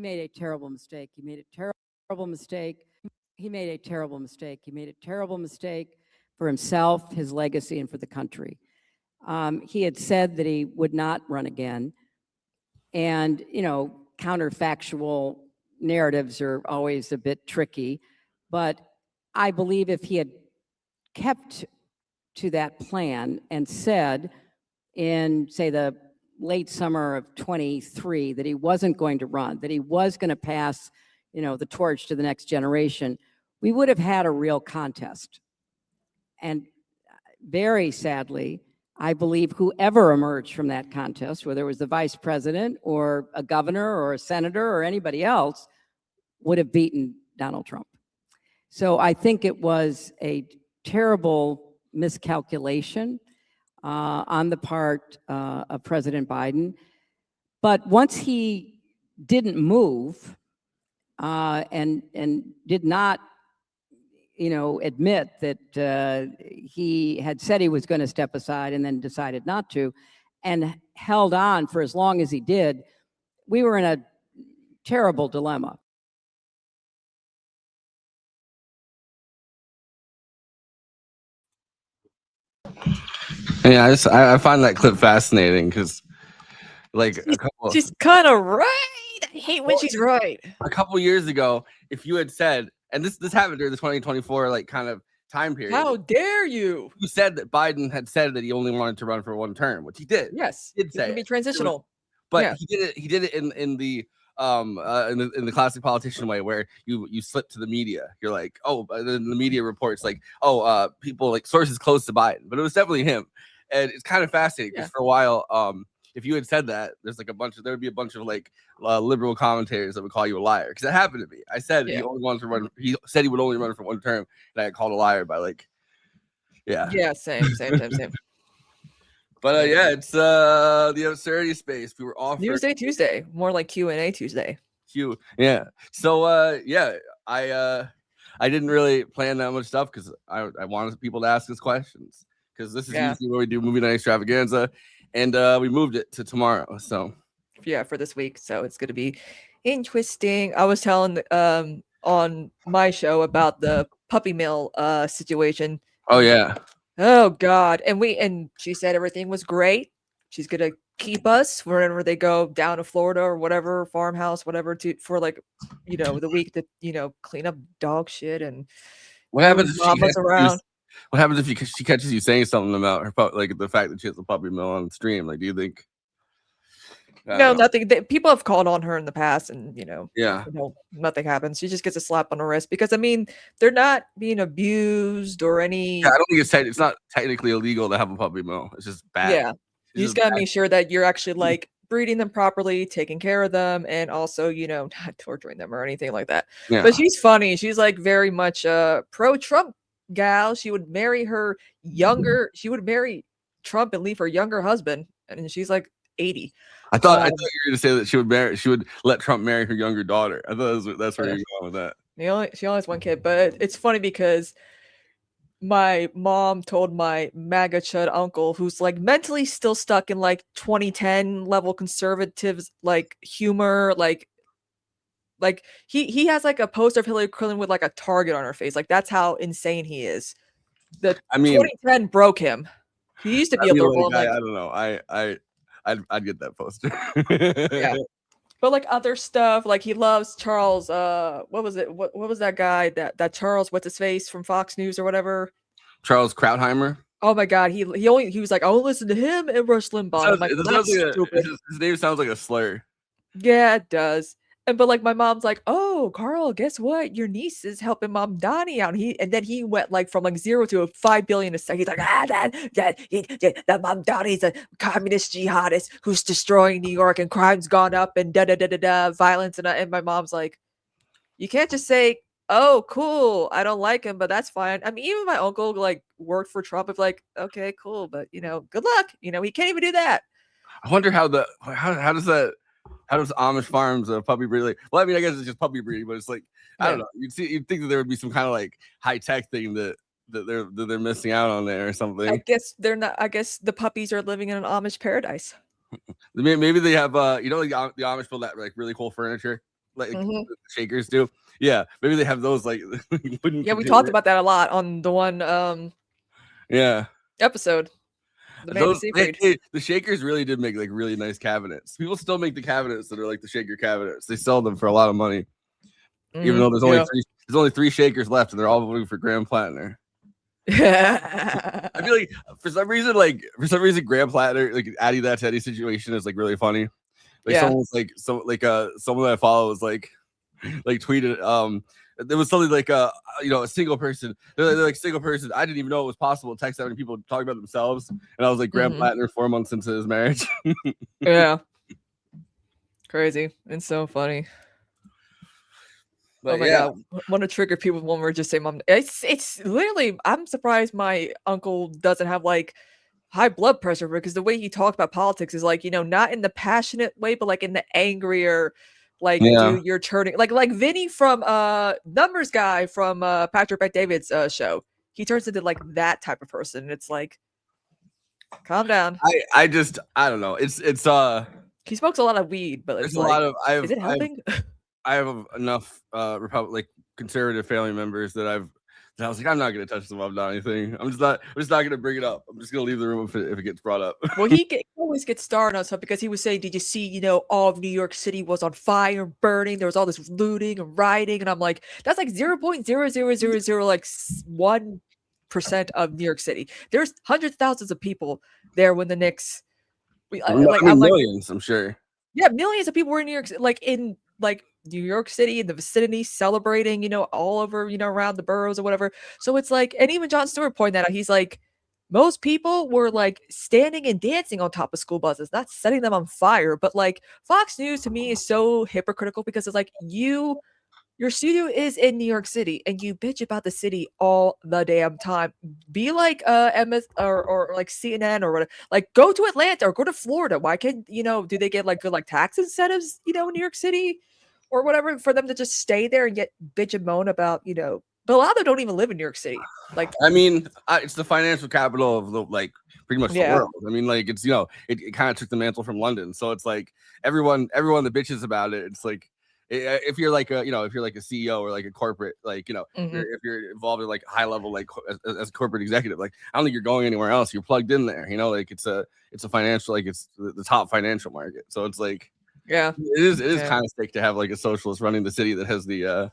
made a terrible mistake. He made a terrible mistake. He made a terrible mistake. He made a terrible mistake for himself, his legacy, and for the country. He had said that he would not run again. And, counterfactual narratives are always a bit tricky. But I believe if he had kept to that plan and said in, say, the late summer of 23 that he wasn't going to run, that he was going to pass, the torch to the next generation, we would have had a real contest. And very sadly, I believe whoever emerged from that contest, whether it was the vice president or a governor or a senator or anybody else, would have beaten Donald Trump. So I think it was a terrible miscalculation on the part of President Biden. But once he didn't move and did not, admit that he had said he was going to step aside and then decided not to, and held on for as long as he did, we were in a terrible dilemma. Yeah, I find that clip fascinating because, she's kind of right. I hate when she's right. A couple years ago, if you had said, and this happened during the 2024 kind of time period. How dare you? You said that Biden had said that he only wanted to run for one term, which he did. Yes, he did say it can be transitional. But yeah. he did it in the classic politician way, where you slip to the media. You're like, oh, the media reports people sources close to Biden, but it was definitely him. And it's kind of fascinating because for a while, if you had said that, there would be a bunch of liberal commentators that would call you a liar, because it happened to me. I said he only wanted to run. He said he would only run for one term, and I got called a liar by same. But it's the absurdity space. We were off Newsday Tuesday, more like Q&A Tuesday. So I didn't really plan that much stuff because I wanted people to ask us questions, because this is usually where we do movie night extravaganza, and we moved it to tomorrow. So for this week, so it's going to be interesting. I was telling on my show about the puppy mill situation. Oh yeah. Oh God. And she said everything was great. She's gonna keep us wherever they go down to Florida or whatever, farmhouse, whatever, for the week to clean up dog shit. And what happens if What happens if she catches you saying something about her, the fact that she has a puppy mill on stream? Do you think? No, nothing. People have called on her in the past, and nothing happens. She just gets a slap on the wrist because they're not being abused or any. Yeah, I don't think it's not technically illegal to have a puppy mill. It's just bad. Yeah, you just gotta make sure that you're actually breeding them properly, taking care of them, and also not torturing them or anything like that. Yeah. But she's funny. She's very much pro-Trump gal. She would marry her younger. She would marry Trump and leave her younger husband, and she's 80. I thought you were going to say that she would let Trump marry her younger daughter. I thought that's where you're going with that. She only has one kid, but it's funny because my mom told my MAGA chud uncle, who's mentally still stuck in 2010 level conservatives humor, he has a poster of Hillary Clinton with a target on her face. That's how insane he is. 2010 broke him. He used to be able to roll. I don't know. I'd get that poster. Yeah. But other stuff, he loves Charles. What was it? What was that guy that Charles? What's his face from Fox News or whatever? Charles Krautheimer. Oh my God, he was like, I will listen to him and Rush Limbaugh. His name sounds like a slur. Yeah, it does. But my mom's like, oh, Carl, guess what? Your niece is helping Mom Donnie out. And then he went from 0 to 5 billion a second. He's like, that Mom Donnie's a communist jihadist who's destroying New York and crime's gone up and violence. And my mom's like, you can't just say, oh, cool, I don't like him, but that's fine. I mean, even my uncle worked for Trump. It's okay, cool, but good luck. He can't even do that. I wonder how does Amish farms puppy breed? Well, I mean, I guess it's just puppy breeding, but it's I don't know. You'd think that there would be some kind of high tech thing that they're missing out on there or something. I guess they're not. I guess the puppies are living in an Amish paradise. Maybe they have the Amish build that really cool furniture. like Mhm. the Shakers do. Yeah, maybe they have those like wooden Yeah, we container- talked about that a lot on the one Yeah, episode, the Man of those Seafried. the Shakers really did make like really nice cabinets. People still make the cabinets that are like the Shaker cabinets. They sell them for a lot of money, even though there's only three Shakers left, and they're all voting for Graham Plattner. Yeah. I feel like for some reason Graham Plattner like adding that to any situation is like really funny. Like someone was like someone that I follow was like tweeted there was something like a single person. They're like single person. I didn't even know it was possible to text that many people talking about themselves. And I was like Graham Plattner 4 months into his marriage. Yeah. Crazy. It's so funny. But oh my god, want to trigger people when we're just saying mom. It's literally, I'm surprised my uncle doesn't have like high blood pressure, because the way he talked about politics is like, not in the passionate way, but like in the angrier, like, dude, you're turning like Vinny from Numbers Guy from Patrick Bet-David's show. He turns into like that type of person. It's like, calm down. I don't know. It's he smokes a lot of weed, but there's it's a like, lot of is it helping? I have enough conservative family members that I was like, I'm not gonna touch the Mom Donnie thing. I'm just not gonna bring it up. I'm just gonna leave the room if it gets brought up. Well, he always gets started on stuff because he was saying, did you see, all of New York City was on fire, burning, there was all this looting and rioting, and I'm like, that's like 0.0000 like 1% of New York City. There's hundreds of thousands of people there when the Knicks millions, I'm sure. Yeah, millions of people were in New York, in New York City, in the vicinity, celebrating, all over, around the boroughs or whatever. So it's like, and even Jon Stewart pointed that out. He's like, most people were like standing and dancing on top of school buses, not setting them on fire. But like Fox News to me is so hypocritical, because it's like, your studio is in New York City and you bitch about the city all the damn time. Be like MS or like CNN or whatever. Like, go to Atlanta or go to Florida. Why can't do they get like good like tax incentives, in New York City or whatever, for them to just stay there and get bitch and moan about, but a lot of them don't even live in New York City. Like, I mean, it's the financial capital of the pretty much the world. I mean, like it's it kind of took the mantle from London. So it's like everyone that bitches about it, it's like, if you're like a if you're like a CEO or like a corporate, like if you're involved in like high level, like as a corporate executive, like I don't think you're going anywhere else. You're plugged in there, like it's a financial, like it's the top financial market. So it's like, it is kind of sick to have like a socialist running the city that has the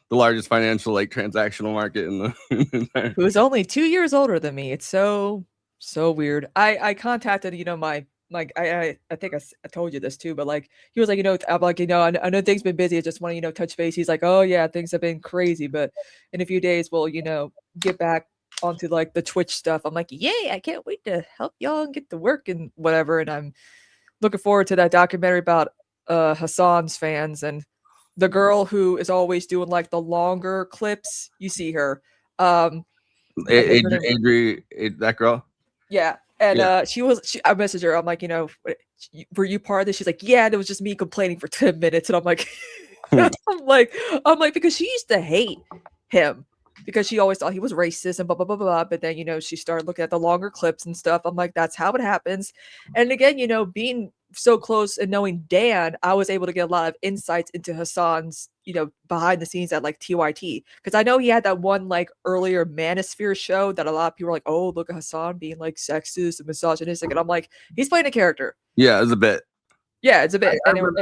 largest financial like transactional market in the who's only 2 years older than me. It's so weird. I contacted my I think I told you this too, but like he was like, I'm like, I know things been busy. I just want to touch base. He's like, oh yeah, things have been crazy, but in a few days we'll get back onto like the Twitch stuff. I'm like, yay, I can't wait to help y'all and get to work and whatever. And I'm looking forward to that documentary about Hassan's fans and the girl who is always doing like the longer clips. You see her, Adri, that girl. Yeah. And I messaged her. I'm like, were you part of this? She's like, yeah. And it was just me complaining for 10 minutes. And I'm like, I'm like, because she used to hate him because she always thought he was racist and blah, blah, blah, blah. But then, she started looking at the longer clips and stuff. I'm like, that's how it happens. And again, being so close and knowing Dan, I was able to get a lot of insights into Hassan's, behind the scenes at like TYT. Because I know he had that one like earlier Manosphere show that a lot of people were like, oh, look at Hassan being like sexist and misogynistic. And I'm like, he's playing a character. Yeah, it's a bit. Yeah, it's a bit. I remember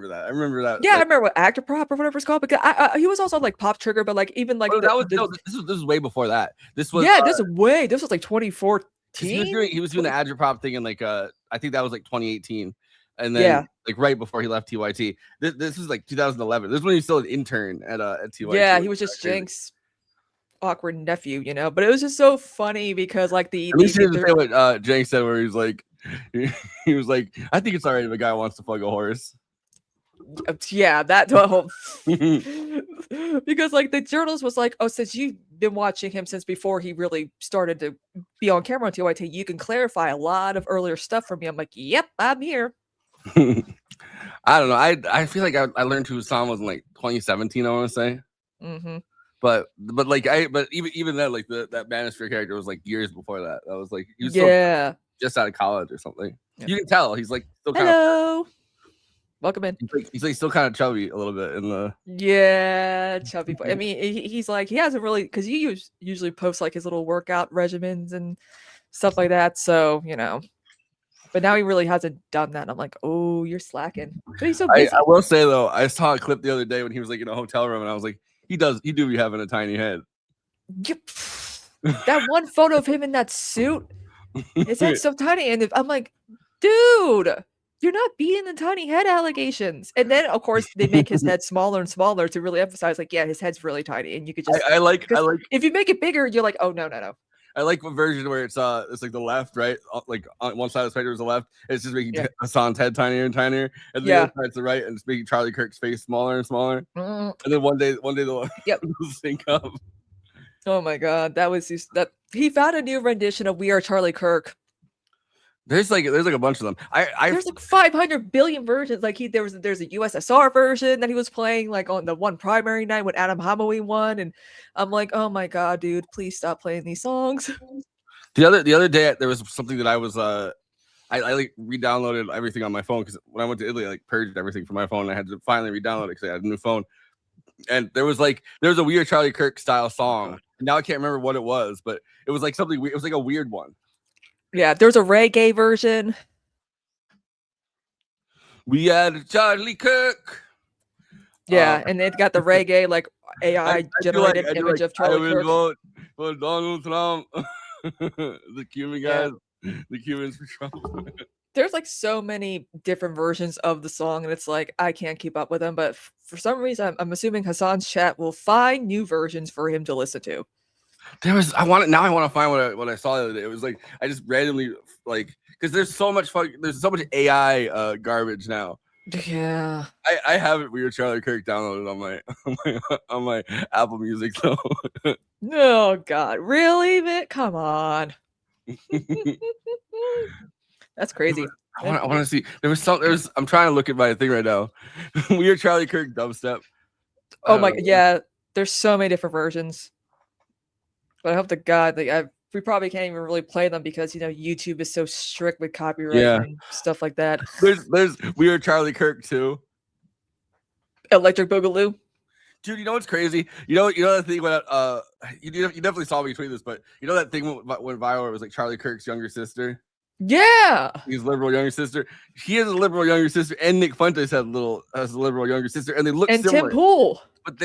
that. Yeah, I remember what Actor Prop or whatever it's called. Because he was also like Pop Trigger, but like even like this was way before that. This was this was like 2014. He was doing the Agile Prop thing in like I think that was like 2018, and then like right before he left TYT. This was like 2011. This is when he was still an intern at TYT. Yeah, he was just Jenks' awkward nephew, But it was just so funny because like say what Jenks said, where he's like, he was like, I think it's alright if a guy wants to fuck a horse. Yeah, that whole because like the journalist was like, oh, since you've been watching him since before he really started to be on camera on TYT, you can clarify a lot of earlier stuff for me. I'm like, yep, I'm here. I don't know. I feel like I learned who Hassan was in like 2017. I want to say, but even then, like that Manosphere character was like years before that. That was like he was just out of college or something. You can tell he's like still kind of. Welcome in. He's like still kind of chubby a little bit in the. Yeah, chubby boy. I mean, he's like, he hasn't really, because you usually post like his little workout regimens and stuff like that. So, but now he really hasn't done that. And I'm like, oh, you're slacking. But he's so busy. I will say though, I saw a clip the other day when he was like in a hotel room, and I was like, he do be having a tiny head. Yep. That one photo of him in that suit, his head's so tiny. And I'm like, dude, you're not beating the tiny head allegations. And then, of course, they make his head smaller and smaller to really emphasize, like, yeah, his head's really tiny. And you could just, I like if you make it bigger, you're like, oh, no. I like a version where it's like the left, right? Like on one side of the spectrum is the left. It's just making Hassan's head tinier and tinier, and the other side's the right, and it's making Charlie Kirk's face smaller and smaller. And then one day they'll sync up. Oh my god, that was just, that he found a new rendition of "We Are Charlie Kirk." There's like a bunch of them. There's like 500 billion versions. Like there's a USSR version that he was playing like on the one primary night when Adam Hamaway won, and I'm like, oh my god, dude, please stop playing these songs. The other day there was something that I was I like re-downloaded everything on my phone, because when I went to Italy I like purged everything from my phone. And I had to finally re-download it because I had a new phone, and there was a We Are Charlie Kirk style song. Now I can't remember what it was, but it was like something weird. It was like a weird one. Yeah, there's a reggae version. We had Charlie Kirk. Yeah, and it got the reggae like AI generated image of Charlie Kirk. Vote for Donald Trump. The Cuban guys, the Cubans for Trump. There's like so many different versions of the song, and it's like I can't keep up with them. But for some reason, I'm assuming Hassan's chat will find new versions for him to listen to. I want to find what I saw the other day. It was like I just randomly because there's so much AI garbage now. Yeah, I have it. We Are Charlie Kirk downloaded on my Apple Music though. Oh god, really, Mitt? Come on. That's crazy. I want to see. I'm trying to look at my thing right now. We Are Charlie Kirk dubstep. Oh my, yeah. There's so many different versions. But I hope to God, we probably can't even really play them because YouTube is so strict with copyright and stuff like that. There's We Are Charlie Kirk too. Electric Boogaloo. Dude, you know what's crazy? You know that thing when you definitely saw me tweet this, but you know that thing went viral. It was like Charlie Kirk's younger sister. Yeah, his liberal younger sister. He has a liberal younger sister, and Nick Fuentes has a liberal younger sister, and they look similar. Tim Pool, but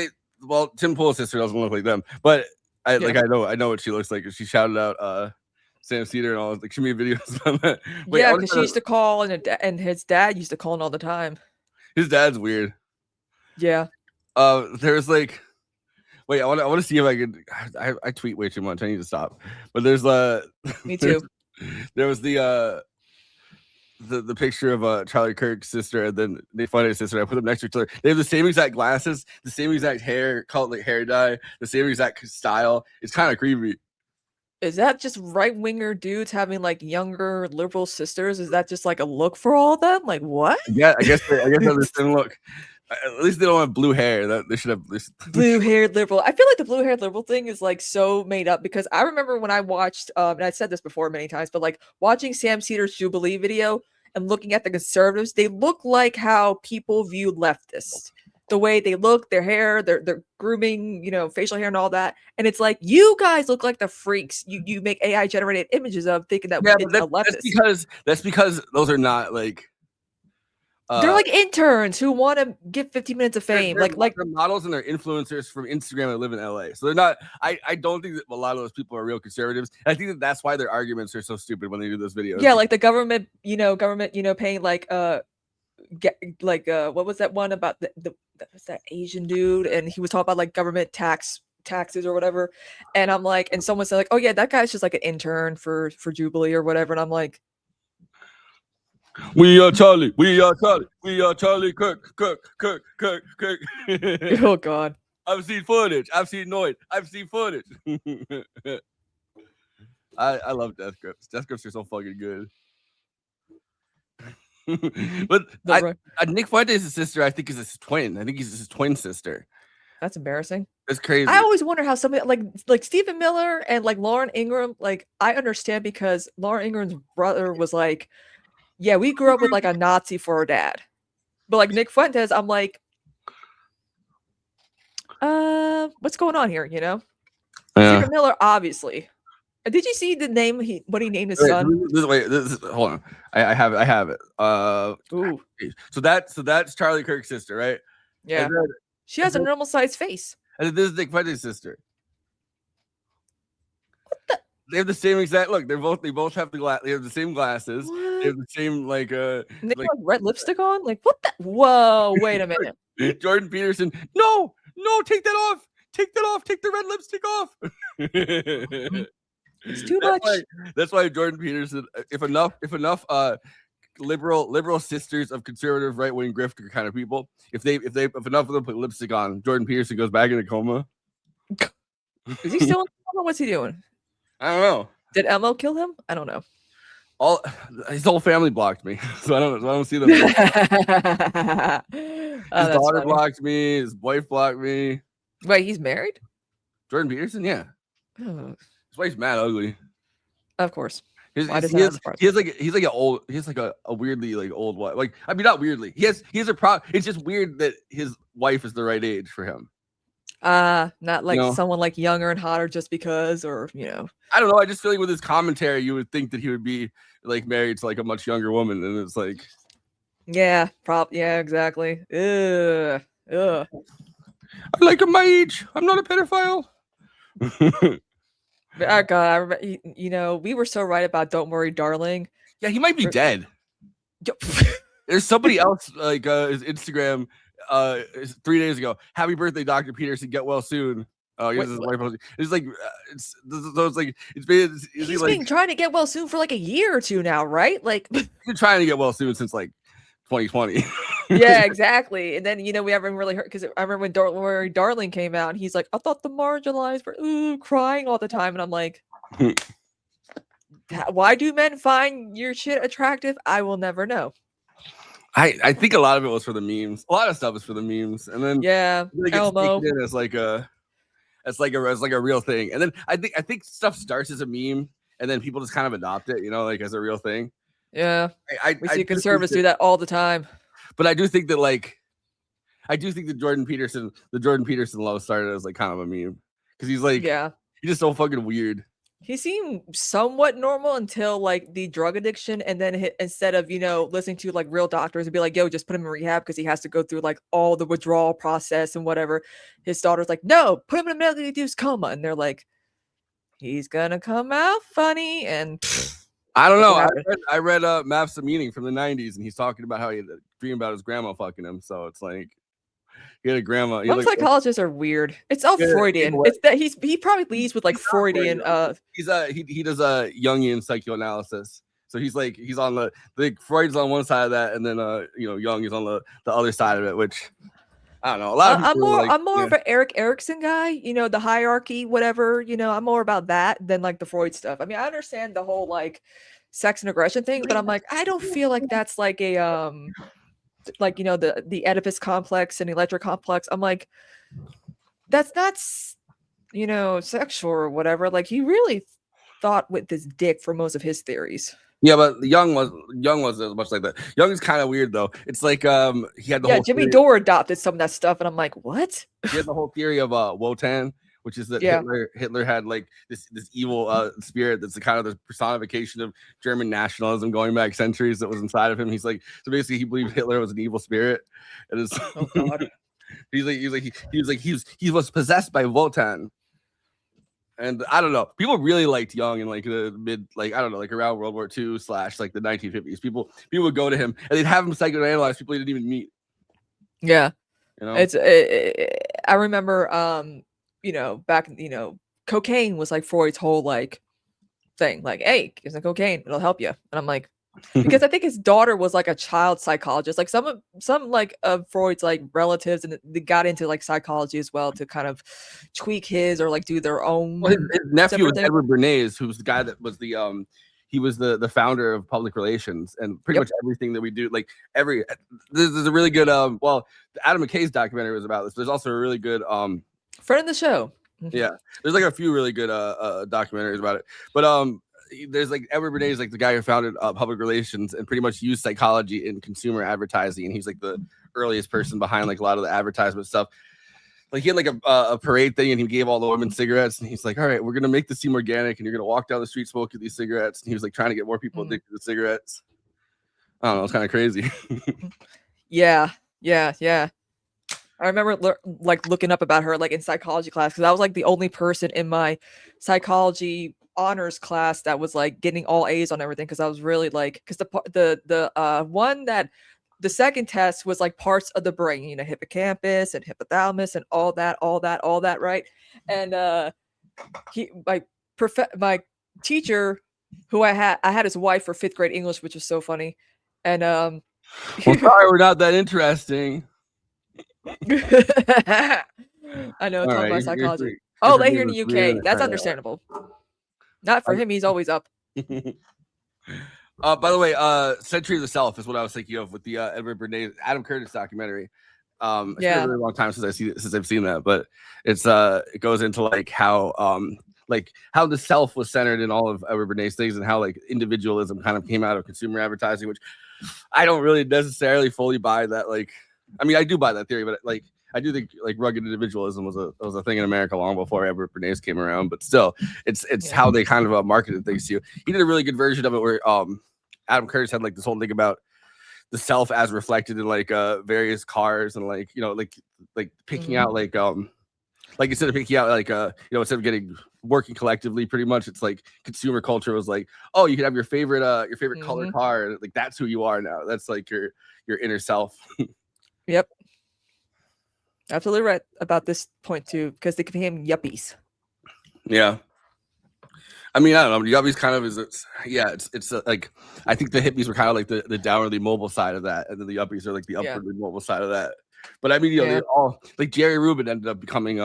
Tim Pool's sister doesn't look like them. But I know what she looks like. She shouted out Sam Cedar and all. Like she made videos about that. Yeah, because she used to call, and his dad used to call in all the time. His dad's weird. Yeah. There's like. Wait, I want to see if I could. I tweet way too much. I need to stop. But there's Me too. There was the picture of Charlie Kirk's sister, and then they find his sister. I put them next to each other. They have the same exact glasses, the same exact hair, called like hair dye, the same exact style. It's kind of creepy. Is that just right-winger dudes having like younger liberal sisters? Is that just like a look for all of them? Like what? Yeah, I guess they have the same look. At least they don't have blue hair. That they should have this blue-haired liberal. I feel like the blue-haired liberal thing is like so made up because I remember when I watched, and I said this before many times, but like watching Sam Cedar's Jubilee video and looking at the conservatives, they look like how people view leftists. The way they look, their hair, their grooming, facial hair and all that. And it's like, you guys look like the freaks you make AI generated images of thinking that it's a leftist. That's because those are not like they're like interns who want to get 15 minutes of fame. They're models and they're influencers from Instagram that live in LA. So they're not. I don't think that a lot of those people are real conservatives. I think that's why their arguments are so stupid when they do those videos. Yeah, like the government, paying like what was that one about was that Asian dude, and he was talking about like government taxes or whatever, and I'm like, and someone said like, oh yeah, that guy's just like an intern for Jubilee or whatever, and I'm like, we are Charlie Kirk. Oh god, I've seen footage, I've seen noise, I've seen footage. I love death grips. Death grips are so fucking good. But Nick Fuentes' sister, I think, is his twin. I think he's his twin sister. That's embarrassing. It's crazy. I always wonder how somebody like Stephen Miller and like Lauren Ingram, like I understand because Lauren Ingram's brother was like, yeah, we grew up with like a Nazi for our dad. But like Nick Fuentes, I'm like, what's going on here? You know, Yeah. Stephen Miller, obviously. Did you see the name what he named his son? Hold on. I have it. Ooh, So that's Charlie Kirk's sister, right? yeah. And then, She has a normal sized face. and then this is Nick Fuentes' sister. They have the same exact look. They both have they have the same glasses. They have the same like And they have red lipstick on? Like what the whoa, wait a minute. Jordan Peterson. No, take that off. Take that off. Take the red lipstick off. It's too much. That's why Jordan Peterson, if enough liberal sisters of conservative right-wing grifter kind of people, if enough of them put lipstick on, Jordan Peterson goes back in a coma. Is he still in coma? What's he doing? I don't know. Did Elmo kill him? I don't know. His whole family blocked me, so I don't see them. Oh, His daughter blocked me. His wife blocked me. Wait, he's married? Jordan Peterson, yeah. Oh, His wife's mad ugly. of course. He Why does has that surprise me? he's like a weirdly like old wife. Like I mean, not weirdly. He has a problem. It's just weird that his wife is the right age for him. Not like No. someone like younger and hotter just because, or you know. I don't know. I just feel like with his commentary, you would think that he would be like married to like a much younger woman, and it's like, Yeah, yeah, exactly. Ugh. I like him my age. I'm not a pedophile. Oh God, I remember, you know, we were so right about "Don't Worry, Darling." Yeah, he might be dead. Yo- There's somebody else like his Instagram 3 days ago. Happy birthday, Dr. Peterson. Get well soon. Wait, his what? wife posted- it's like it's like He's been trying to get well soon for like a year or two now, right? Like, he's been trying to get well soon since like 2020. yeah, exactly. And then you know we haven't really heard because I remember when "Don't Worry, Darling" came out, and he's like, "I thought the marginalized were crying all the time," and I'm like, why do men find your shit attractive? I will never know. I think a lot of it was for the memes. A lot of stuff is for the memes, and then Yeah, it gets Elmo. taken in as like a real thing. And then I think stuff starts as a meme, and then people just kind of adopt it, you know, like as a real thing. Yeah, I we do see think conservatives do that all the time. But I do think that the Jordan Peterson love started as like kind of a meme because he's like Yeah, he's just so fucking weird. he seemed somewhat normal until like the drug addiction, and then instead of listening to like real doctors and be like, "Yo, just put him in rehab," because he has to go through like all the withdrawal process and whatever. His daughter's like, "No, put him in a medically induced coma," and they're like, "He's gonna come out funny," and I don't know. what happened. I read Maps of Meaning from the 90s, and he's talking about how he had a dream about his grandma fucking him. So it's like he had a grama. Some psychologists are weird. It's all Yeah, Freudian. what? It's that he probably leads with like Freudian. He does a Jungian psychoanalysis. So he's on the Freud's on one side of that, and then Jung is on the other side of it, which I don't know. A lot of people I'm more of an Eric Erickson guy. The hierarchy, whatever. I'm more about that than like the Freud stuff. I mean, I understand the whole like sex and aggression thing, but I'm like, I don't feel like that's like a like the Oedipus complex and electric complex. I'm like, that's not sexual or whatever. Like he really thought with his dick for most of his theories. Yeah, but Jung wasn't as much like that. Jung is kind of weird though. It's like he had the whole Jimmy theory, Dore adopted some of that stuff, and I'm like, what? he had the whole theory of Wotan, which is that Yeah. Hitler had like this evil spirit that's the kind of the personification of German nationalism going back centuries that was inside of him. He's like, so basically he believed Hitler was an evil spirit, and it's Oh God. he was possessed by Wotan. And I don't know. People really liked Jung in like the mid, like I don't know, like around World War II / like the 1950s. People would go to him and they'd have him psychoanalyze people he didn't even meet. Yeah. It's I remember back cocaine was like Freud's whole like thing, like, hey, here's some cocaine, it'll help you. And I'm like, because I think his daughter was like a child psychologist, like some like of Freud's like relatives, and they got into like psychology as well to kind of tweak his or like do their own. his nephew was thing. Edward Bernays, who was the guy that was the he was the founder of public relations, and pretty much everything that we do, like there's a really good well, Adam McKay's documentary was about this. There's also a really good friend of the show. Yeah, there's like a few really good documentaries about it, but there's like Edward Bernays, like the guy who founded public relations and pretty much used psychology in consumer advertising, and he's like the earliest person behind like a lot of the advertisement stuff. Like he had like a parade thing, and he gave all the women cigarettes, and he's like, all right, we're gonna make this seem organic, and you're gonna walk down the street smoking these cigarettes. And he was like trying to get more people addicted to cigarettes. I don't know, it's kind of crazy. Yeah. I remember like looking up about her like in psychology class, because I was like the only person in my psychology honors class that was like getting all A's on everything, because I was really like, because the one that the second test was like parts of the brain, you know, hippocampus and hypothalamus and all that, right? And my teacher, who I had his wife for 5th grade English, which was so funny. And well, sorry, we're not that interesting. I know, talking All right, about you're psychology. free. Oh, You're they here in free. the UK. That's understandable. Not for him, he's always up. By the way, Century of the Self is what I was thinking of with the Edward Bernays, Adam Curtis documentary. It's been a really long time since I've seen that, but it goes into like how the self was centered in all of Edward Bernays things, and how like individualism kind of came out of consumer advertising, which I don't really necessarily fully buy that. Like, I mean, I do buy that theory, but like I do think like rugged individualism was a thing in America long before Edward Bernays came around. But still, it's how they kind of marketed things to you. He did a really good version of it where Adam Curtis had like this whole thing about the self as reflected in like various cars, and like, you know, like picking out like instead of picking out like you know, instead of getting working collectively, pretty much it's like consumer culture was like, oh, you can have your favorite color car, and like that's who you are now. That's like your inner self. Yep. Absolutely right about this point too, because they became yuppies. Yeah. I mean, I don't know. Yuppies kind of it's like, I think the hippies were kind of like the downwardly mobile side of that, and then the yuppies are like the upwardly mobile side of that. But I mean, you know, they're all like Jerry Rubin ended up becoming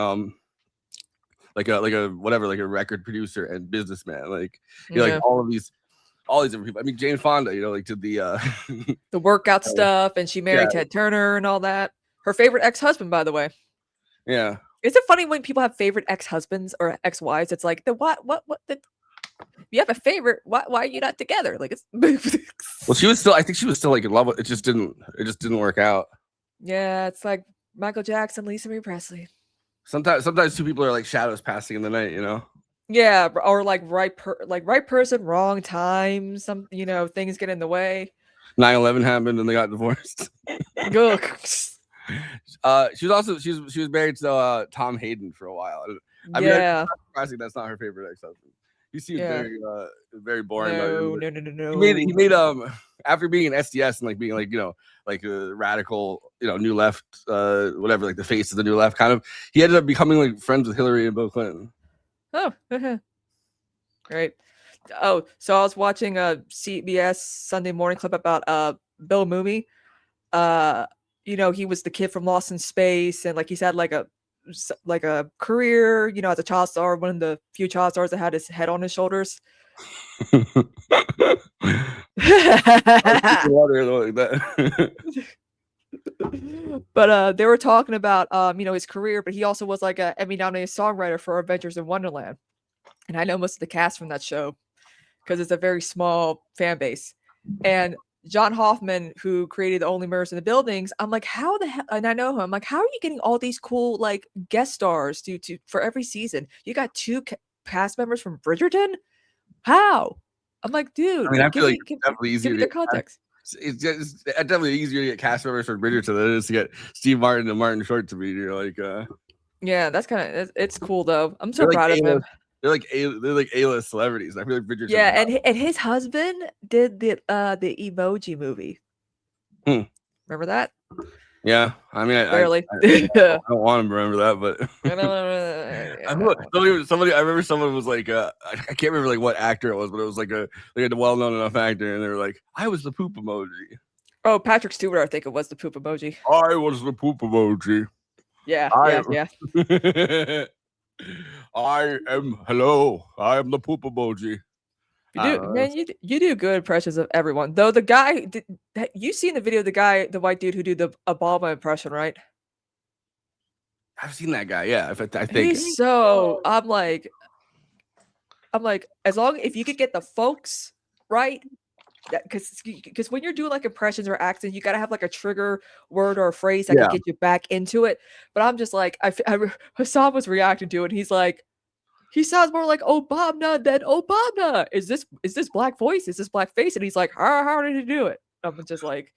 like a record producer and businessman. Like, you know, like all these different people. I mean, Jane Fonda, you know, like did the the workout stuff, and she married Ted Turner and all that. Her favorite ex-husband, by the way. Yeah. Is it funny when people have favorite ex-husbands or ex-wives? It's like you have a favorite. Why are you not together? Like, it's well, I think she was still like in love with it. Just didn't work out. Yeah, it's like Michael Jackson, Lisa Marie Presley. Sometimes two people are like shadows passing in the night, you know? Yeah, or like right person, wrong time. Some, you know, things get in the way. 9/11 happened and they got divorced. She was married to Tom Hayden for a while. I mean, I'm surprising that's not her favorite ex-husband. He seems very boring. No. He made after being an SDS and like being like, you know, like a radical, you know, new left, whatever, like the face of the new left kind of. He ended up becoming like friends with Hillary and Bill Clinton. Oh, great. Oh, so I was watching a CBS Sunday morning clip about Bill Mooney. You know, he was the kid from Lost in Space, and like he's had like a career, you know, as a child star, one of the few child stars that had his head on his shoulders. But they were talking about you know, his career, but he also was like a Emmy-nominated songwriter for Adventures in Wonderland. And I know most of the cast from that show because it's a very small fan base. And John Hoffman, who created The Only Murders in the Buildings, I'm like, how the hell? And I know him. I'm like, how are you getting all these cool like guest stars for every season? You got 2 cast members from Bridgerton. How? I'm like, dude. I mean, I feel like it's definitely easier to get context. It's definitely easier to get cast members from Bridgerton than it is to get Steve Martin and Martin Short to be. You're like, yeah, that's kind of it's cool though. I'm so proud of him. They're like A-list celebrities. I feel like Bridgerton. Yeah, and his husband did the Emoji movie. Remember that? Yeah, I mean, barely. I don't want to remember that, but somebody. I remember someone was like, I can't remember like what actor it was, but it was like a well-known enough actor, and they were like, I was the poop emoji. Oh, Patrick Stewart, I think it was the poop emoji. I was the poop emoji. Yeah. I am the poop emoji. You do good impressions of everyone. Though the guy, you seen the video? The white dude who did the Obama impression, right? I've seen that guy. Yeah, I think he's so. I'm like, as long if you could get the folks right, because when you're doing like impressions or accents, you gotta have like a trigger word or a phrase that Yeah. can get you back into it. But I'm just like, Hassan was reacting to it. And he's like, he sounds more like Obama than Obama. Is this black voice? Is this black face? And he's like, how did he do it? I'm just like,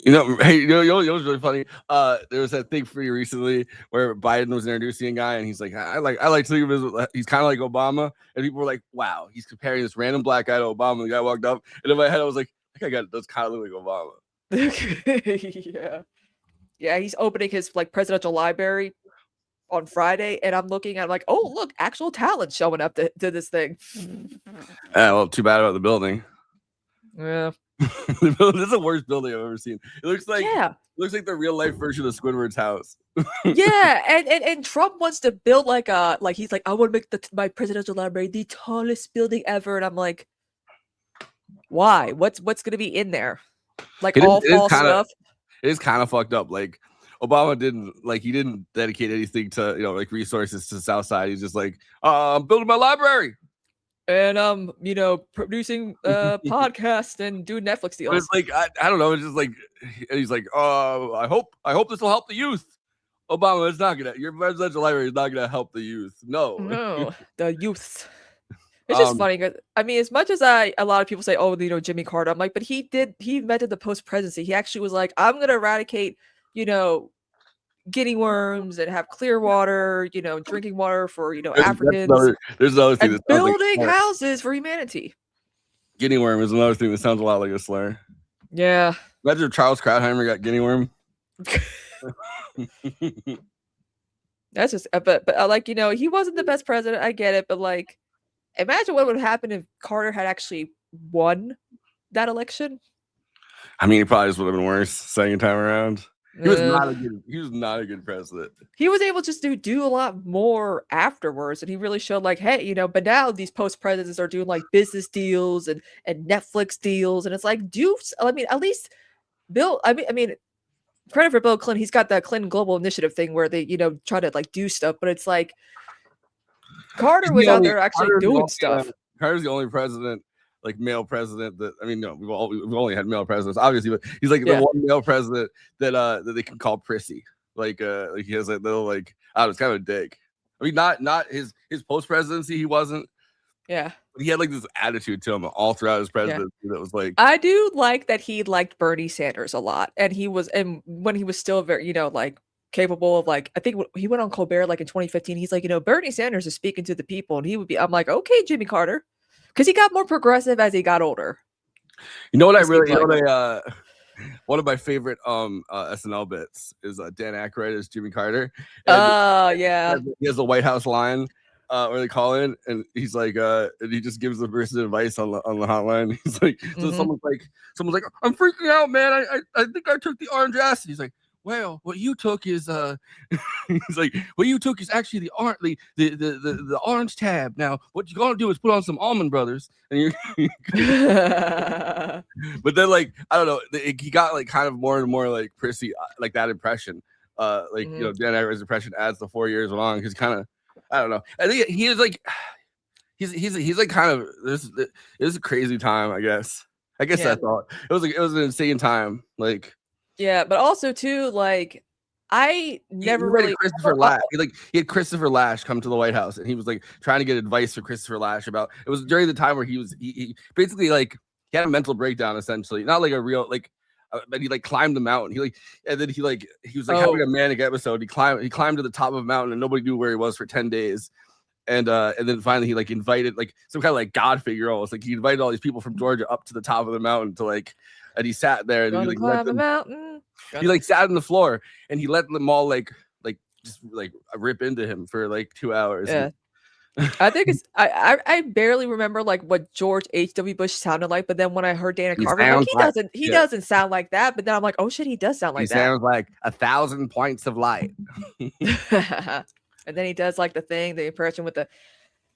You know, hey, you know what's really funny? There was that thing for you recently where Biden was introducing a guy, and he's like, I like to think of him as he's kind of like Obama, and people were like, wow, he's comparing this random black guy to Obama. The guy walked up, and in my head, I was like, that guy does kind of look like Obama. yeah, he's opening his like presidential library on Friday, and I'm looking at like, oh look, actual talent showing up to this thing. Yeah, well, too bad about the building. Yeah. This is the worst building I've ever seen. It looks like the real life version of Squidward's house. Yeah, and Trump wants to build like he's like, I want to make my presidential library the tallest building ever, and I'm like, why? What's gonna be in there? Like all false stuff. It is kind of fucked up. Like Obama didn't dedicate anything to like resources to the South Side. He's just like, I'm building my library. And producing podcasts and doing Netflix deals. But it's like I don't know. It's just like, and he's like, I hope this will help the youth. Obama, it's not gonna. Your presidential library is not gonna help the youth. No, the youth. It's just funny because I mean, as much as a lot of people say, oh, Jimmy Carter, I'm like, but he invented the post presidency. He actually was like, I'm gonna eradicate, guinea worms and have clear water, drinking water for Africans. There's another thing. And building houses for humanity. Guinea worm is another thing that sounds a lot like a slur. Yeah. Imagine if Charles Krauthammer got guinea worm. That's just, but like he wasn't the best president. I get it, but like, imagine what would happen if Carter had actually won that election. I mean, he probably just would have been worse second time around. He was not a good president. He was able just to do a lot more afterwards, and he really showed like, hey, but now these post presidents are doing like business deals and Netflix deals, and it's like, I mean, at least Bill. I mean, credit for Bill Clinton. He's got that Clinton Global Initiative thing where they try to like do stuff, but it's like Carter was out there actually doing stuff. Carter's the only president, like male president that we've only had male presidents, obviously, but he's like the one male president that they can call prissy. Like he has that little like, it's kind of a dick. I mean, not his post presidency, he wasn't. Yeah. But he had like this attitude to him all throughout his presidency that was like. I do like that he liked Bernie Sanders a lot, and when he was still very like capable of like, I think he went on Colbert like in 2015. He's like, Bernie Sanders is speaking to the people, and he would be. I'm like, okay, Jimmy Carter. Because he got more progressive as he got older. You know what one of my favorite SNL bits is Dan Aykroyd as Jimmy Carter. Yeah. He has a White House line where they call in, and he's like, and he just gives the person advice on the hotline. He's like, so someone's like, I'm freaking out, man. I think I took the orange acid. He's like, well, what you took is he's like, what you took is actually the orange tab. Now, what you're gonna do is put on some Almond Brothers, and you're but then like, I don't know, he got like kind of more and more like prissy, like that impression. Dan Aykroyd's impression as the 4 years along, because kind of, I don't know. I think he is like he's like kind of it was a crazy time, I guess. I thought it was an insane time, like. Yeah, but also too, like, I never really Christopher Lash. He had Christopher Lash come to the White House, and he was like trying to get advice for Christopher Lash about. It was during the time where he basically like he had a mental breakdown, essentially, not like a real like, but he like climbed the mountain. And then he was having a manic episode. He climbed to the top of a mountain, and nobody knew where he was for 10 days. And then finally he like invited like some kind of like God figure almost, like he invited all these people from Georgia up to the top of the mountain to like. And he sat there and he like climb a mountain. He like sat on the floor and he let them all like just like rip into him for like 2 hours. Yeah. I think it's I barely remember like what George H.W. Bush sounded like, but then when I heard Dana Carvin, like, he doesn't sound like that. But then I'm like, oh shit, he does sound like that. He sounds like 1,000 points of light. And then he does like the impression with the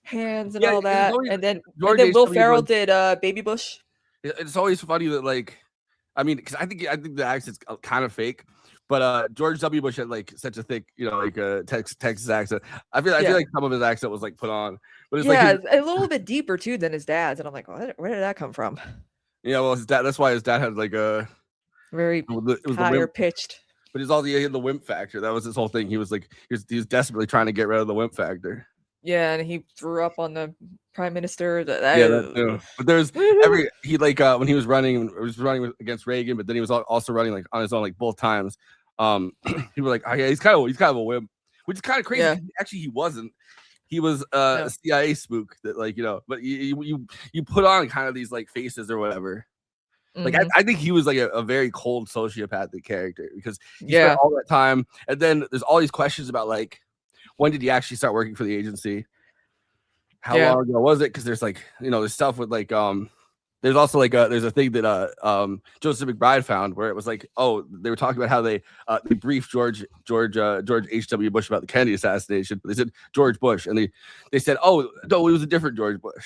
hands and all that. And then Will Ferrell did Baby Bush. It's always funny that like. I mean, because I think the accent's kind of fake, but George W. Bush had like such a thick, like a Texas accent. I feel like some of his accent was like put on, but it's like a little bit deeper too than his dad's, and I'm like, where did that come from? Yeah, well, his dad. That's why his dad had like a Very it was the higher wimp, pitched. but he's all the wimp factor. That was his whole thing. He was like he was desperately trying to get rid of the wimp factor. Yeah, and he threw up on the prime minister. Yeah, that too. But there's Woohoo! he like when he was running against Reagan, but then he was also running like on his own like both times. People were like, oh yeah, he's kind of a wimp, which is kind of crazy. Yeah. Actually, he wasn't. He was No. a CIA spook that like but you put on kind of these like faces or whatever. Like Mhm. I think he was like a very cold sociopathic character because he Yeah. spent all that time, and then there's all these questions about like when did he actually start working for the agency? How Yeah. long ago was it? Because there's like there's stuff with like there's also like there's a thing that Joseph McBride found where it was like, oh, they were talking about how they briefed George H.W. Bush about the Kennedy assassination. They said George Bush, and they said, oh no, it was a different George Bush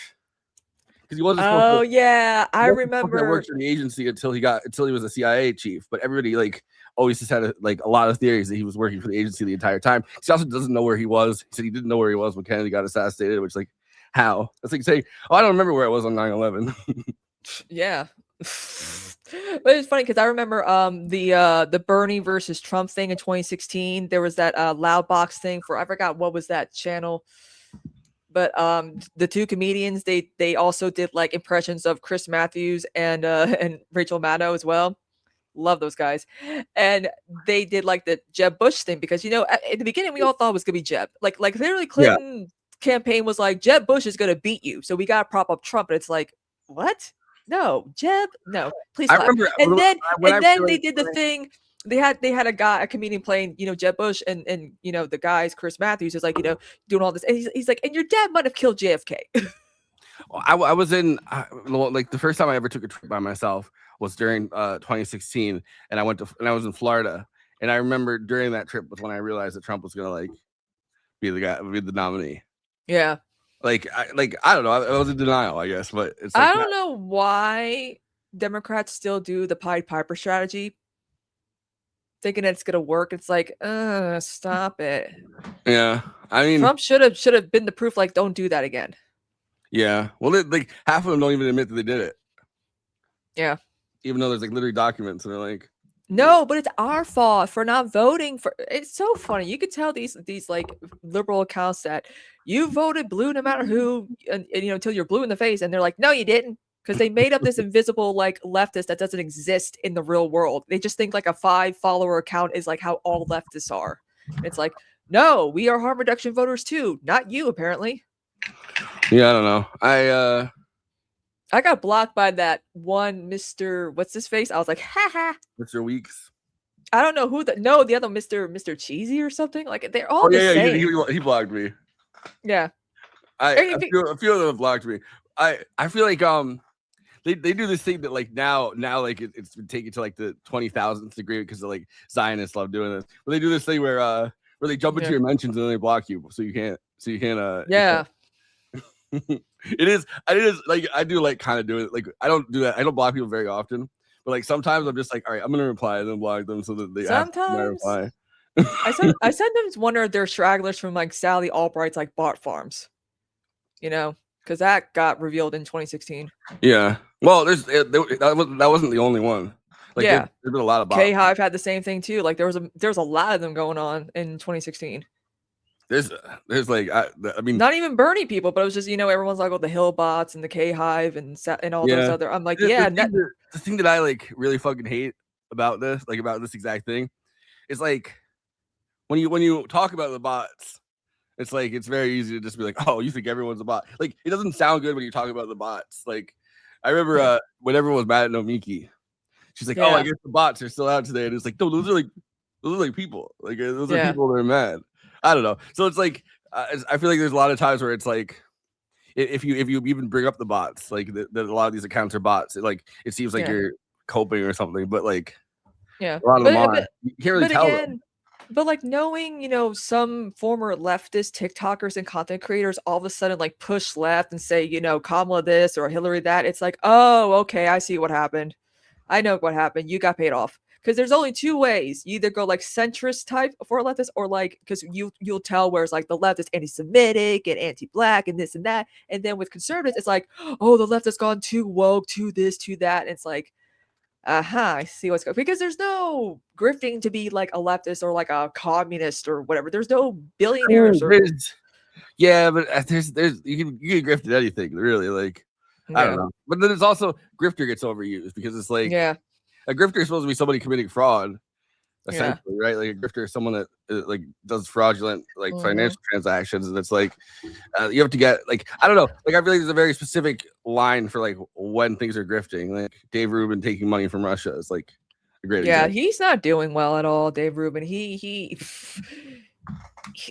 because he wasn't supposed Oh to. yeah, I He wasn't supposed to remember. work for the agency until he was a CIA chief. But everybody like always just had a lot of theories that he was working for the agency the entire time. He also doesn't know where he was. He said he didn't know where he was when Kennedy got assassinated, which like how? That's like saying, oh, I don't remember where I was on 9/11. Yeah. But it's funny because I remember the Bernie versus Trump thing in 2016. There was that loud box thing for, I forgot what was that channel. But the two comedians, they also did like impressions of Chris Matthews and Rachel Maddow as well. Love those guys. And they did like the Jeb Bush thing because at the beginning we all thought it was gonna be Jeb. Like literally Yeah. Clinton campaign was like, Jeb Bush is gonna beat you, so we gotta prop up Trump. And it's like, what? No, Jeb, no, please I stop. remember And then when I they realized- did the thing. They had a comedian playing, Jeb Bush and the guys, Chris Matthews is like, doing all this. And he's like, and your dad might have killed JFK. I was in like the first time I ever took a trip by myself was during 2016, and I was in Florida, and I remember during that trip was when I realized that Trump was gonna like be the nominee. Yeah. Like I don't know, I was in denial, I guess, but it's like I don't know why Democrats still do the Pied Piper strategy, thinking that it's gonna work. It's like, stop it. Yeah, I mean, Trump should have been the proof. Like, don't do that again. yeah. Well, like half of them don't even admit that they did it. Yeah. Even though there's like literally documents, and they're like, No, but it's our fault for not voting for. It's so funny. You could tell these like liberal accounts that you voted blue no matter who, and until you're blue in the face, and they're like, no, you didn't, because they made up this invisible like leftist that doesn't exist in the real world. They just think like a 5-follower account is like how all leftists are. It's like, no, we are harm reduction voters too, not you apparently. yeah, I don't know. I got blocked by that one Mr. What's his face? I was like, haha. Mr. Weeks. I don't know who the other Mr. Cheesy or something. Like they're all Oh the yeah, same. he blocked me. Yeah. A few of them blocked me. I feel like they do this thing that like now like it's been taken to like the 20,000th degree because of like Zionists love doing this. But they do this thing where they jump into your mentions and then they block you so you can't Yeah. It is like I do like kind of do it. Like I don't do that. I don't block people very often. But like sometimes I'm just like, all right, I'm gonna reply and then block them so that they have my reply. I sometimes wonder if they're stragglers from like Sally Albright's like bot farms. Because that got revealed in 2016. Yeah. Well, that wasn't the only one. Like Yeah. there's been a lot of bots. K-Hive had the same thing too. Like there was a lot of them going on in 2016. There's like I mean Not even Bernie people, but it was just everyone's like, oh, the Hill bots and the K-Hive and all those other. I'm like, the thing that I like really fucking hate about this exact thing is like when you talk about the bots, it's like it's very easy to just be like, oh, you think everyone's a bot. Like it doesn't sound good when you talk about the bots. Like I remember when everyone was mad at Nomiki, she's like, oh, I guess the bots are still out today, and it's like, no, those are like people. Like those are people that are mad. I don't know. So it's like I feel like there's a lot of times where it's like if you even bring up the bots, like that a lot of these accounts are bots. It seems like you're coping or something, but like a lot of them are. You can't really tell them. But like knowing, some former leftist TikTokers and content creators all of a sudden like push left and say, Kamala this or Hillary that. It's like, oh, okay, I see what happened. I know what happened. You got paid off. because there's only two ways. You either go like centrist type for a leftist, or like, because you'll tell where it's like the left is anti-Semitic and anti-black and this and that, and then with conservatives it's like, oh, the left has gone too woke, to this, to that, and it's like, I see what's going, because there's no grifting to be like a leftist or like a communist or whatever. There's no billionaires or yeah, but there's you can grift at anything, really. Like, I don't know. But then it's also grifter gets overused because it's like, a grifter is supposed to be somebody committing fraud, essentially, right? Like a grifter is someone that like does fraudulent like financial transactions, and it's like you have to get like, I don't know, like I feel like there's a very specific line for like when things are grifting. Like Dave Rubin taking money from Russia is like a great example. He's not doing well at all, Dave Rubin. He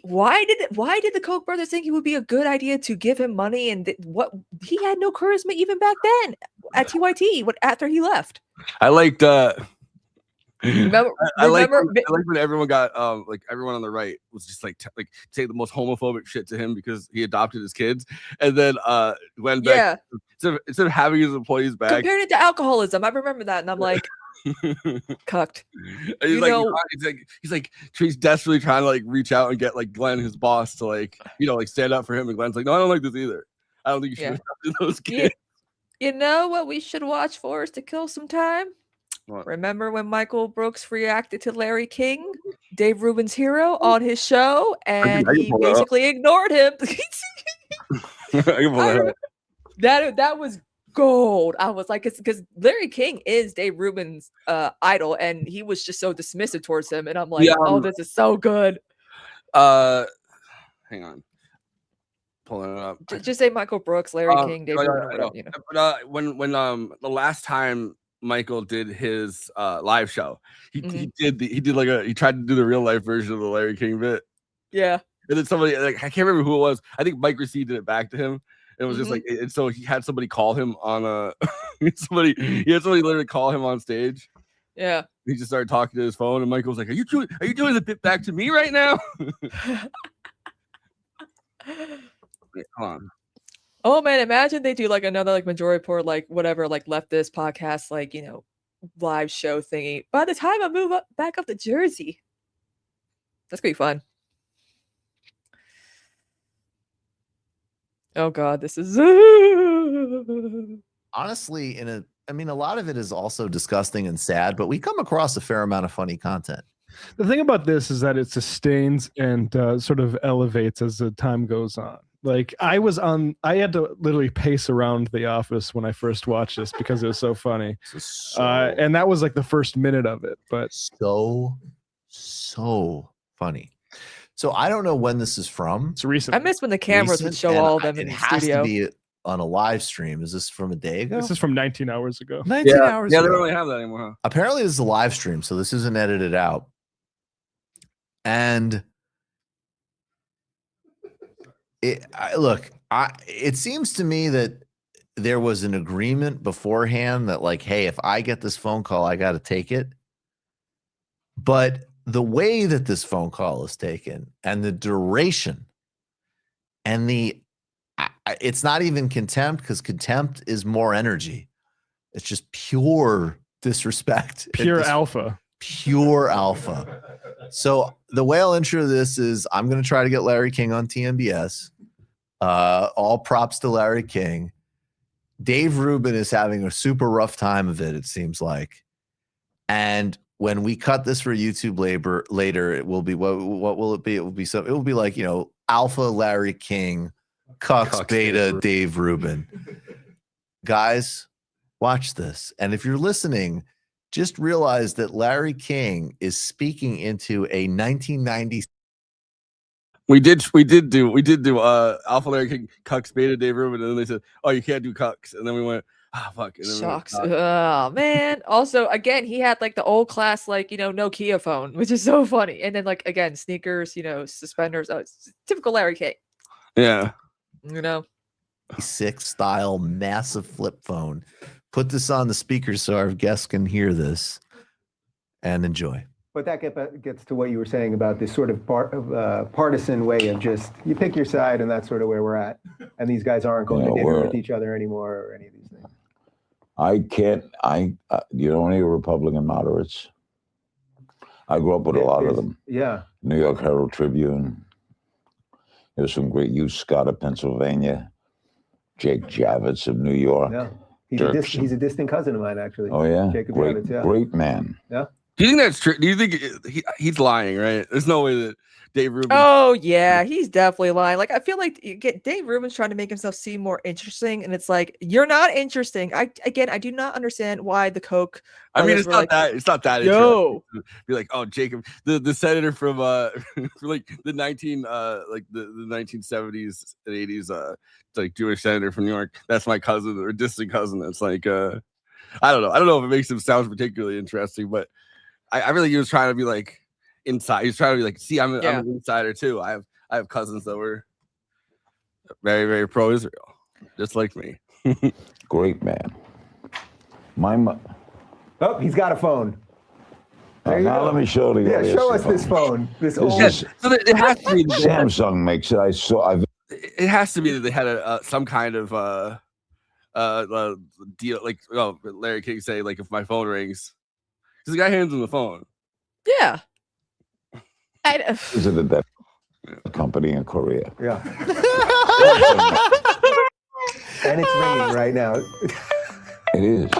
why did the Koch brothers think it would be a good idea to give him money? And what, he had no charisma even back then at TYT after he left. I liked remember I like when everyone got like everyone on the right was just like say the most homophobic shit to him because he adopted his kids, and then went back instead of having his employees back, compared it to alcoholism. I remember that, and I'm like, cucked. He's desperately trying to like reach out and get like Glenn, his boss, to like, you know, like stand up for him, and Glenn's like, no, I don't like this either. I don't think you should have adopted those kids. You know what we should watch for is to kill some time? What? Remember when Michael Brooks reacted to Larry King, Dave Rubin's hero, on his show, and he basically ignored him? That was gold. I was like, it's because Larry King is Dave Rubin's idol, and he was just so dismissive towards him, and I'm like, oh, this is so good. Hang on, pulling it up. Just say Michael Brooks, Larry King, Dave Rubin, or whatever, you know. But when the last time Michael did his live show, he tried to do the real life version of the Larry King bit. Yeah. And then somebody, like, I can't remember who it was. I think Mike Ricci did it back to him. It was just like, and so he had somebody call him on he had somebody literally call him on stage. Yeah. He just started talking to his phone, and Michael was like, are you doing the bit back to me right now? Wait, hold on. Oh man, imagine they do like another like Majority Report, like whatever, like leftist podcast, like, you know, live show thingy. By the time I move back up to Jersey, that's gonna be fun. Oh God, this is honestly I mean, a lot of it is also disgusting and sad, but we come across a fair amount of funny content. The thing about this is that it sustains and sort of elevates as the time goes on. Like I had to literally pace around the office when I first watched this because it was so funny. And that was like the first minute of it, but so funny. So I don't know when this is from. It's recent. I miss when the cameras would show all of them in the studio. It has to be on a live stream. Is this from a day ago? This is from 19 hours ago. 19 hours ago. Yeah, they don't really have that anymore. Huh? Apparently this is a live stream, so this isn't edited out. And it seems to me that there was an agreement beforehand that like, hey, if I get this phone call, I got to take it. But the way that this phone call is taken and the duration and it's not even contempt, because contempt is more energy. It's just pure disrespect. Pure alpha. Pure alpha. So the way I'll intro this is I'm going to try to get Larry King on TMBS. All props to Larry King. Dave Rubin is having a super rough time of it seems like. And when we cut this for YouTube later, it will be what will it be? It will be like, you know, Alpha Larry King, Cucks Beta Dave Rubin. Guys, watch this. And if you're listening, just realize that Larry King is speaking into a 1990s. We did do Alpha Larry King, Cucks Beta Dave Rubin, and then they said, oh, you can't do Cucks, and then we went, fuck. Shocks. Oh man. Also, again, he had like the old class, like, you know, Nokia phone, which is so funny. And then like, again, sneakers, you know, suspenders. It's typical Larry King. Yeah. You know, 6 style massive flip phone. Put this on the speaker so our guests can hear this and enjoy. But that gets to what you were saying about this sort of partisan way of just, you pick your side and that's sort of where we're at. And these guys aren't going to dinner with each other anymore or any of these things. You don't need Republican moderates. I grew up with a lot of them. Yeah. New York Herald Tribune. There's some great Hugh Scott of Pennsylvania. Jake Javits of New York. Yeah. He's a distant cousin of mine, actually. Oh, yeah? Jacob Great, Javits, yeah. great man. Yeah. Do you think that's true? Do you think he's lying, right? There's no way that Dave Rubin. Oh yeah, he's definitely lying. Like I feel like Dave Rubin's trying to make himself seem more interesting, and it's like you're not interesting. I do not understand why the Koch. I mean, it's not that interesting. No. Be like, oh, Jacob, the senator from for like the 1970s and 80s, like Jewish senator from New York. That's my cousin or distant cousin. It's like I don't know. I don't know if it makes him sound particularly interesting, but I really he was trying to be like inside. He was trying to be like, see, I'm an insider too. I have cousins that were very, very pro-Israel, just like me. Great man. Oh, he's got a phone. Now let me show you. Yeah, show us this phone. This old. So it has to be Samsung makes it. It has to be that they had some kind of deal, like Larry King say, like if my phone rings, because the guy hands him the phone. Yeah. Visited that company in Korea. Yeah. And it's ringing right now. It is.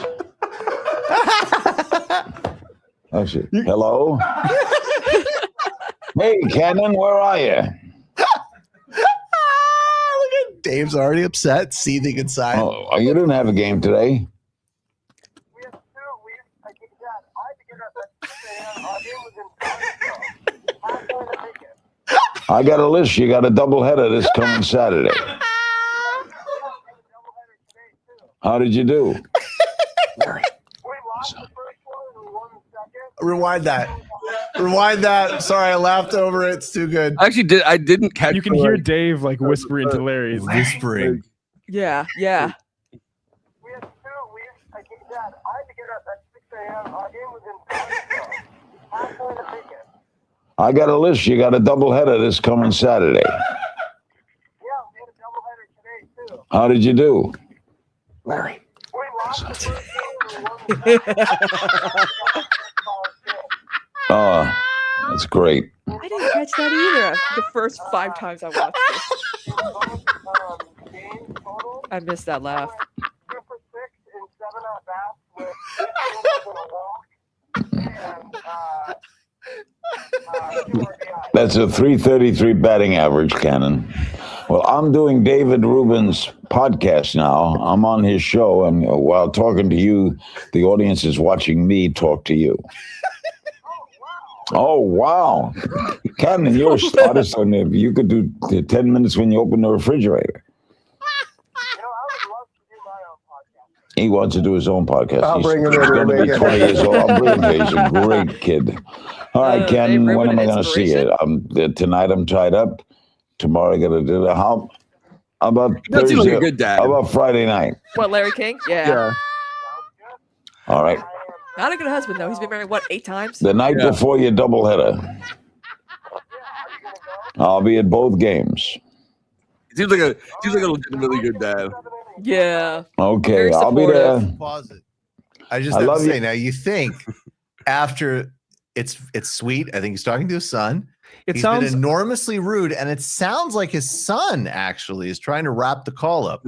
Actually, hello. Hey, Cannon, where are you? Look at Dave's already upset, seething inside. Oh, you didn't have a game today. I got a list. You got a doubleheader this coming Saturday. How did you do? Rewind that. Sorry, I laughed over it. It's too good. Actually, I didn't catch. You can hear Dave like whispering to Larry. Whispering. Yeah. We had 2 weeks. I had to get up at 6 a.m. Our game was in halfway to make it. I got a list. You got a doubleheader this coming Saturday. Yeah, we had a doubleheader today too. How did you do? Larry. We lost the first game and we won the Oh, that's great. I didn't catch that either. The first 5 times I watched it. game total. I missed that laugh. 2 for 6 and 7 at bats with 6 and a walk. That's a 333 batting average, Cannon. Well, I'm doing David Rubin's podcast now. I'm on his show, and while talking to you, the audience is watching me talk to you. Oh, wow. Cannon, you're a artist. You could do 10 minutes when you open the refrigerator. He wants to do his own podcast. I'll bring him in. He's going to be 20 years old. I'll bring him. He's a great kid. All right, Ken, when am I going to see you? Tonight I'm tied up. Tomorrow I got to do that. How about Thursday? Like a good dad. How about Friday night? What, Larry King? Yeah. All right. Not a good husband, though. He's been married, 8 times? The night before your doubleheader. I'll be at both games. Seems like a legitimately good dad. Yeah. Okay, I'll be there. Pause it. I just have to say, now you think after it's sweet. I think he's talking to his son. He's been enormously rude, and it sounds like his son actually is trying to wrap the call up.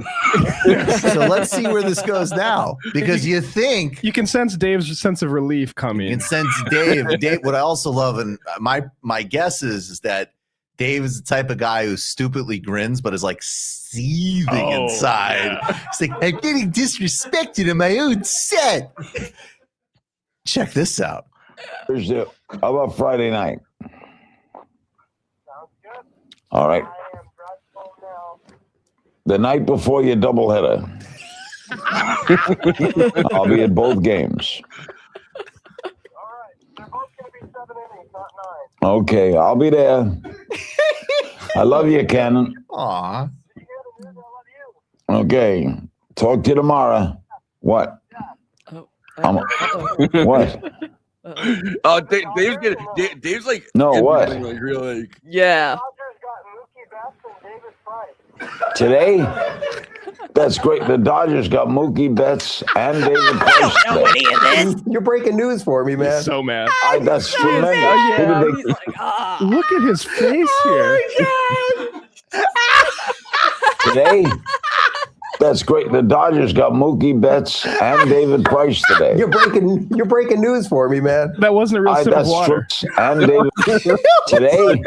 So let's see where this goes now, because you think you can sense Dave's sense of relief coming. You can sense Dave. What I also love, and my guess is that Dave is the type of guy who stupidly grins, but is like seething inside. Yeah. It's like, I'm getting disrespected in my own set. Check this out. Thursday. How about Friday night? All right. The night before your doubleheader. I'll be at both games. All right. They're both going to be 7 innings, not 9. Okay, I'll be there. I love you, Ken. Aw. Okay. Talk to you tomorrow. What? What? Oh, Dave's like what? Like real like yeah. Today? That's great. The Dodgers got Mookie Betts and David Price today. You're breaking news for me, man. He's so mad. That's tremendous. yeah. Who did He's like, ah. Look at his face here. Today? That's great. The Dodgers got Mookie Betts and David Price today. You're breaking news for me, man. That wasn't a real sip of water. And David today.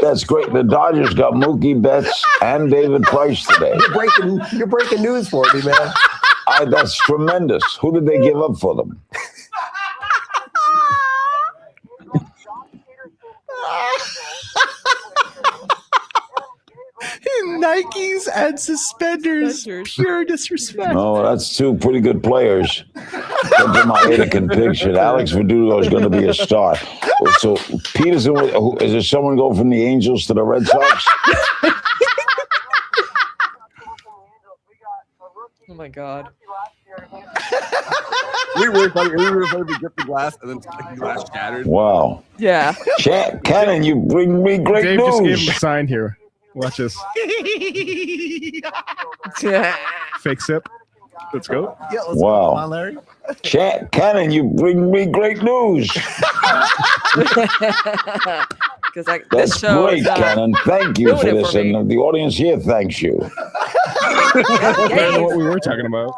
That's great. The Dodgers got Mookie Betts and David Price today. You're breaking news for me, man. That's tremendous. Who did they give up for them? Nikes and suspenders. Pure disrespect. No, that's two pretty good players. Into my Anakin picture. Alex Verdugo is going to be a star. So Peterson, is there someone going from the Angels to the Red Sox? Oh my God. We were funny. We were funny to get the glass and then the glass shattered. Wow. Yeah. Cannon, you bring me great Dave news. just gave him a sign here. Watch this. Fake sip. Let's go. Yeah, let's Wow. Come on, Larry. Cannon, you bring me great news. Because like That's this show great, is, Cannon. Thank you for doing it this, for me. and the audience here thanks you. Better than what we were talking about.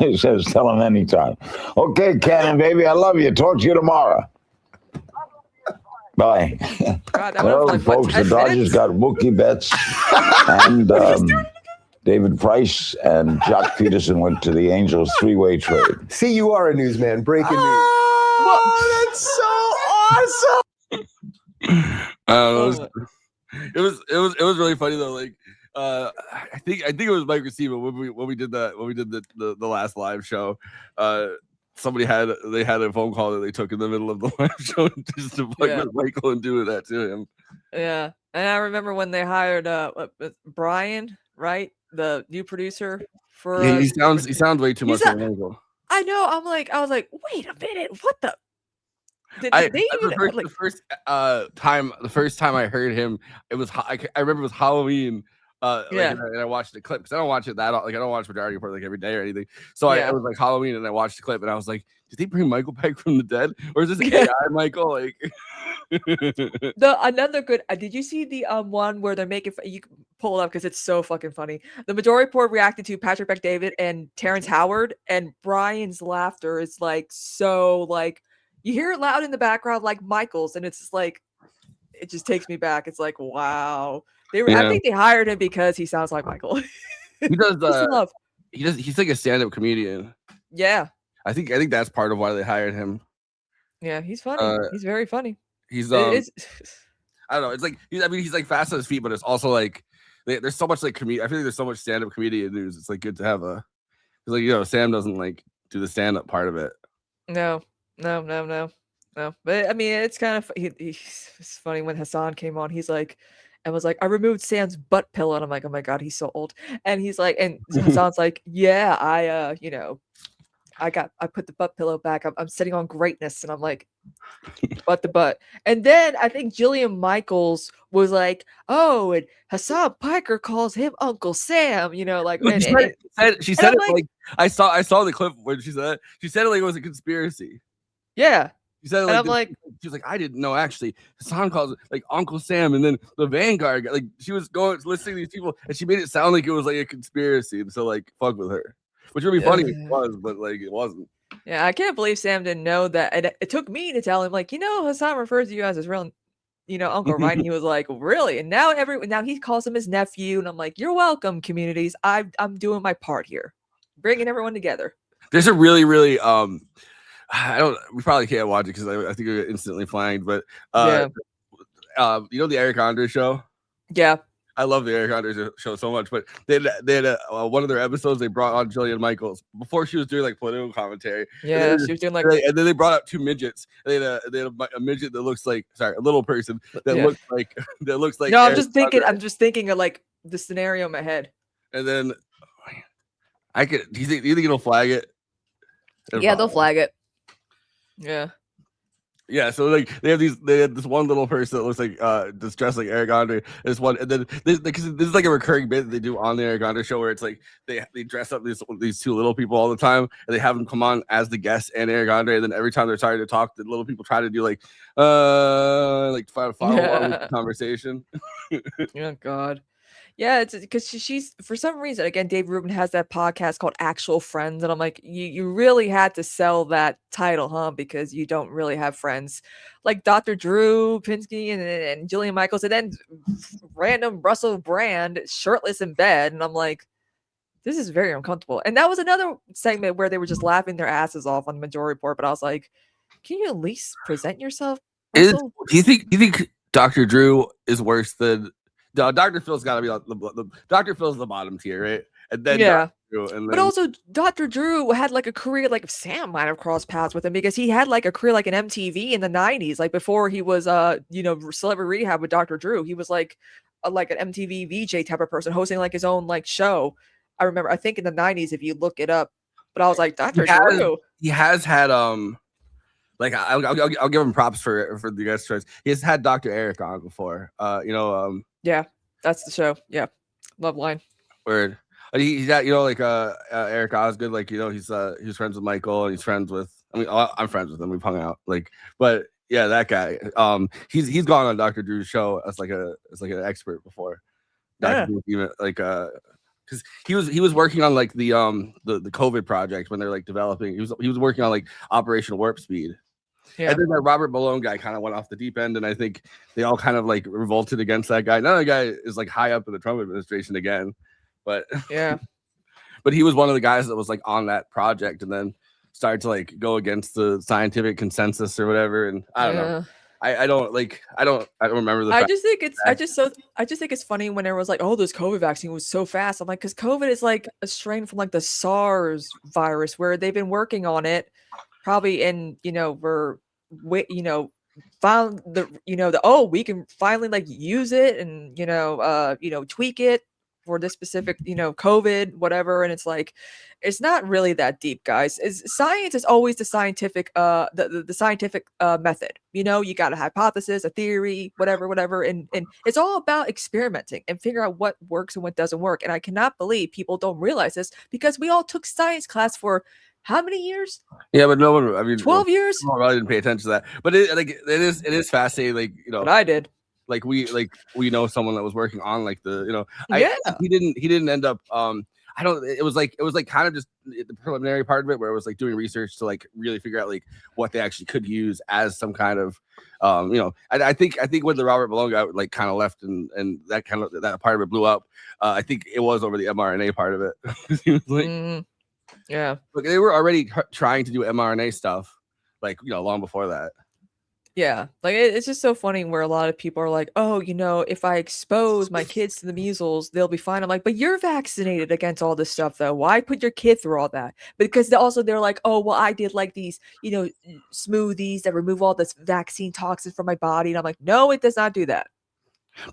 He says, tell him anytime. Okay, Cannon, baby, I love you. Talk to you tomorrow. Bye. God, that Well, was like, folks, what, the 10 Dodgers minutes? got Mookie Betts and David Price, and Jock Peterson went to the Angels three-way trade. See, you are a newsman. Breaking news. Oh, that's so awesome. I don't know. It was really funny though. Like I think it was Mike Raceva when we did the last live show. They had a phone call that they took in the middle of the live show just to fuck with Michael and do that to him. Yeah. And I remember when they hired Brian, right? The new producer for He sounds way too much like Michael. I know. I was like, wait a minute, what the The first time I heard him, it was I remember it was Halloween. And I watched the clip because I don't watch it I don't watch Majority Report like every day or anything. So I was like Halloween and I watched the clip and I was like, did they bring Michael back from the dead or is this AI Michael? Like another good. Did you see the one where they're making? You can pull it up because it's so fucking funny. The Majority Report reacted to Patrick Bet-David and Terrence Howard, and Brian's laughter is like so like you hear it loud in the background like Michael's, and it's just like it just takes me back. It's like wow. I think they hired him because he sounds like Michael. He does. He's like a stand-up comedian. Yeah. I think that's part of why they hired him. Yeah, he's funny. He's very funny. He's I don't know. It's like he's like fast on his feet, but it's also like there's so much like I feel like there's so much stand-up comedian news. It's like good to have Sam doesn't like do the stand-up part of it. No. But I mean, it's kind of it's funny when Hassan came on. He's like. And was like, I removed Sam's butt pillow. And I'm like, oh my God, he's so old. And he's like, and Hassan's like, yeah, I put the butt pillow back. I'm sitting on greatness. And I'm like, butt. And then I think Jillian Michaels was like, oh, and Hassan Piker calls him Uncle Sam, like. She said it like I saw the clip when she said it like it was a conspiracy. Yeah. She said, like, she was like, I didn't know actually. Hassan calls it like Uncle Sam, and then the Vanguard, like she was listening to these people, and she made it sound like it was like a conspiracy, and so like fuck with her, which would be funny if it was, but like it wasn't. Yeah, I can't believe Sam didn't know that, and it took me to tell him, like, Hassan refers to you as his real, uncle, right? And he was like, really? And now he calls him his nephew, and I'm like, you're welcome, communities. I'm doing my part here, bringing everyone together. There's a really, really we probably can't watch it because I think we're instantly flagged, but the Eric Andre show? Yeah. I love the Eric Andre show so much, but they had one of their episodes, they brought on Jillian Michaels before she was doing like political commentary. Yeah, she was doing like, and then they brought out two midgets. They had a midget that looks like, a little person that looks like No, I'm Eric just thinking of like the scenario in my head. And then do you think it'll flag it? Yeah, they'll flag it. Yeah. Yeah, so like they had this one little person that looks like just dressed like Eric Andre. This one, and then because this is like a recurring bit that they do on the Eric Andre show where it's like they dress up these two little people all the time and they have them come on as the guests and Eric Andre, and then every time they're starting to talk, the little people try to do like try to follow along with the conversation. Oh God. Yeah, it's because she's for some reason, again, Dave Rubin has that podcast called Actual Friends, and I'm like, you really had to sell that title, huh? Because you don't really have friends like Dr. Drew Pinsky and Jillian Michaels, and then random Russell Brand shirtless in bed, and I'm like, this is very uncomfortable. And that was another segment where they were just laughing their asses off on the Majority Report, but I was like, can you at least present yourself, Russell? Do you think Dr. Drew is worse than Dr. Phil's got to be the Dr. Phil's the bottom tier, right? And then Yeah. Dr. Drew, and But then also, Dr. Drew had like a career, like Sam might have crossed paths with him because he had like a career like an MTV in the 90s. Like before he was, Celebrity Rehab with Dr. Drew, he was like an MTV VJ type of person hosting like his own like show. I remember, I think in the 90s, if you look it up. But I was like, Dr. Drew. he has had like I'll give him props for the guest choice. He has had Dr. Eric on before. Yeah, that's the show. Yeah, Love Line. Word. He's got like Eric Osgood, like he's friends with Michael, and he's friends with I'm friends with him. We've hung out but yeah, that guy. He's gone on Dr. Drew's show as like an expert before. Dr. Drew even because he was working on like the COVID project when they're like developing. He was working on like Operation Warp Speed. Yeah. And then that Robert Malone guy kind of went off the deep end, and I think they all kind of like revolted against that guy. Now the guy is like high up in the Trump administration again, but yeah, but he was one of the guys that was like on that project, and then started to like go against the scientific consensus or whatever. And I don't know. I don't remember the. I just think it's funny when everyone's like, "Oh, this COVID vaccine was so fast." I'm like, because COVID is like a strain from like the SARS virus, where they've been working on it, probably in found the we can finally like use it and tweak it for this specific COVID whatever, and it's like it's not really that deep, guys. Science is always the scientific the scientific method. You got a hypothesis, a theory, whatever, and it's all about experimenting and figure out what works and what doesn't work. And I cannot believe people don't realize this, because we all took science class for how many years? Yeah, but no one. I mean, 12 years. I really didn't pay attention to that, but it is fascinating. Like But I did. Like we know someone that was working on like the he didn't end up it was like kind of just the preliminary part of it where it was like doing research to like really figure out like what they actually could use as some kind of I think when the Robert Malone guy like kind of left and that part of it blew up, I think it was over the mRNA part of it. He was like, yeah, look, they were already trying to do mRNA stuff like long before that. Yeah, like it's just so funny where a lot of people are like, oh, if I expose my kids to the measles, they'll be fine. I'm like, but you're vaccinated against all this stuff, though. Why put your kid through all that? Because they're like, oh, well, I did like these, smoothies that remove all this vaccine toxins from my body. And I'm like, no, it does not do that.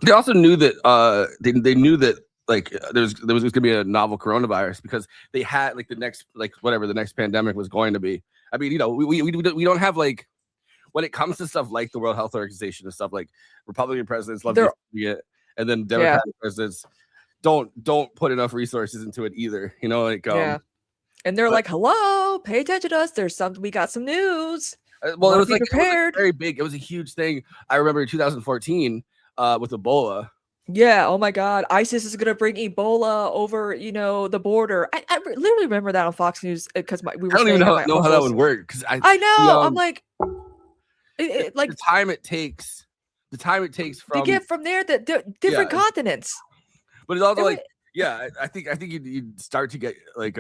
They also knew that they knew that like there was going to be a novel coronavirus, because they had like the next whatever the next pandemic was going to be. I mean, we don't have like. When it comes to stuff like the World Health Organization and stuff, like Republican presidents love to see it, and then Democratic presidents don't put enough resources into it either. And they're like, "Hello, pay attention to us. We got some news." Well, it was prepared. Very big. It was a huge thing. I remember in 2014 with Ebola. Yeah. Oh my God. ISIS is gonna bring Ebola over, the border. I literally remember that on Fox News because we were. I don't even know how that would work, because I know. I'm like. Like the time it takes from to get from there the different continents. But it's also I think you'd start to get like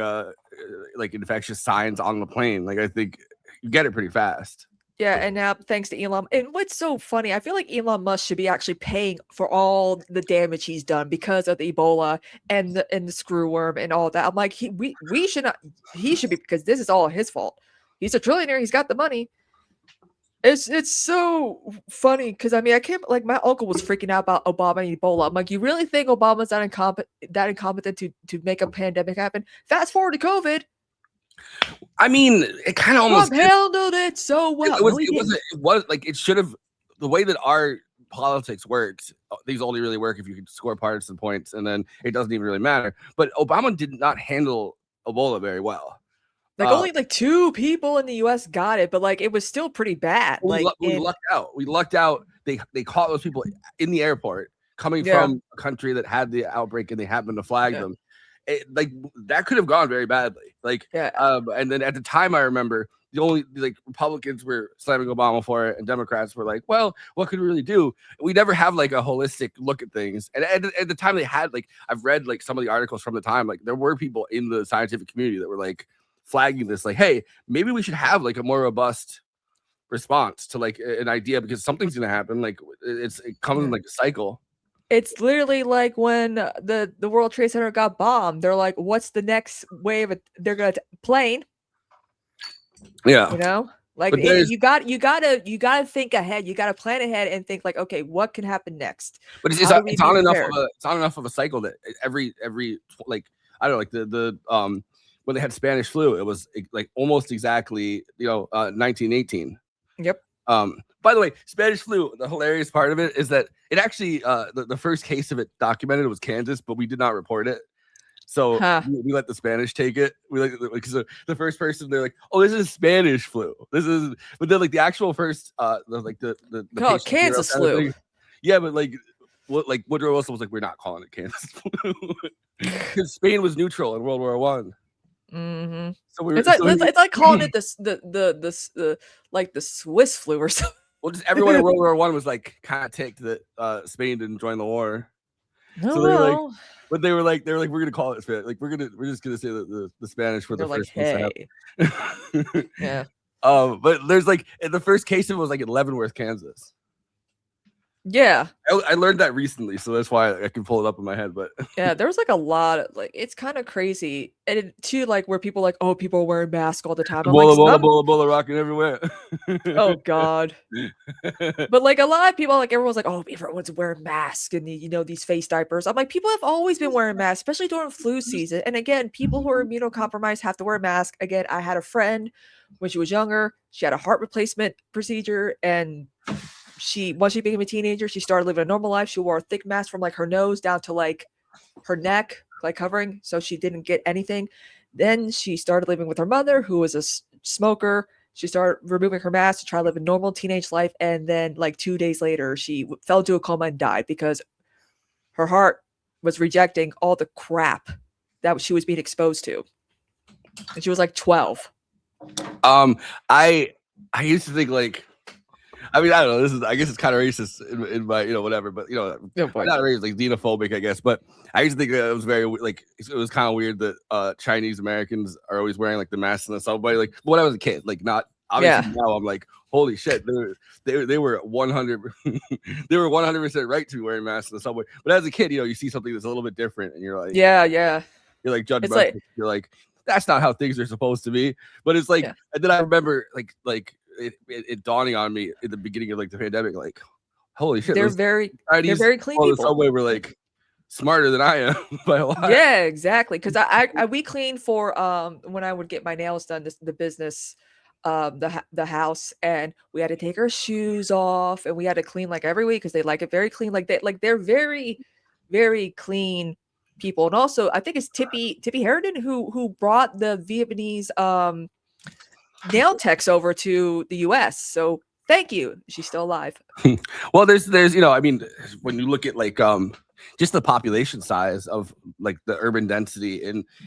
infectious signs on the plane. Like I think you get it pretty fast. Yeah, and now thanks to Elon. And what's so funny, I feel like Elon Musk should be actually paying for all the damage he's done because of the Ebola and the screw worm and all that. I'm like, we should not. He should be, because this is all his fault. He's a trillionaire. He's got the money. It's so funny because I can't, like, my uncle was freaking out about Obama and Ebola. I'm like, you really think Obama's that incompetent to make a pandemic happen? Fast forward to COVID. I mean, it kind of almost Trump handled it so well. it was No, he it didn't. was like it should have, the way that our politics works, these only really work if you can score partisan points, and then it doesn't even really matter. But Obama did not handle Ebola very well. Like only like 2 people in the US got it, but like it was still pretty bad. we Like lucked out. We lucked out. They caught those people in the airport coming Yeah. from a country that had the outbreak, and they happened to flag Yeah. them. Like that could have gone very badly. Like, Yeah. and then at the time, I remember the only like Republicans were slamming Obama for it, and Democrats were like, "Well, what could we really do?" We never have like a holistic look at things. And at the time, they had like, I've read like some of the articles from the time. Like there were people in the scientific community that were like flagging this, like, "Hey, maybe we should have like a more robust response to like an idea, because something's gonna happen. Like it comes in like a cycle." It's literally like when the World Trade Center got bombed. They're like, "What's the next wave? They're gonna plane." Yeah. You know, like But there's- you gotta think ahead. You gotta plan ahead and think like, okay, what can happen next? But it's How do we it's be on enough prepared? of it's on enough of a cycle that every like, I don't know, like the when they had Spanish flu, it was like almost exactly 1918. Yep. By the way, Spanish flu, the hilarious part of it is that it actually the first case of it documented was Kansas, but we did not report it. So Huh. we let the Spanish take it. We like, because the first person, they're like, "Oh, this is Spanish flu. This is," but then like the actual first Oh, patient zero Kansas kind of flu. thing. Yeah, but like Woodrow Wilson was like, "We're not calling it Kansas flu," because Spain was neutral in World War One. Mm-hmm. So we were, It's like so we- it's like calling it the like the Swiss flu or something. well, just everyone in World War One was like kind of ticked that Spain didn't join the war. No, So they were like, well, but they were like, we're gonna call it Spanish. Like we're just gonna say the Spanish for they're the like, first ones to hey, happen. yeah, But there's like the first case of it was like in Leavenworth, Kansas. yeah. I learned that recently, so that's why I can pull it up in my head. But Yeah, there was like a lot of like it's kind of crazy. And too, like where people like, oh, people are wearing masks all the time. I'm like, Ebola rocking everywhere. oh God. But like a lot of people, like everyone's like, oh, everyone's wearing masks and these face diapers. I'm like, people have always been wearing masks, especially during flu season. And again, people who are immunocompromised have to wear a mask. Again, I had a friend when she was younger, she had a heart replacement procedure, and once she became a teenager, she started living a normal life. She wore a thick mask from like her nose down to like her neck, like covering, so she didn't get anything. Then she started living with her mother, who was a smoker. She started removing her mask to try to live a normal teenage life. And then like 2 days later, she fell into a coma and died because her heart was rejecting all the crap that she was being exposed to. And she was like 12. I used to think like, I mean, I don't know. I guess it's kind of racist in my, whatever. But I'm not racist, like xenophobic, I guess. But I used to think that it was very like it was kind of weird that Chinese Americans are always wearing like the masks in the subway. Like when I was a kid, like not obviously now I'm like, holy shit, they were 100 they were 100% right to be wearing masks in the subway. But as a kid, you see something that's a little bit different, and you're like, yeah, you're like judgmental. It's like, You're like, that's not how things are supposed to be. But it's like, and then I remember like. It dawning on me at the beginning of like the pandemic, like, holy shit, they're very clean people. people. Subway were like smarter than I am by a lot. Yeah, exactly. Because we cleaned for when I would get my nails done, the business, the house, and we had to take our shoes off, and we had to clean like every week because they like it very clean. They're very, very clean people. And also, I think it's Tippy Harridan who brought the Vietnamese nail techs over to the US. So thank you. She's still alive. Well, there's I mean, when you look at like just the population size of like the urban density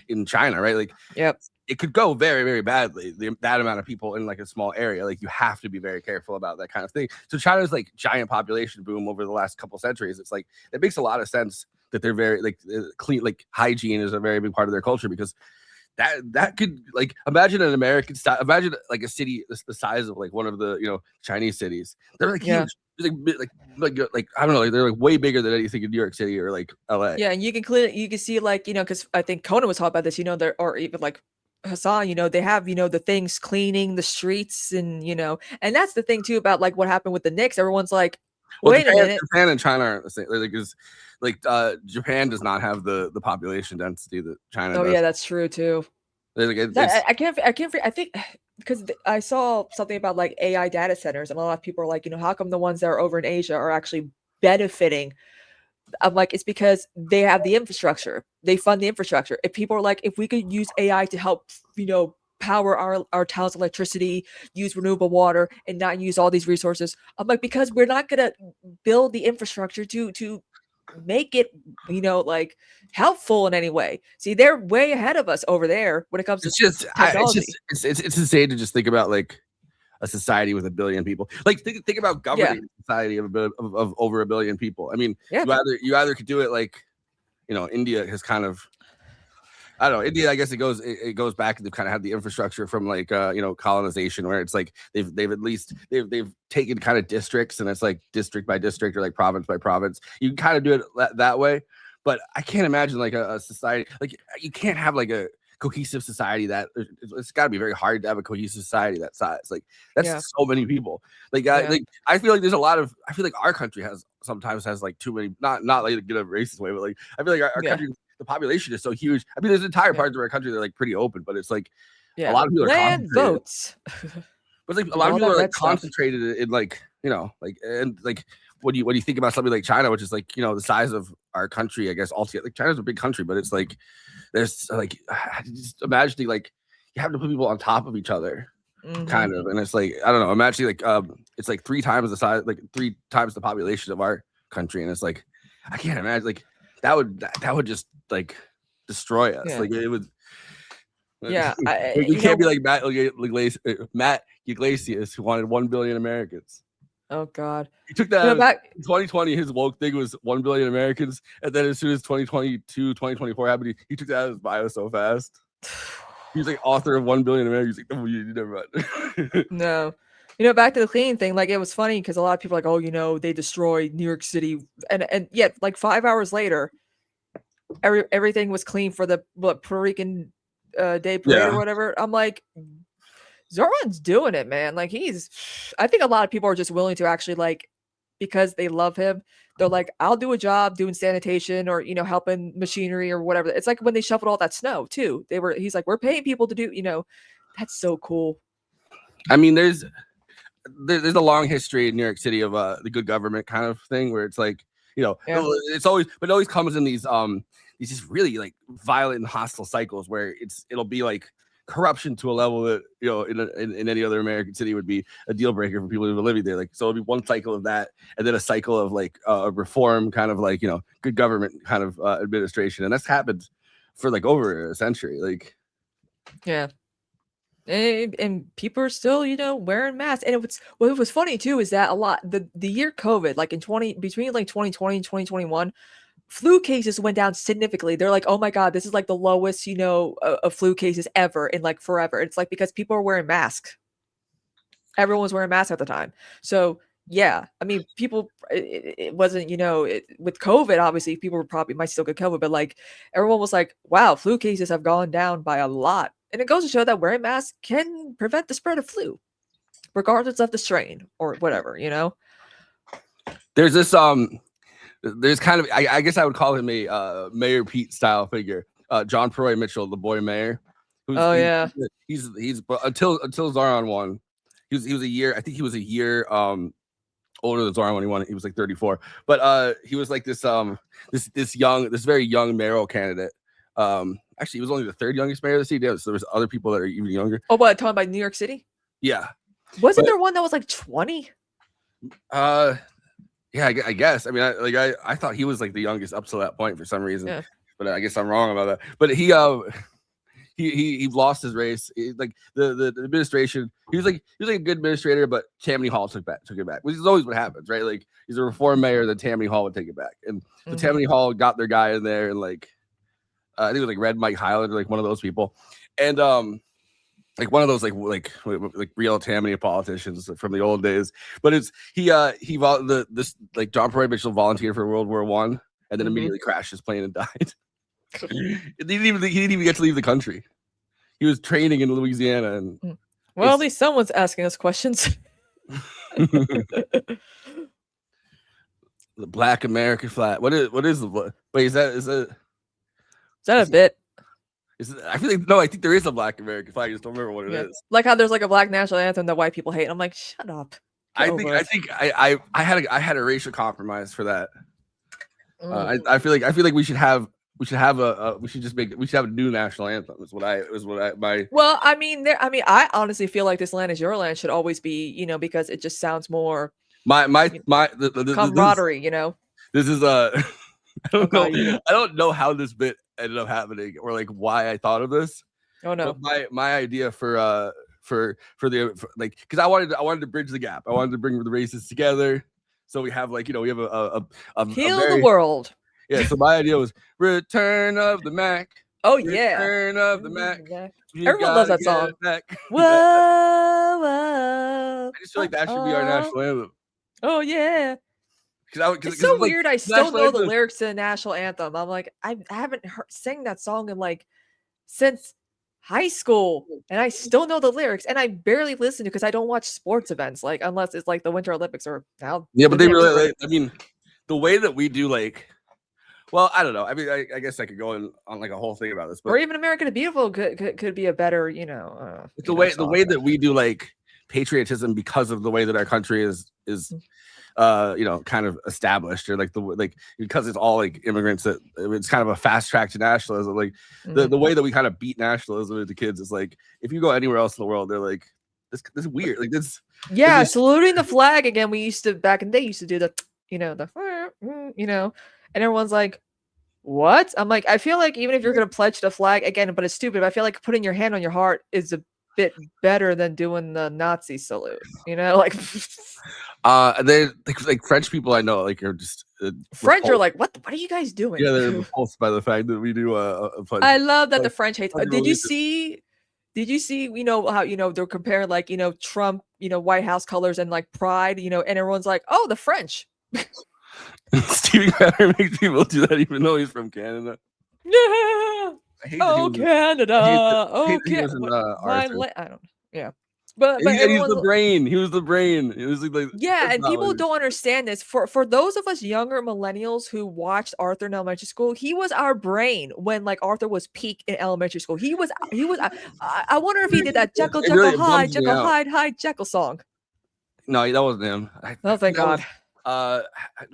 in China, right? Like, yep, it could go very, very badly. That amount of people in like a small area, like you have to be very careful about that kind of thing. So China's like giant population boom over the last couple centuries. It's like it makes a lot of sense that they're very like clean, like hygiene is a very big part of their culture, because that could, like, imagine an American style, imagine like a city the size of like one of the Chinese cities. They're like huge, like I don't know, they're like way bigger than anything in New York City or like LA. Yeah, and you can see like because I think Conan was talking about this. There, or even like Hassan, they have the things cleaning the streets, and and that's the thing too about like what happened with the Knicks. Everyone's like, wait a minute, Japan and China aren't the same. Like Japan does not have the population density that China does. Oh yeah, that's true too. Like, I think because I saw something about like AI data centers, and a lot of people are like, how come the ones that are over in Asia are actually benefiting? I'm like, it's because they have the infrastructure. They fund the infrastructure. If people are like, if we could use AI to help, power our town's electricity, use renewable water, and not use all these resources. I'm like, because we're not gonna build the infrastructure to make it, like helpful in any way. See, they're way ahead of us over there when it comes to technology. It's insane to just think about like a society with 1 billion people. Like think about governing a society of over 1 billion people. I mean, you either could do it like, India has kind of, I don't know, India, I guess it goes back, they've kind of had the infrastructure from like colonization, where it's like they've taken kind of districts, and it's like district by district or like province by province. You can kind of do it that way, but I can't imagine like a society, like you can't have like a cohesive society that it's got to be very hard to have a cohesive society that size. Like that's so many people. Like I feel like there's I feel like our country sometimes has like too many, not like in a racist way, but like I feel like our country, the population is so huge. I mean, there's entire parts of our country that are like pretty open, but it's like a lot of people are land votes. But like a lot of people are like concentrated in like, and like when you think about something like China, which is like, the size of our country, I guess altogether, like China's a big country, but it's like there's like, just imagining like you have to put people on top of each other, kind of, and it's like, I don't know, imagine like it's like 3 times the size, like 3 times the population of our country, and it's like I can't imagine like that would just like destroy us. Like it would. You can't be like Matt Iglesias, who wanted 1 billion Americans. Oh God! He took that back in 2020. His woke thing was 1 billion Americans, and then as soon as 2022, 2024 happened, he took that out of his bio so fast. He's like author of 1 billion Americans. He's like, oh, you never mind. No, back to the cleaning thing. Like it was funny because a lot of people are like, oh, they destroyed New York City, and yet like 5 hours later, everything was clean for the Puerto Rican Day Parade or whatever. I'm like, Zoran's doing it, man. Like I think a lot of people are just willing to actually like, because they love him, they're like, I'll do a job doing sanitation or, helping machinery or whatever. It's like when they shoveled all that snow too. He's like, we're paying people to do, that's so cool. I mean, there's a long history in New York City of the good government kind of thing, where it's like, it always comes in these just really like violent and hostile cycles where it'll be like corruption to a level that in any other American city would be a deal breaker for people who are living there. Like, so it'll be one cycle of that, and then a cycle of like a reform, kind of like good government kind of administration, and that's happened for like over a century. Like, and people are still wearing masks. And what was funny too is that a lot the year COVID, like between like 2020 and 2021. Flu cases went down significantly. They're like, oh my God, this is like the lowest, of flu cases ever in like forever. It's like because people are wearing masks. Everyone was wearing masks at the time. So yeah, I mean, people, it wasn't, with COVID, obviously people might still get COVID, but like everyone was like, wow, flu cases have gone down by a lot. And it goes to show that wearing masks can prevent the spread of flu, regardless of the strain or whatever, There's this, there's kind of, I guess I would call him a Mayor Pete style figure, John Perroy Mitchell, the boy mayor. He's until Zoran won, he was a year. I think he was a year older than Zoran when he won. He was like 34, but he was like this very young mayoral candidate. Actually, he was only the 3rd youngest mayor of the city. So there was other people that are even younger. Oh, what, talking about New York City? Yeah. Wasn't there one that was like 20? Yeah, I guess. I mean, I thought he was like the youngest up to that point for some reason, but I guess I'm wrong about that. But he lost his race. Like the administration, he was like a good administrator, but Tammany Hall took it back, which is always what happens, right? Like he's a reform mayor, then Tammany Hall would take it back, and so Tammany Hall got their guy in there, and like I think it was like Red Mike Highland, or like one of those people, and like one of those like real Tammany politicians from the old days. But it's this like John Perroy Mitchell volunteered for World War I, and then immediately crashed his plane and died. He didn't even get to leave the country. He was training in Louisiana, and well, at least someone's asking us questions. The Black American flag. What is the wait? Is that a bit? I feel like no, I think there is a Black American flag. I just don't remember what it is. Like how there's like a Black national anthem that white people hate. I'm like, shut up. I think I had a racial compromise for that. I feel like we should have a new national anthem. Well, I mean, I honestly feel like This Land Is Your Land should always be, you know, because it just sounds more camaraderie, you know. This is I don't know how this bit ended up happening or like why I thought of this. Oh no. But my idea for like, because I wanted to bridge the gap. I wanted to bring the races together. So we have like, you know, we have a heal the world. Yeah, so my idea was Return of the Mac. Oh yeah. Return of the Mac. Everyone loves that song. Whoa, whoa. I just feel like that should be our national anthem. Oh yeah. It's so weird. I still know the lyrics to the national anthem. I'm like, I haven't sang that song in like since high school, and I still know the lyrics, and I barely listen to because I don't watch sports events, like unless it's like the Winter Olympics or now. Yeah, but they really, I mean, the way that we do, like, well, I don't know. I mean, I guess I could go on like a whole thing about this, but or even American the Beautiful could be a better, you know, the way that we do like patriotism because of the way that our country is you know, kind of established, or like because it's all like immigrants, that it's kind of a fast track to nationalism. Like the way that we kind of beat nationalism into kids is like, if you go anywhere else in the world, they're like, this is weird. Like this. Yeah, saluting the flag again. We used to back in the day used to do the, you know, you know, and everyone's like, what? I'm like, I feel like even if you're gonna pledge the flag again, but it's stupid. But I feel like putting your hand on your heart is a bit better than doing the Nazi salute. You know, like. They like French people I know like are just French are like, what are you guys doing? Yeah, they're repulsed by the fact that we do a pledge. I love that the French hate. Did you see, you know, how, you know, they're comparing like, you know, Trump, you know, White House colors and like pride, you know, and everyone's like, oh, the French. Stevie Crowder makes people do that even though he's from Canada. Yeah. Oh, Canada. Oh, Canada. I don't. Yeah. But he's the brain. He was the brain. It was like yeah, and people don't understand this. For those of us younger millennials who watched Arthur in elementary school, he was our brain when like Arthur was peak in elementary school. He was. I wonder if he did that Jekyll hide Jekyll song. No, that wasn't him. Oh, thank God. That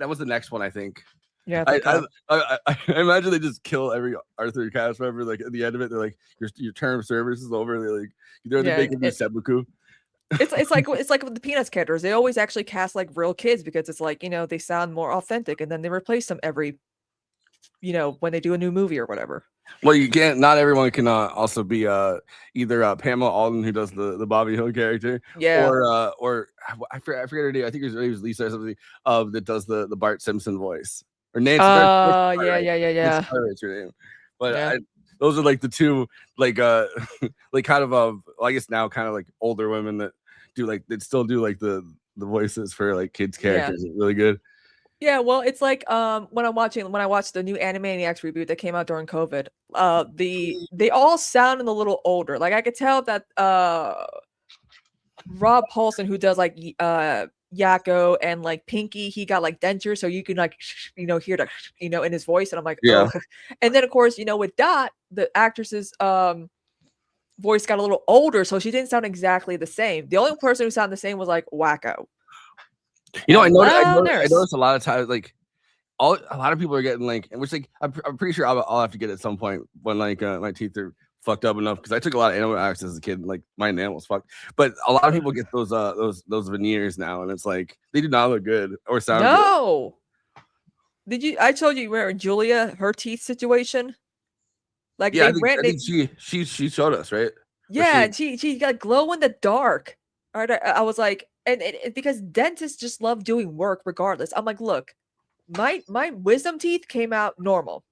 was the next one, I think. Yeah, I imagine they just kill every Arthur cast member. Like at the end of it, they're like, your term of service is over. They're making me seppuku. It's like with the Peanuts characters. They always actually cast like real kids because it's like, you know, they sound more authentic, and then they replace them every, you know, when they do a new movie or whatever. Well, you can't. Not everyone can also be either Pamela Alden, who does the Bobby Hill character, yeah, or I forget her name. I think it was Lisa or something that does the Bart Simpson voice. Or Nancy. Yeah. That's her name. But yeah. Those are like the two, like like kind of well, I guess now kind of like older women that do like they still do like the voices for like kids characters. Yeah. It's really good. Yeah, well, it's like when I watched the new Animaniacs reboot that came out during COVID, they all sound a little older. Like I could tell that Rob Paulson, who does like Yakko and like Pinky, he got like dentures, so you can like, you know, hear the, you know, in his voice, and I'm like, yeah. Oh. And then of course, you know, with Dot, the actress's voice got a little older, so she didn't sound exactly the same. The only person who sounded the same was like Wacko. You know, I noticed a lot of times like a lot of people are getting like, which like I'm pretty sure I'll have to get at some point when like my teeth are fucked up enough, because I took a lot of antibiotics as a kid, and, like my enamel was fucked. But a lot of people get those veneers now, and it's like they do not look good or sound good. Did you? I told you where Julia, her teeth situation. Like yeah, I think she showed us, right? Yeah, and she got glow in the dark. All right, I was like, and because dentists just love doing work regardless. I'm like, look, my wisdom teeth came out normal.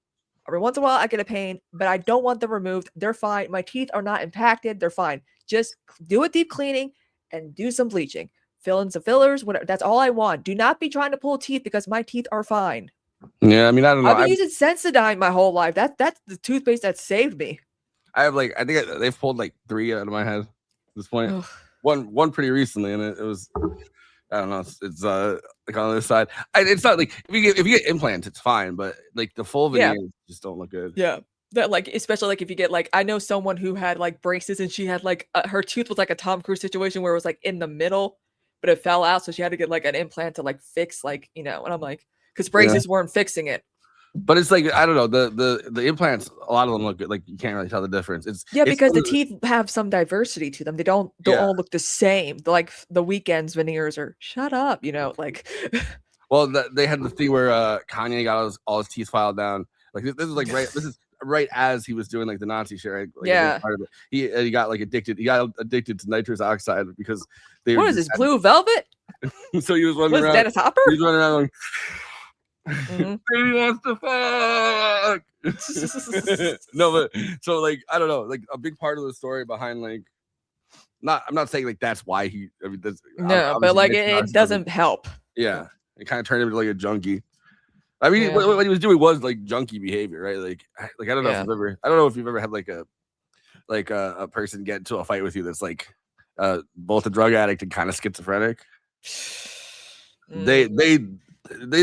Every once in a while, I get a pain, but I don't want them removed. They're fine. My teeth are not impacted. They're fine. Just do a deep cleaning and do some bleaching. Fill in some fillers, whatever. That's all I want. Do not be trying to pull teeth because my teeth are fine. Yeah, I mean, I don't know. I've been using Sensodyne my whole life. That's the toothpaste that saved me. I have like, I think they've pulled like 3 out of my head at this point. One pretty recently, and it was, I don't know. It's like on the other side. It's not like if you get implants, it's fine, but like the full veneers just don't look good. Yeah. That like, especially like if you get like, I know someone who had like braces and she had like her tooth was like a Tom Cruise situation where it was like in the middle, but it fell out, so she had to get like an implant to like fix like, you know. And I'm like, because braces weren't fixing it. But it's like, I don't know, the implants, a lot of them look good. Like you can't really tell the difference. It's because the teeth have some diversity to them. They don't all look the same. Like the Weeknd's veneers are shut up, you know, like. Well, they had the thing where Kanye got all his teeth filed down. Like this is like right as he was doing like the Nazi shit. Right? Like, he got like addicted. He got addicted to nitrous oxide because they. What is this, Blue Velvet? So he was running around. Dennis Hopper? He was running around going, baby wants to fuck. No, but so like I don't know, like a big part of the story behind like, I'm not saying like that's why he. I mean, but like it doesn't help. Yeah, it kind of turned him into like a junkie. I mean, what he was doing was like junkie behavior, right? Like I don't know if you've ever, I don't know if you've ever had like a person get into a fight with you that's like both a drug addict and kind of schizophrenic. They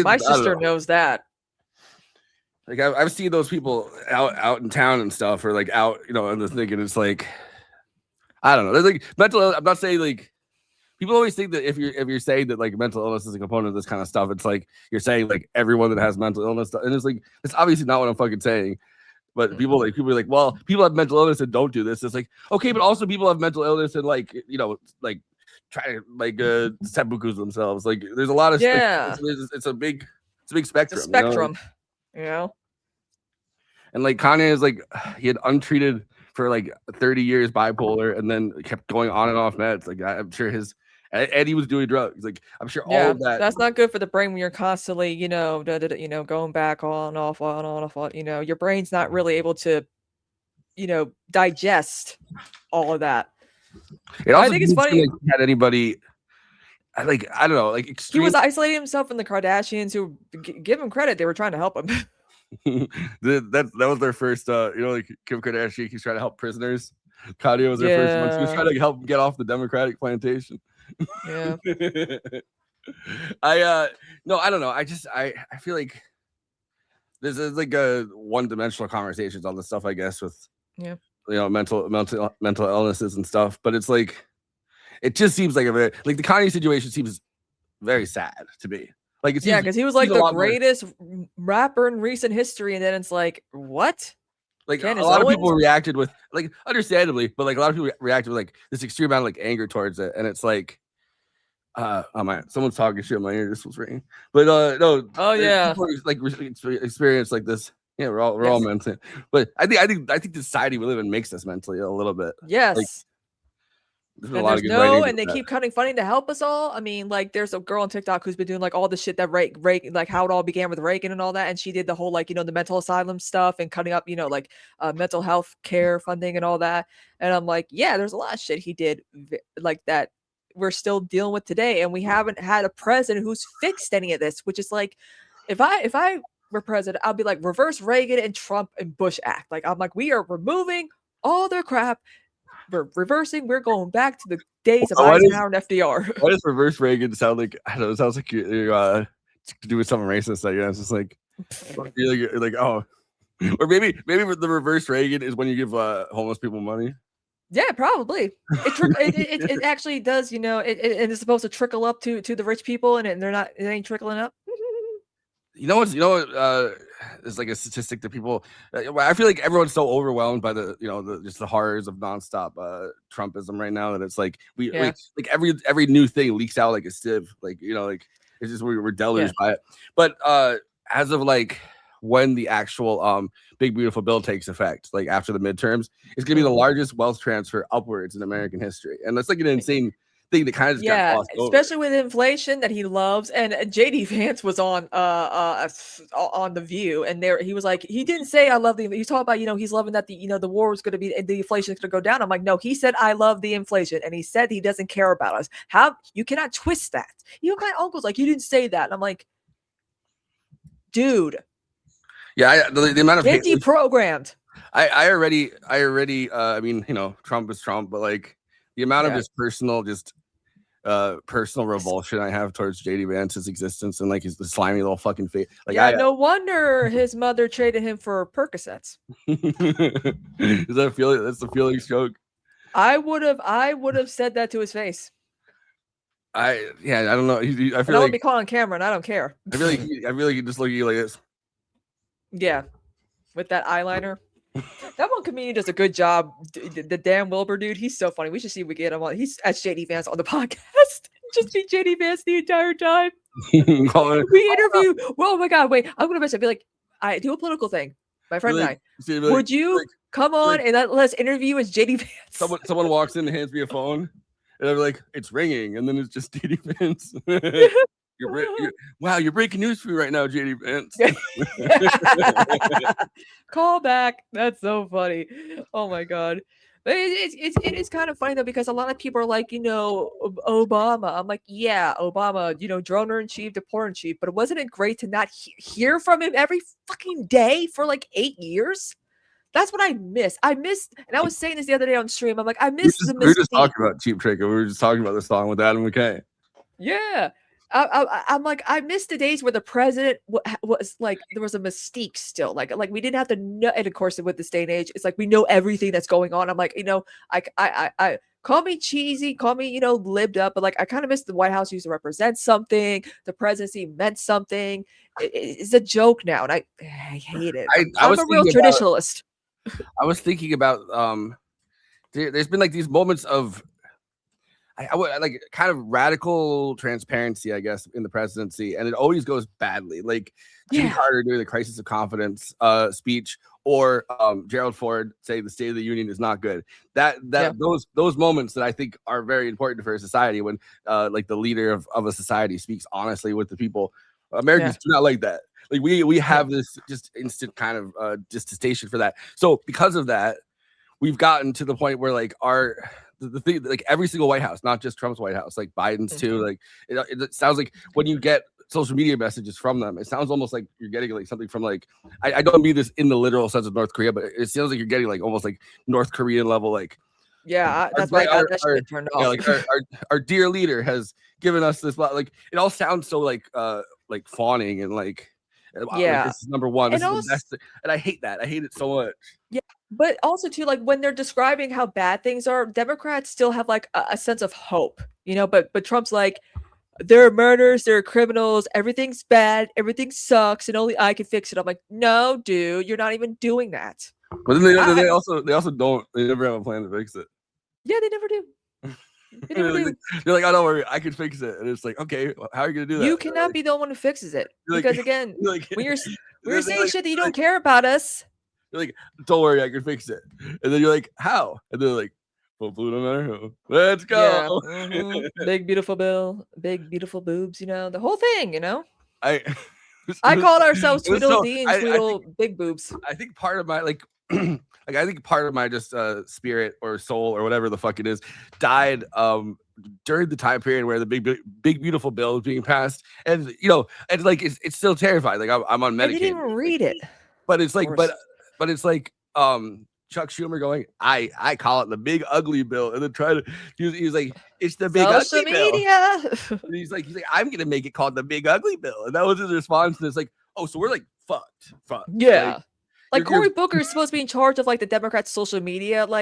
my sister knows that. Like I've seen those people out in town and stuff, or like out, you know, in the thing, and it's like, I don't know. There's like mental. I'm not saying like. People always think that if you're saying that like mental illness is a component of this kind of stuff, it's like you're saying like everyone that has mental illness, and it's like it's obviously not what I'm fucking saying. But people are like, well, people have mental illness and don't do this. It's like, okay, but also people have mental illness and like, you know, like try to like seppuku themselves. Like there's a lot of it's a big spectrum. It's a spectrum, you know. And like Kanye is like, he had untreated for like 30 years bipolar, and then kept going on and off meds. Like I'm sure and he was doing drugs. Like I'm sure all of that. That's not good for the brain when you're constantly, you know, going back on, off, you know, your brain's not really able to, you know, digest all of that. I think it's funny had anybody like, I don't know, like extreme. He was isolating himself from the Kardashians, who give him credit, they were trying to help him. that was their first you know, like Kim Kardashian keeps trying to help prisoners. Kanye was their first one. She was trying to help get off the Democratic plantation. Yeah. No, I don't know. I feel like this is like a one-dimensional conversations on this stuff, I guess, with you know, mental illnesses and stuff. But it's like it just seems like like the Kanye situation seems very sad to me. Like it seems, because he was like the greatest rapper in recent history, and then it's like, what? Like a lot of people reacted with like understandably, but like a lot of people reacted with like this extreme amount of like anger towards it, and it's like, someone's talking shit in my ear. This was ringing, but no. Oh yeah, like experience like this. Yeah, we're all mental, but I think the society we live in makes us mentally a little bit. Yes. Like, and they keep cutting funding to help us all. I mean, like there's a girl on TikTok who's been doing like all the shit that Reagan, like how it all began with Reagan and all that, and she did the whole like, you know, the mental asylum stuff and cutting up, you know, like mental health care funding and all that. And I'm like, yeah, there's a lot of shit he did like that we're still dealing with today, and we haven't had a president who's fixed any of this. Which is like, if I were president, I'll be like, reverse Reagan and Trump and Bush act. Like I'm like, we are removing all their crap. We're reversing. We're going back to the days of Eisenhower and FDR. Why does reverse Reagan sound like, I don't know? It sounds like you're to do with something racist. I guess it's like you're like oh, or maybe the reverse Reagan is when you give homeless people money. Yeah, probably. It actually does. You know, it's supposed to trickle up to the rich people, and it ain't trickling up. You know what? It's like a statistic that people. I feel like everyone's so overwhelmed by the, you know, just the horrors of nonstop Trumpism right now that it's like like every new thing leaks out like a sieve. Like, you know, like it's just we're deluged by it. But as of like when the actual big beautiful bill takes effect, like after the midterms, it's gonna be the largest wealth transfer upwards in American history, and that's like an insane thing that kind of just got glossed over. Especially with inflation that he loves. And JD Vance was on The View, and he was like, he didn't say I love the. He's talking about, you know, he's loving that the war was going to be, the inflation is going to go down. I'm like, no, he said I love the inflation, and he said he doesn't care about us. How you cannot twist that? Even my uncle's like, you didn't say that. And I'm like, dude. Yeah, the amount of get deprogrammed. I already I mean, you know, Trump is Trump, but like the amount of just personal personal revulsion I have towards JD Vance's existence and like his the slimy little fucking face. Like, yeah, no wonder his mother traded him for Percocets. Is that feeling? That's the Felix joke. I would have said that to his face. I don't know. I And I feel would like be caught on camera, and I don't care. I feel like he just look at you like this. Yeah, with that eyeliner. That one comedian does a good job. The Dan Wilbur dude, he's so funny. We should see if we get him on. He's at JD Vance on the podcast. Just be JD Vance the entire time. We interview. Oh my god! Wait, I'm gonna mention. Be like, I do a political thing. My friend and I. Would you come on and let's interview as JD Vance? Someone walks in and hands me a phone, and I'm like, it's ringing, and then it's just JD Vance. Wow, you're breaking news for me right now, JD Vance. Call back. That's so funny. Oh my god. But it is kind of funny though, because a lot of people are like, Obama. I'm like, yeah, Obama, droner in chief, deporter in chief. But wasn't it great to not hear from him every fucking day for like 8 years? That's what I miss. And I was saying this the other day on stream. I'm like, I miss the mystique. We were just talking about Cheap Trick. We were just talking about the song with Adam McKay. Yeah. I'm like, I miss the days where the president was like, there was a mystique still. Like we didn't have to know. And of course, with this day and age, it's like we know everything that's going on. I'm like, I call me cheesy, call me, libbed up, but like I kind of miss the White House used to represent something. The presidency meant something. It's a joke now, and I hate it. I'm a real traditionalist. I was thinking about there's been like these moments of I would like kind of radical transparency, I guess, in the presidency, and it always goes badly. Like Jimmy Carter doing the crisis of confidence speech, or Gerald Ford saying the State of the Union is not good. Those moments that I think are very important for a society when like the leader of a society speaks honestly with the people. Americans do not like that. Like we have this just instant kind of detestation for that. So because of that, we've gotten to the point where like the thing, like every single White House, not just Trump's White House, like Biden's too. Like it sounds like when you get social media messages from them, it sounds almost like you're getting like something from like I don't mean this in the literal sense of North Korea, but it sounds like you're getting like almost like North Korean level like. Yeah, that's why I got that shit turned off. Yeah, like our dear leader has given us this. Like it all sounds so like fawning and like. Yeah, like, this is number one. This is the best thing. And I hate that. I hate it so much. Yeah, but also too, like when they're describing how bad things are, Democrats still have like a sense of hope, But Trump's like, there are murders, there are criminals, everything's bad, everything sucks, and only I can fix it. I'm like, no, dude, you're not even doing that. But then they also don't. They never have a plan to fix it. Yeah, they never do. They're like, oh, don't worry, I can fix it. And it's like, okay, how are you gonna do that? You cannot be the one who fixes it, because again, like, when you're saying shit that you don't care about us, you're like, don't worry, I can fix it. And then you're like, how? And they're like, well, blue no matter who. Let's go. Yeah. Big beautiful bill, big beautiful boobs. The whole thing. I called ourselves Tweedle D and Tweedle Big Boobs. I think part of my like I think part of my just spirit or soul or whatever the fuck it is died during the time period where the big beautiful bill was being passed, and and like it's still terrifying. Like I'm on medication. I didn't even read it, but it's like but it's like Chuck Schumer going, I call it the big ugly bill, and then try to he's like, it's the big social ugly media bill. And he's like I'm gonna make it called the big ugly bill, and that was his response. And it's like, oh, so we're like fucked. Yeah. Like Cory Booker is supposed to be in charge of like the Democrats' social media, and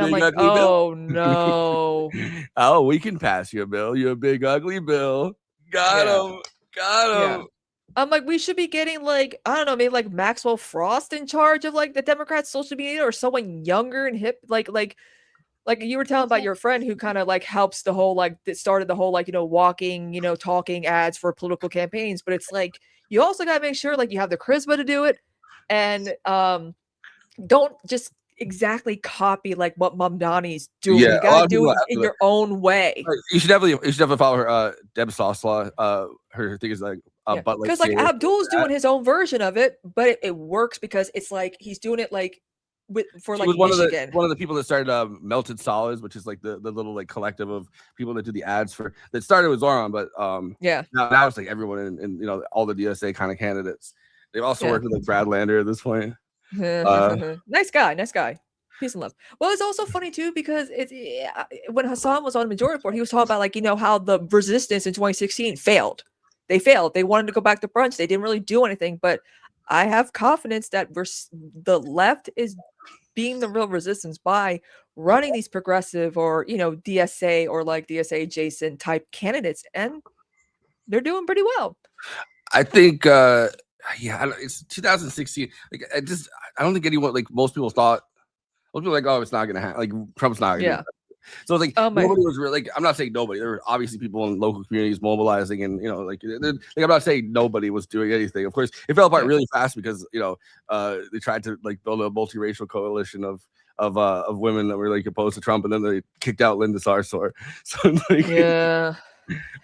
I'm like, oh no. Oh, we can pass you a bill. You're a big ugly bill. Got him. Yeah. I'm like, we should be getting like, I don't know, maybe like Maxwell Frost in charge of like the Democrats' social media, or someone younger and hip, like you were telling about your friend who kind of like helps the whole that started the whole walking, talking ads for political campaigns. But it's like you also gotta make sure like you have the charisma to do it. And don't just exactly copy like what Mamdani's doing. You gotta do it in your own way. You should definitely follow her Deb Soslaw. Her thing is like but because like Abdul's doing his own version of it, but it works because it's like he's doing it like for like Michigan. One of the people that started Melted Solids, which is like the little like collective of people that do the ads for that started with Zoran, but now it's like everyone and all the DSA kind of candidates. They've also worked with like Brad Lander at this point. Nice guy. Peace and love. Well, it's also funny too because when Hassan was on the Majority Report, he was talking about like how the resistance in 2016 failed. They failed. They wanted to go back to brunch. They didn't really do anything. But I have confidence that the left is being the real resistance by running these progressive or DSA or like DSA adjacent type candidates, and they're doing pretty well. I think it's 2016. Like I don't think anyone, like most people thought. Most people were like, oh, it's not gonna happen. Like Trump's not gonna. Yeah. Do that. So it's like nobody was really like. I'm not saying nobody. There were obviously people in local communities mobilizing, and like I'm not saying nobody was doing anything. Of course, it fell apart really fast because they tried to like build a multiracial coalition of women that were like opposed to Trump, and then they kicked out Linda Sarsour. So like, yeah.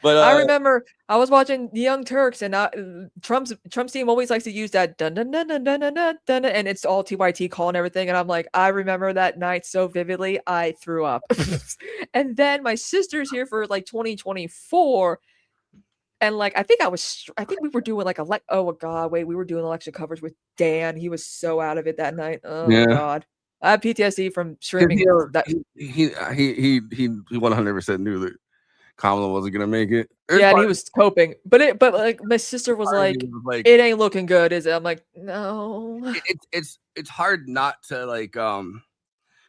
But I remember I was watching The Young Turks, and Trump's team always likes to use that dun dun dun dun dun dun dun, dun and it's all TYT call and everything. And I'm like, I remember that night so vividly, I threw up. And then my sister's here for like 2024, and like I think we were doing like we were doing election coverage with Dan. He was so out of it that night. Oh my god, I have PTSD from streaming. He 100% knew that Kamala wasn't gonna make it. Yeah, and he was coping, but like my sister was like, "It ain't looking good, is it?" I'm like, "No." It's hard not to like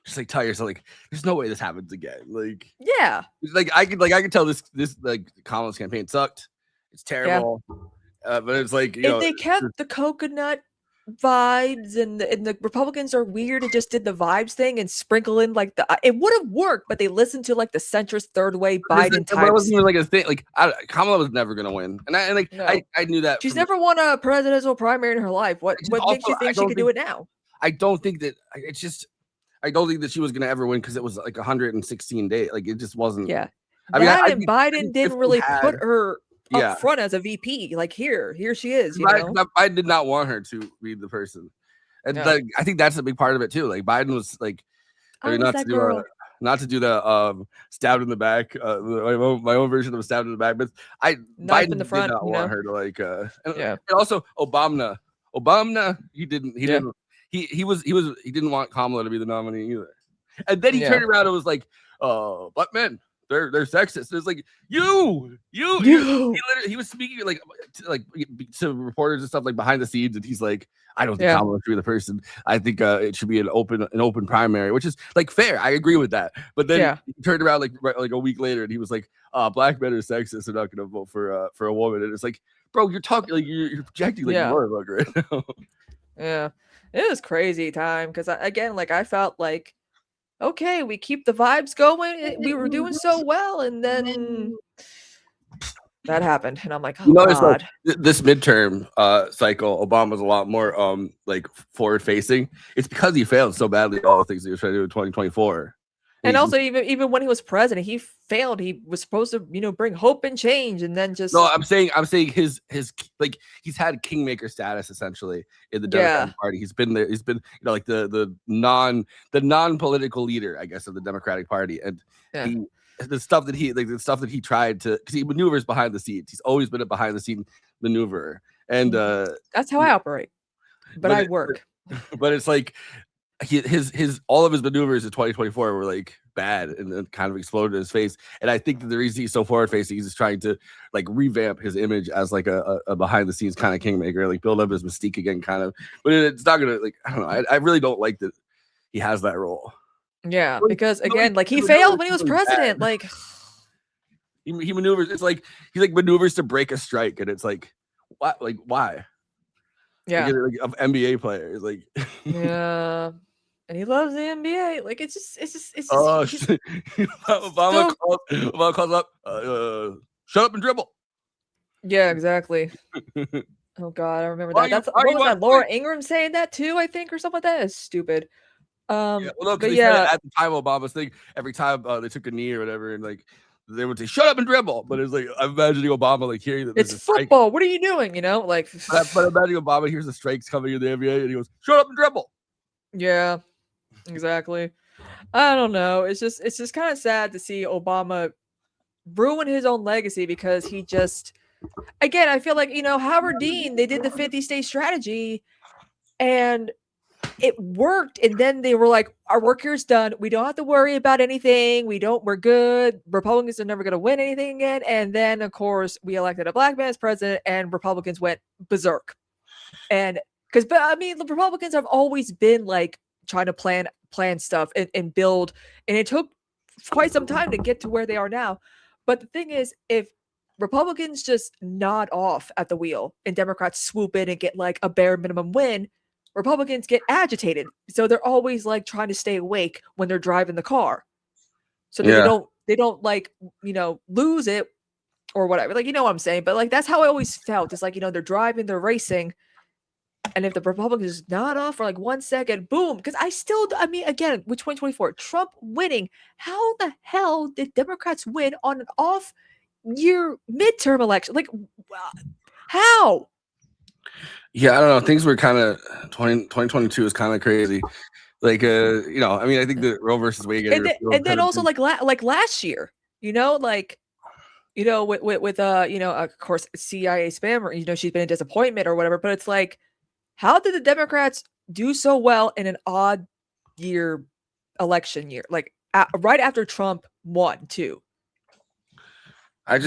just like tell yourself like, "There's no way this happens again." Like, yeah, like I could tell this like Kamala's campaign sucked. It's terrible, but it's like if they kept the coconut vibes and the Republicans are weird and just did the vibes thing and sprinkle in like it would have worked, but they listened to like the centrist third way Biden types. It wasn't even like a thing. Like Kamala was never gonna win, and I knew that. She's never won a presidential primary in her life. What makes you think she could do it now? I don't think that I don't think that she was gonna ever win because it was like 116 days. Like it just wasn't. Yeah. I mean, Biden didn't really put her up front as a VP. Like here she is. Biden did not want her to be the person, and like, I think that's a big part of it too. Like Biden was like, not to do the stabbed in the back, my own version of stabbed in the back, but Biden in the front, did not want her to like. And also Obama, he didn't want Kamala to be the nominee either, and then he turned around and was like, black men. They're sexist. It's like you. He was speaking like to reporters and stuff like behind the scenes, and he's like, I don't think Kamala should be the person. I think it should be an open primary, which is like fair. I agree with that. But then he turned around like a week later, and he was like, black men are sexist. They're not going to vote for a woman. And it's like, bro, you're talking like you're projecting like you are right now. Yeah, it was crazy time because I felt like, okay, we keep the vibes going. We were doing so well, and then that happened, and I'm like, oh god. This midterm cycle, Obama's a lot more like forward facing. It's because he failed so badly all the things he was trying to do in 2024. And also, even when he was president, he failed. He was supposed to, bring hope and change, and then just. No, I'm saying his like he's had kingmaker status essentially in the Democratic Party. He's been there. He's been like the non-political leader, I guess, of the Democratic Party, and the stuff that he tried to, because he maneuvers behind the scenes. He's always been a behind the scene maneuverer, and that's how I operate. But I work. But it's like. His all of his maneuvers in 2024 were like bad and then kind of exploded in his face. And I think that the reason he's so forward facing, he's just trying to like revamp his image as like a behind the scenes kind of kingmaker, like build up his mystique again, kind of. But it's not gonna like, I don't know. I really don't like that he has that role. Yeah, because again, like he failed when he was president. Like he maneuvers. It's like he like maneuvers to break a strike, and it's like what? Like why? Yeah, like of NBA players, like yeah. And he loves the NBA. Like it's just. Oh, Obama calls up. Shut up and dribble. Yeah, exactly. Oh God, I remember that. That's what was that? Laura Ingraham saying that too, I think, or something like that. Is stupid. At the time Obama's thing, every time they took a knee or whatever, and like they would say, "Shut up and dribble." But it's like I'm imagining Obama like hearing that it's football. Strike. What are you doing? Like. But imagining Obama hears the strikes coming in the NBA, and he goes, "Shut up and dribble." Yeah. Exactly. I don't know. It's just kind of sad to see Obama ruin his own legacy because he just, again, I feel like, Howard Dean, they did the 50-state strategy and it worked. And then they were like, our work here's done. We don't have to worry about anything. We're good. Republicans are never going to win anything again. And then, of course, we elected a black man as president, and Republicans went berserk. And but I mean, the Republicans have always been like trying to plan stuff and build. And it took quite some time to get to where they are now. But the thing is, if Republicans just nod off at the wheel and Democrats swoop in and get like a bare minimum win, Republicans get agitated. So they're always like trying to stay awake when they're driving the car. So that they don't like, lose it or whatever. Like, you know what I'm saying? But like, that's how I always felt. It's like, they're driving, they're racing. And if the Republicans nod off for like 1 second, boom. Because again, with 2024, Trump winning, how the hell did Democrats win on an off year midterm election? Like, how? Yeah, I don't know. Things were kind of 2022 is kind of crazy. Like, I think the Roe versus Wade. And then also like last year, with of course, CIA spammer, she's been a disappointment or whatever, but it's like, how did the Democrats do so well in an odd year election year? Like right after Trump won too. I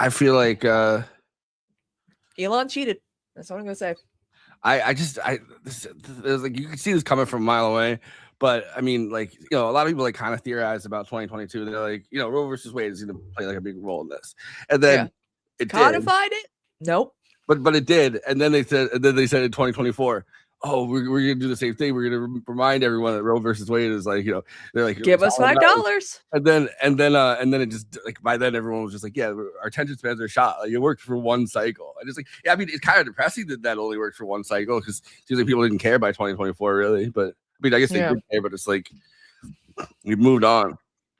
feel like Elon cheated. That's what I'm gonna say. There's like, you can see this coming from a mile away, but I mean, like, a lot of people like kind of theorize about 2022. They're like, Roe versus Wade is going to play like a big role in this, and then it codified it. Nope. But it did, and then they said in 2024, oh, we're gonna do the same thing. We're gonna remind everyone that Roe versus Wade is like, they're like, give us $5. And then it just like, by then everyone was just like, yeah, our attention spans are shot. Like, it worked for one cycle. And it's like, yeah, I mean, it's kind of depressing that only worked for one cycle, because it seems like people didn't care by 2024 really. But I mean, I guess they did care, but it's like we've moved on.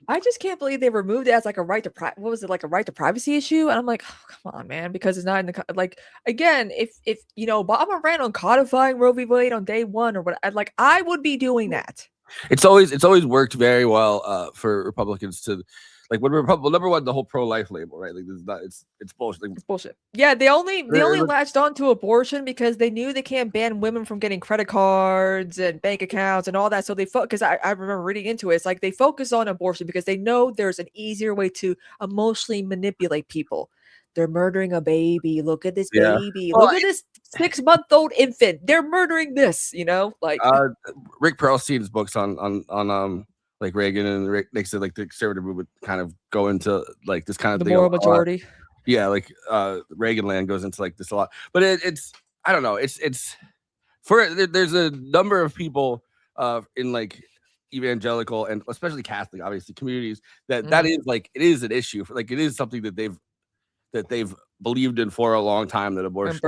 I just can't believe they removed it as like a right to what was it, like a right to privacy issue? And I'm like, oh, come on, man, because it's not in the like, again, if Obama ran on codifying Roe v. Wade on day one or what, I would be doing that. It's always worked very well for Republicans to, like, when number one, the whole pro-life label, right? Like, it's bullshit. Like, it's bullshit. Yeah, they only latched on to abortion because they knew they can't ban women from getting credit cards and bank accounts and all that. So they because I remember reading into it. It's like they focus on abortion because they know there's an easier way to emotionally manipulate people. They're murdering a baby. Look at this baby. Look at this 6-month-old infant. They're murdering this. Like Rick Perlstein's books on like Reagan and Nixon, like the conservative movement kind of go into like this kind of the thing. Moral majority. Yeah, like Reagan land goes into like this a lot. But it's I don't know. It's there's a number of people in like evangelical and especially Catholic, obviously, communities that is like, it is an issue for, like, it is something that they've believed in for a long time, that abortion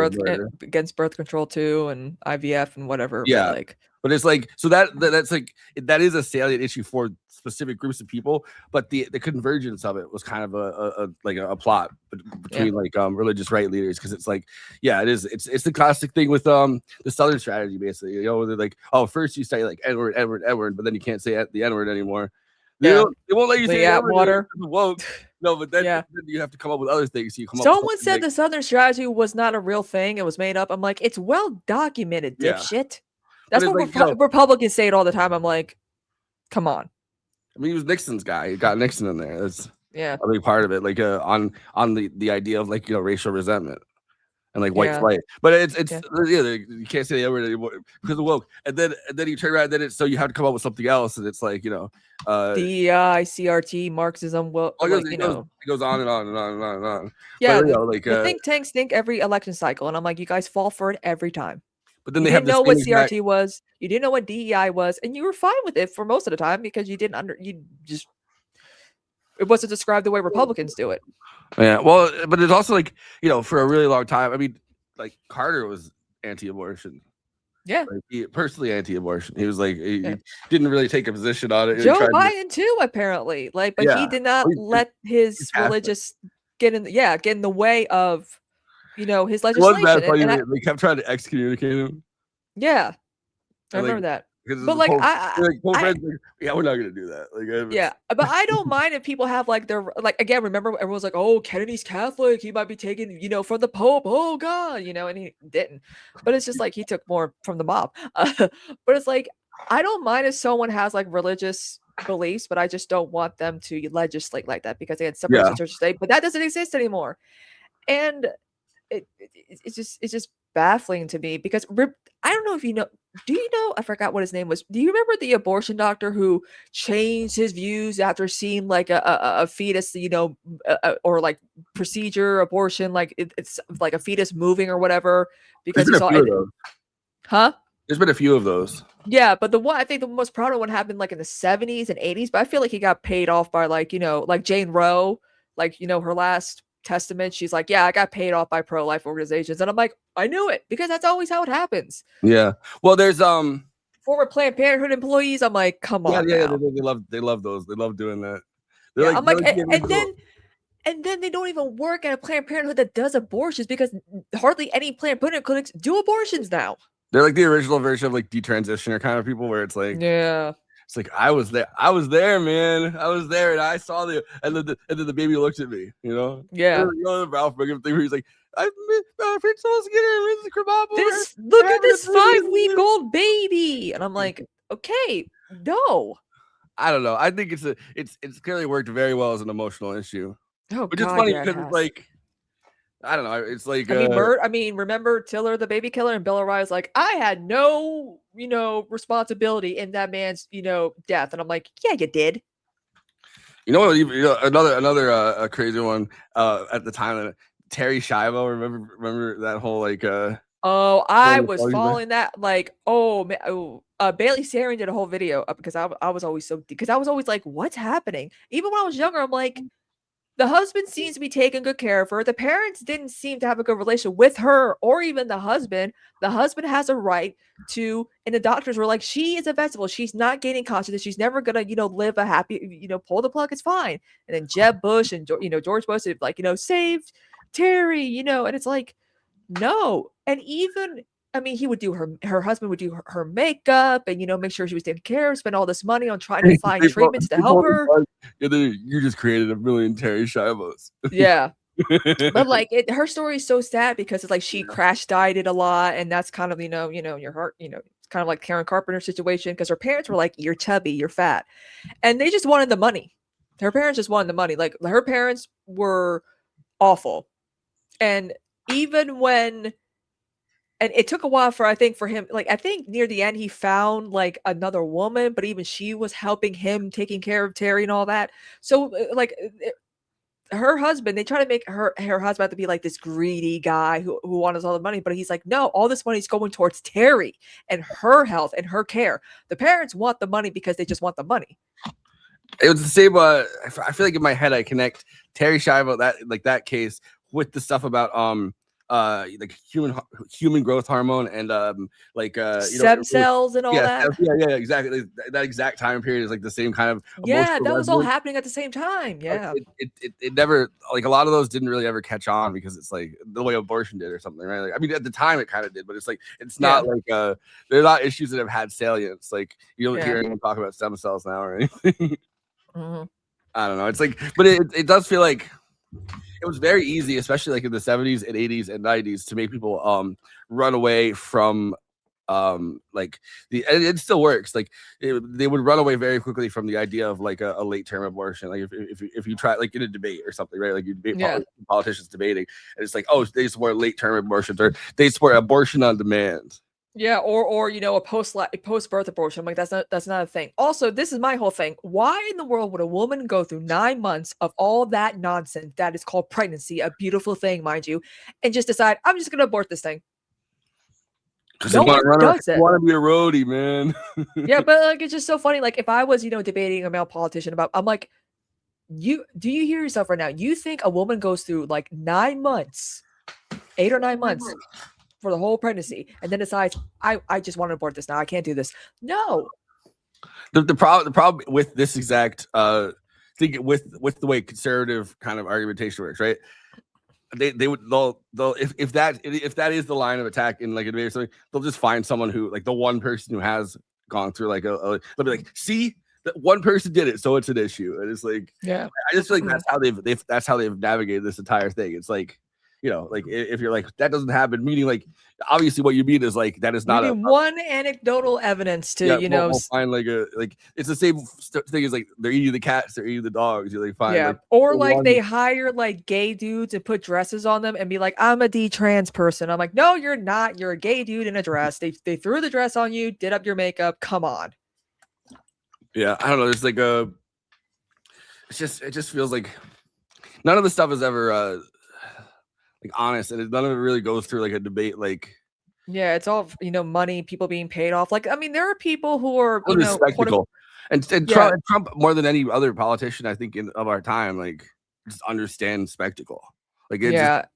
against birth control too, and IVF and whatever. Yeah. But it's like, so that's like, that is a salient issue for specific groups of people, but the convergence of it was kind of a plot between like religious right leaders, because it's like, yeah, it's the classic thing with the Southern strategy, basically. They're like, oh, first you say like Edward, but then you can't say the N-word anymore. They won't let you say water. Woke. No, but then you have to come up with other things. Someone said the Southern strategy was not a real thing; it was made up. I'm like, it's well documented, dipshit. That's what Republicans say it all the time. I'm like, come on. I mean, he was Nixon's guy. He got Nixon in there. That's a big part of it. Like on the idea of like, racial resentment and like white flight. But it's you can't say the word anymore because of woke. And then you turn around, so you have to come up with something else, and it's like, DEI, CRT, Marxism. Well, it goes on and on and on and on and on. Yeah, the think tanks think every election cycle, and I'm like, you guys fall for it every time. But then you didn't know what CRT was. You didn't know what DEI was, and you were fine with it for most of the time because you didn't it wasn't described the way Republicans do it. Yeah, well, but it's also like, for a really long time. I mean, like Carter was anti-abortion. Yeah, like, he personally anti-abortion. He was like, he didn't really take a position on it. Joe Biden too, apparently. Like, but he did not let his religious get in the way of. His legislation. They kept trying to excommunicate him. Yeah, I remember that. But like, we're not gonna do that. But I don't mind if people have like their again. Remember, everyone's like, "Oh, Kennedy's Catholic. He might be taking from the Pope. Oh God, and he didn't. But it's just like he took more from the mob. But it's like I don't mind if someone has like religious beliefs, but I just don't want them to legislate like that because they had separation of church and state. But that doesn't exist anymore, and it's just baffling to me because I don't know if you know. Do you know? I forgot what his name was. Do you remember the abortion doctor who changed his views after seeing like a fetus, or like procedure abortion, like it's like a fetus moving or whatever because he saw it. Huh? There's been a few of those. Yeah, but the one I think the most prominent one happened like in the 70s and 80s, but I feel like he got paid off by like Jane Roe, like her last testament, she's like, yeah, I got paid off by pro-life organizations, and I'm like, I knew it because that's always how it happens. Yeah. Well, there's former Planned Parenthood employees. I'm like, come on. Yeah, they love those. They love doing that. Yeah, like, I'm like, and then they don't even work at a Planned Parenthood that does abortions because hardly any Planned Parenthood clinics do abortions now. They're like the original version of like detransitioner kind of people, where it's like, yeah, it's like I was there, man. I was there, and I saw and then the baby looked at me, Yeah. The Ralph Brigham thing where he's like, I'm Prince Skinner, look at this 5-week-old baby, and I'm like, okay, no. I don't know. I think it's clearly worked very well as an emotional issue. Oh, which is funny because it's like, I don't know. It's like I mean, remember Tiller the baby killer, and Bill O'Reilly's like, I had no, responsibility in that man's, death, and I'm like, yeah, you did. Another crazy one at the time. Terry Schiavo, remember that whole like I was following that like, oh man, Bailey Sarian did a whole up because I was always like, what's happening? Even when I was younger, I'm like, the husband seems to be taking good care of her. The parents didn't seem to have a good relationship with her or even the husband. The husband has a right to, and the doctors were like, she is a vegetable. She's not gaining consciousness. She's never going to, live a happy, pull the plug. It's fine. And then Jeb Bush and, George Bush, like, saved Terry, and it's like, no. And even, I mean, he would do her husband would do her makeup and, make sure she was taken care of, spend all this money on trying to find treatments to help her. You just created a million Terry Schivos. Yeah. But like her story is so sad because it's like she crash dieted a lot. And that's kind of, your heart, it's kind of like Karen Carpenter's situation because her parents were like, you're chubby, you're fat. And they just wanted the money. Her parents just wanted the money. Like her parents were awful. And even when, and it took a while for him, like, I think near the end he found like another woman, but even she was helping him taking care of Terry and all that. So like her husband, they try to make her husband to be like this greedy guy who wants all the money, but he's like, no, all this money is going towards Terry and her health and her care. The parents want the money because they just want the money. It was the same. I feel like in my head I connect Terry Schiavo, that case, with the stuff about like human growth hormone and stem cells and all that. Yeah, exactly. That exact time period is like the same kind of. Yeah, that was all happening at the same time. Yeah, it never, like, a lot of those didn't really ever catch on because it's like the way abortion did or something, right? Like, I mean, at the time it kind of did, but it's like it's not like they're not issues that have had salience. Like you don't hear anyone talk about stem cells now or anything. Mm-hmm. I don't know. It's like, but it does feel like it was very easy, especially like in the 70s and 80s and 90s, to make people run away from like it still works. Like they would run away very quickly from the idea of like a late term abortion. Like if you try, like, in a debate or something, right? Like you debate politicians debating, and it's like, oh, they support late term abortions, or they support abortion on demand. Yeah, or a post-birth abortion. I'm like, that's not a thing. Also, this is my whole thing. Why in the world would a woman go through 9 months of all that nonsense that is called pregnancy, a beautiful thing, mind you, and just decide, I'm just gonna abort this thing? Because no one does it. Want to be a roadie, man. Yeah, but like it's just so funny. Like if I was, debating a male politician about, I'm like, do you hear yourself right now? You think a woman goes through like 9 months, 8 or 9 months for the whole pregnancy, and then decides, I just want to abort this now. I can't do this. No. The problem with this exact thing, with the way conservative kind of argumentation works, right? They'll if that is the line of attack in like a debate or something, they'll just find someone who, like, the one person who has gone through like they'll be like, see, that one person did it, so it's an issue. And it's like, yeah, I just feel like that's how they've navigated this entire thing. It's like, you know, like if you're like that doesn't happen, meaning like obviously what you mean is like that is You not need one anecdotal evidence to we'll find like it's the same thing as like they're eating the cats, they're eating the dogs. You like find like or like they hire like gay dudes and put dresses on them and be like, I'm a D-trans person. I'm like, no, you're not. You're a gay dude in a dress. They threw the dress on you, did up your makeup. Come on. Yeah, I don't know. There's like it just feels like none of the stuff is ever like honest, and none of it really goes through like a debate. Like, yeah, it's all money, people being paid off. Like, I mean, there are people who are spectacle, and Trump more than any other politician, I think, of our time, like just understands spectacle. Like,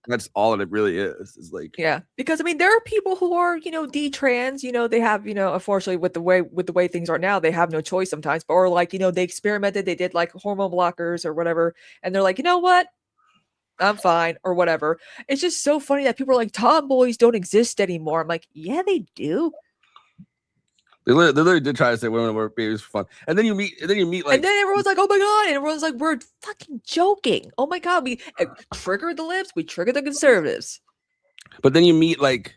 that's all it really is. Is like, because I mean, there are people who are D-trans. They have unfortunately with the way things are now, they have no choice sometimes. But or like they experimented, they did like hormone blockers or whatever, and they're like, you know what? I'm fine or whatever. It's just so funny that people are like, tomboys don't exist anymore. I'm like, yeah, they do. They literally did try to say women were babies for fun, and then you meet like, and then everyone's like, oh my god, and everyone's like, we're fucking joking. Oh my god, we triggered the libs, we triggered the conservatives. But then you meet like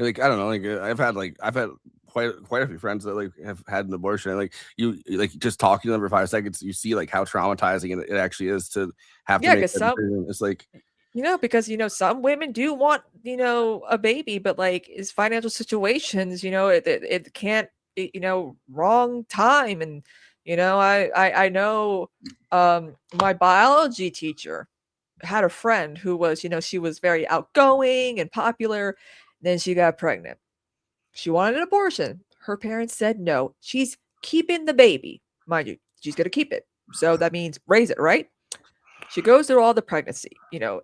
I don't know, like I've had quite a few friends that like have had an abortion, and like you like just talking to them for 5 seconds, you see like how traumatizing it actually is to have to make that decision. It's like because some women do want a baby, but like is financial situations it can't wrong time. And I know my biology teacher had a friend who was she was very outgoing and popular. Then she got pregnant. She wanted an abortion. Her parents said no. She's keeping the baby. Mind you, she's going to keep it. So that means raise it, right? She goes through all the pregnancy,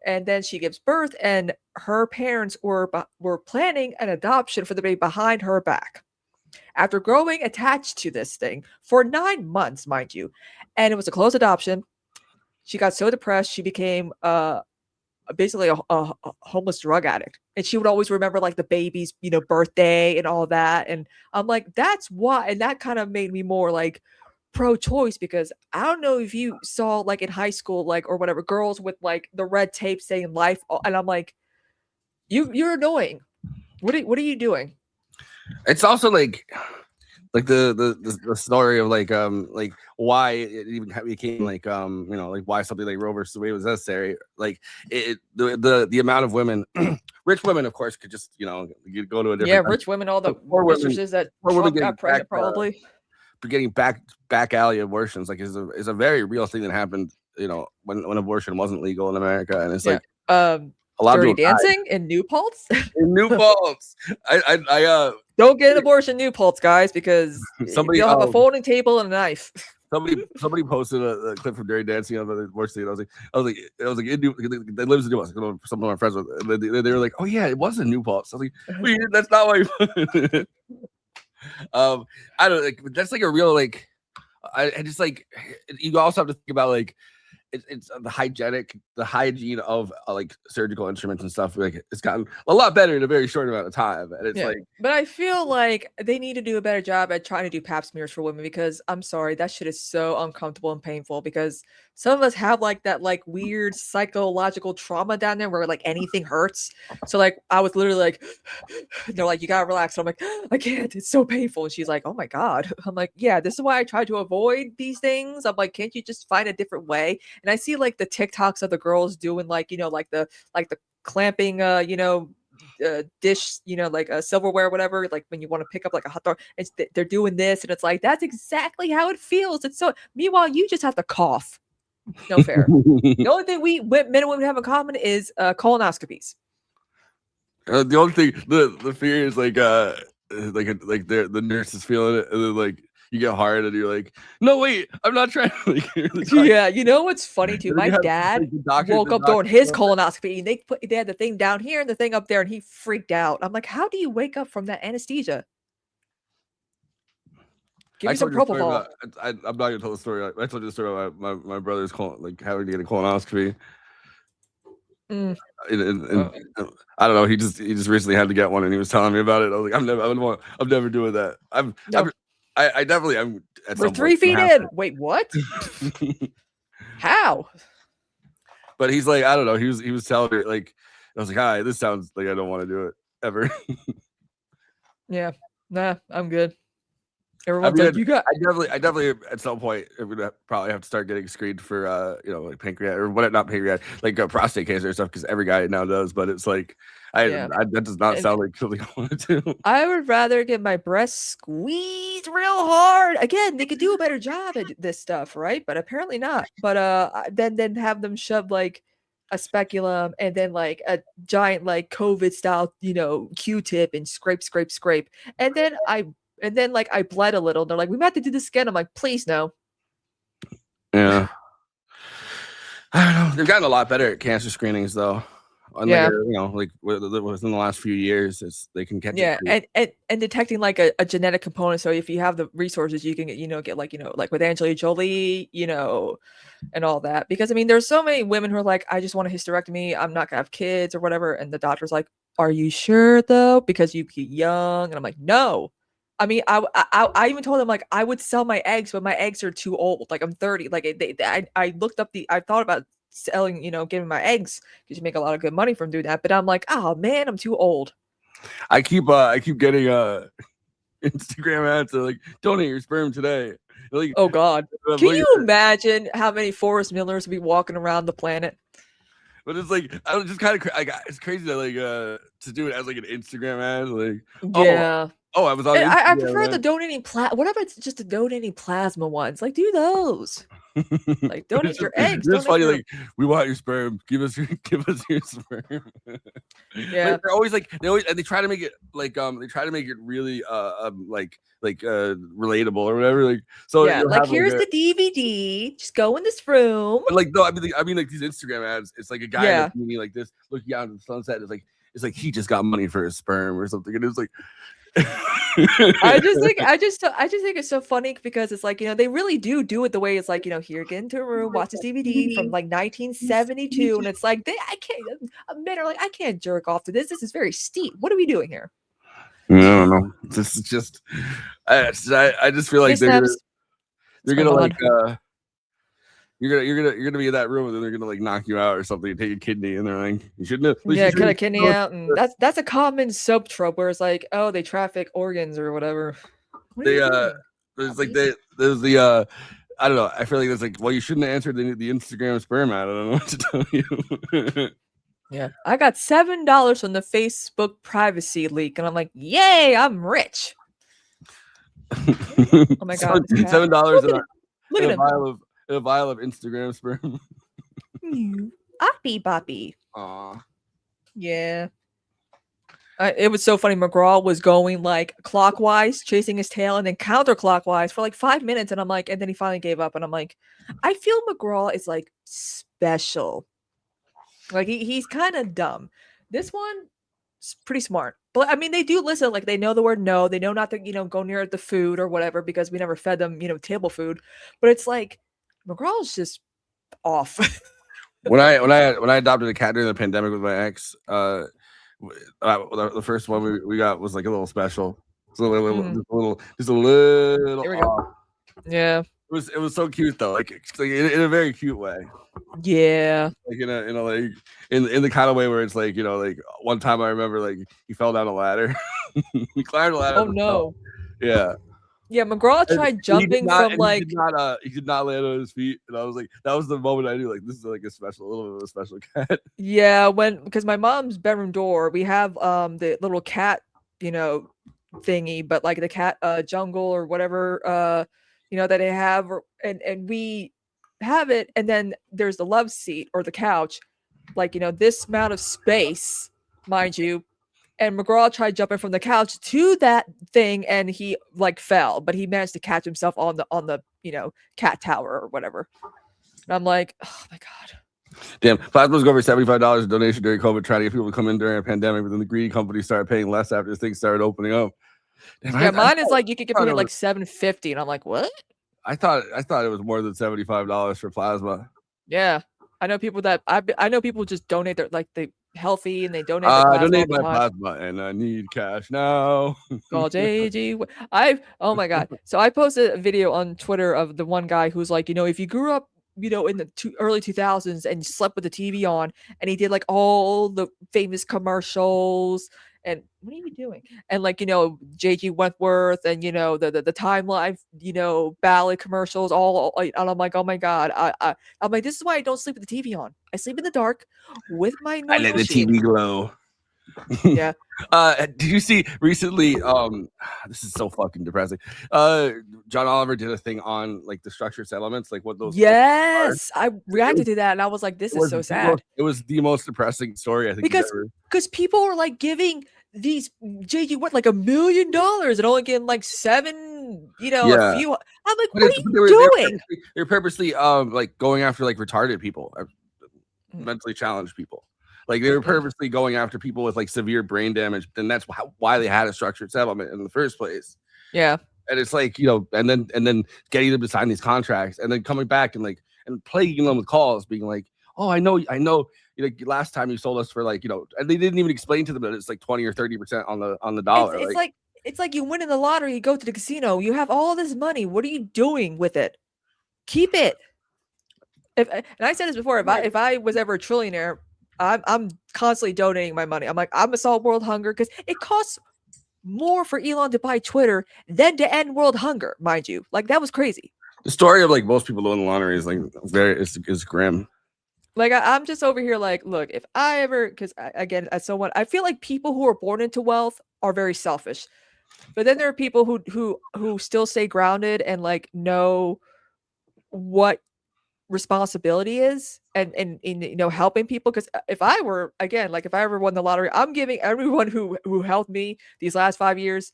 and then she gives birth, and her parents were planning an adoption for the baby behind her back. After growing attached to this thing for 9 months, mind you, and it was a closed adoption, she got so depressed, she became basically a homeless drug addict, and she would always remember like the baby's birthday and all that. And I'm like, that's why. And that kind of made me more like pro-choice, because I don't know if you saw like in high school, like or whatever, girls with like the red tape saying life, and I'm like, you're annoying. What are you doing? It's also like the story of like why it even became like like why something like Roe versus Wade was necessary. Like the amount of women, rich women, of course, could just you go to a different rich women, all the mistresses that Trump got pregnant probably. Getting back alley abortions like is a very real thing that happened when abortion wasn't legal in America. And it's like a lot Dirty of Dancing in New Paltz. In New Paltz. I don't get an abortion in New Paltz, guys, because you'll have a folding table and a knife. Somebody posted a clip from Dirty Dancing on the abortion. I was like, they lives in New Paltz. Some of my friends with, they were like, oh yeah, it was in New Paltz. I was like, wait, that's not why. I don't like that's like a real like I just like you also have to think about like it's the hygiene of like surgical instruments and stuff. Like it's gotten a lot better in a very short amount of time, and it's like. But I feel like they need to do a better job at trying to do pap smears for women, because I'm sorry, that shit is so uncomfortable and painful. Because some of us have like that like weird psychological trauma down there where like anything hurts. So like I was literally like, they're like, you gotta relax. And I'm like, I can't. It's so painful. And she's like, oh my god. I'm like, yeah, this is why I try to avoid these things. I'm like, can't you just find a different way? And I see like the TikToks of the girls doing like like the clamping dish like a silverware or whatever, like when you want to pick up like a hot dog, they're doing this, and it's like that's exactly how it feels. It's so meanwhile you just have to cough. No fair. The only thing men and women have in common is colonoscopies. The only thing the fear is like the nurse is feeling it, and then like you get hard and you're like, no wait, I'm not trying to like, yeah, what's funny too, my dad woke up during his colonoscopy, and they had the thing down here and the thing up there, and he freaked out. I'm like, how do you wake up from that anesthesia? Give me some propofol. I'm not gonna tell the story. I told you the story about my brother's having to get a colonoscopy. And I don't know. He just recently had to get one, and he was telling me about it. I was like, I'm never doing that. I definitely am. We're 3 feet in. Wait, what? How? But he's like, I don't know. He was telling me like I was like, "Hi, this sounds like I don't want to do it ever." Yeah. Nah, I'm good. I Everyone's mean, like, you got. I definitely at some point I'm gonna probably have to start getting screened for like pancreatic or what, not pancreatic, like prostate cancer and stuff, because every guy now does. But it's like that does not And sound like something I want to do. I would rather get my breasts squeezed real hard. Again, they could do a better job at this stuff, right? But apparently not. But then have them shove like a speculum and then like a giant like COVID style, Q-tip and scrape, and then I bled a little. They're like, we might have to do this again. I'm like, please no. Yeah, I don't know. They've gotten a lot better at cancer screenings though. Yeah. Like within the last few years, they can catch Yeah, it. and detecting like a genetic component. So if you have the resources, you can get like with Angelina Jolie, and all that. Because I mean, there's so many women who are like, I just want a hysterectomy. I'm not gonna have kids or whatever. And the doctor's like, are you sure though? Because you be young. And I'm like, no. I mean, I even told them like I would sell my eggs, but my eggs are too old. Like I'm 30. Like I looked up I thought about selling, giving my eggs because you make a lot of good money from doing that. But I'm like, oh man, I'm too old. I keep getting Instagram ads that like, donate your sperm today. Like, oh God, can you imagine how many Forrest Millers would be walking around the planet? But it's like I was just kind of it's crazy that like to do it as like an Instagram ad, like yeah. I was on. I prefer the donating what about it's just the donating plasma ones? Like do those. Like donate your eggs. It's funny, like we want your sperm. Give us your sperm. Yeah, they're always like they try to make it like really relatable or whatever. Like so yeah, like here's the DVD. Just go in this room. But like no, I mean like these Instagram ads. It's like a guy in a bikini like this looking out into the sunset. It's like he just got money for his sperm or something, and it's like. I just think it's so funny because it's like they really do it the way it's like here, get into a room, watch this DVD from like 1972, and it's like men are like I can't jerk off to this. This is very steep. What are we doing here? I don't know. This is just I just feel like they're gonna like you're gonna be in that room and then they're gonna like knock you out or something and take a kidney and they're like you shouldn't have cut a kidney out, and that's a common soap trope where it's like, oh, they traffic organs or whatever. There's the I don't know, I feel like it's like, well, you shouldn't have answered the Instagram sperm ad. I don't know what to tell you. Yeah, I got $7 from the Facebook privacy leak and I'm like, yay, I'm rich. Oh my God, $7 look at him. A vial of Instagram sperm. Oppy boppy. Aw. Yeah. It was so funny. McGraw was going like clockwise, chasing his tail, and then counterclockwise for like 5 minutes. And I'm like, and then he finally gave up. And I'm like, I feel McGraw is like special. Like he's kind of dumb. This one is pretty smart. But I mean, they do listen. Like they know the word no. They know not to go near the food or whatever because we never fed them table food. But it's like McGraw's just off. when I adopted a cat during the pandemic with my ex, the first one we got was like a little special. Just a little. Here we go. Yeah. It was so cute though, like in a very cute way. Yeah. Like in the kind of way where it's like like one time I remember like he fell down a ladder. He climbed a ladder. Oh no. Yeah. Yeah, McGraw tried jumping from like he did not land on his feet, and I was like, that was the moment I knew like this is like a little bit of a special cat. Yeah, because my mom's bedroom door, we have the little cat thingy, but like the cat jungle or whatever that they have, and we have it, and then there's the love seat or the couch, like this amount of space, mind you. And McGraw tried jumping from the couch to that thing, and he like fell, but he managed to catch himself on the cat tower or whatever. And I'm like, oh my God. Damn, Plasma's go over $75 donation during COVID, trying to get people to come in during a pandemic, but then the greedy companies started paying less after things started opening up. Damn, mine is like you could get paid like $7.50, and I'm like, what? I thought it was more than $75 for plasma. Yeah, I know people that I know people just donate their they healthy and they donate. I donate my plasma and I need cash now. Call JG. Oh my God. So I posted a video on Twitter of the one guy who's like, if you grew up in the early 2000s and slept with the TV on, and he did like all the famous commercials. And what are you doing? And like, JG Wentworth and, the Time Life, ballet commercials, all, and I'm like, oh my God. I'm like, this is why I don't sleep with the TV on. I sleep in the dark with my I noise let the machine. TV glow. Yeah. Did you see recently? This is so fucking depressing. John Oliver did a thing on like the structured settlements, like what those. Yes, I reacted to that and I was like, this is so sad. It was the most depressing story I think because people are like giving these JG what like $1 million and only getting like 7, a few. I'm like, what are you doing? They're purposely like going after like retarded people, mentally challenged people. Like they were purposely going after people with like severe brain damage, and that's why they had a structured settlement in the first place. Yeah. And it's like, and then getting them to sign these contracts and then coming back and plaguing them with calls being like, oh, I know, last time you sold us for like, and they didn't even explain to them that it's like 20 or 30% on the dollar. It's like you win in the lottery, you go to the casino, you have all this money. What are you doing with it? Keep it. And I said this before, if I was ever a trillionaire, I'm constantly donating my money. I'm like, I'm gonna solve world hunger because it costs more for Elon to buy Twitter than to end world hunger, mind you. Like that was crazy. The story of like most people doing the lottery is like is grim. Like I'm just over here like, look, if I ever, because again, as someone, I feel like people who are born into wealth are very selfish, but then there are people who still stay grounded and like know what responsibility is and helping people. Because if I were, again, like if I ever won the lottery, I'm giving everyone who helped me these last 5 years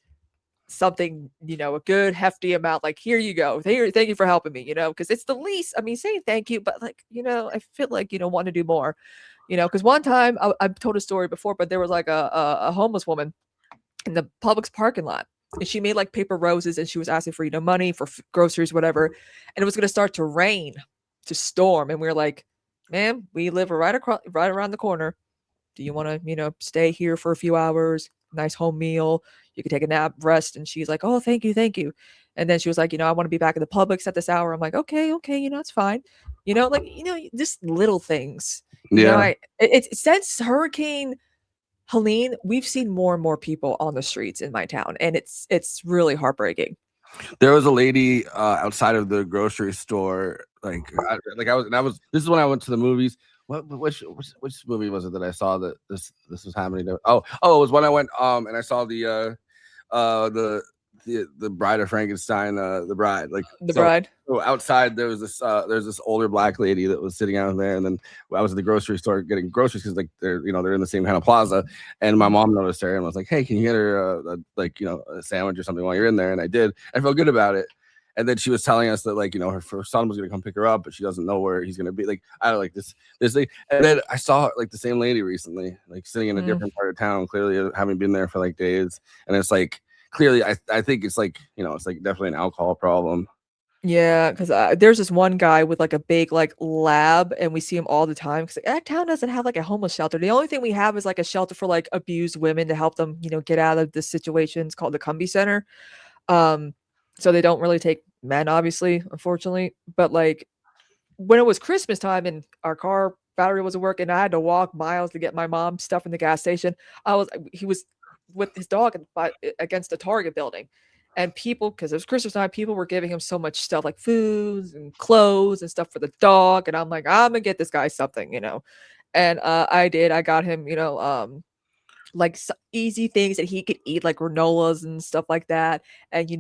something, a good hefty amount. Like, here you go, thank you for helping me, because it's the least. I mean, saying thank you, but like, I feel like want to do more, because one time I've told a story before, but there was like a homeless woman in the Publix parking lot, and she made like paper roses, and she was asking for money for groceries, whatever, and it was going to start to rain, to storm, and we were like, ma'am, we live right around the corner. Do you want to stay here for a few hours? Nice home meal, you could take a nap, rest. And she's like, oh, thank you. And then she was like, I want to be back in the Publix at this hour. I'm like, okay, it's fine. Just little things. It's since Hurricane Helene, we've seen more and more people on the streets in my town, and it's really heartbreaking. There was a lady outside of the grocery store, this is when I went to the movies. Which movie was it that I saw that this was happening to? Oh, it was when I went and I saw the Bride of Frankenstein, the bride, like the bride. So outside there was this older black lady that was sitting out there, and then I was at the grocery store getting groceries because like they're in the same kind of plaza, and my mom noticed her and was like, hey, can you get her a sandwich or something while you're in there? And I did. I felt good about it. And then she was telling us that her son was gonna come pick her up, but she doesn't know where he's gonna be. Like, I don't like this thing. And then I saw like the same lady recently, like sitting in a different part of town, clearly having been there for like days. And it's like clearly, I think it's like it's like definitely an alcohol problem. Yeah, because there's this one guy with like a big like lab, and we see him all the time. Because that town doesn't have like a homeless shelter. The only thing we have is like a shelter for like abused women to help them, get out of the situations, called the Cumbie Center. So they don't really take men, obviously, unfortunately. But like when it was Christmas time and our car battery wasn't working, I had to walk miles to get my mom stuff in the gas station. He was with his dog against the Target building, and people, because it was Christmas time, people were giving him so much stuff like foods and clothes and stuff for the dog. And I'm like, I'm gonna get this guy something, And I did. I got him, like easy things that he could eat, like granolas and stuff like that. And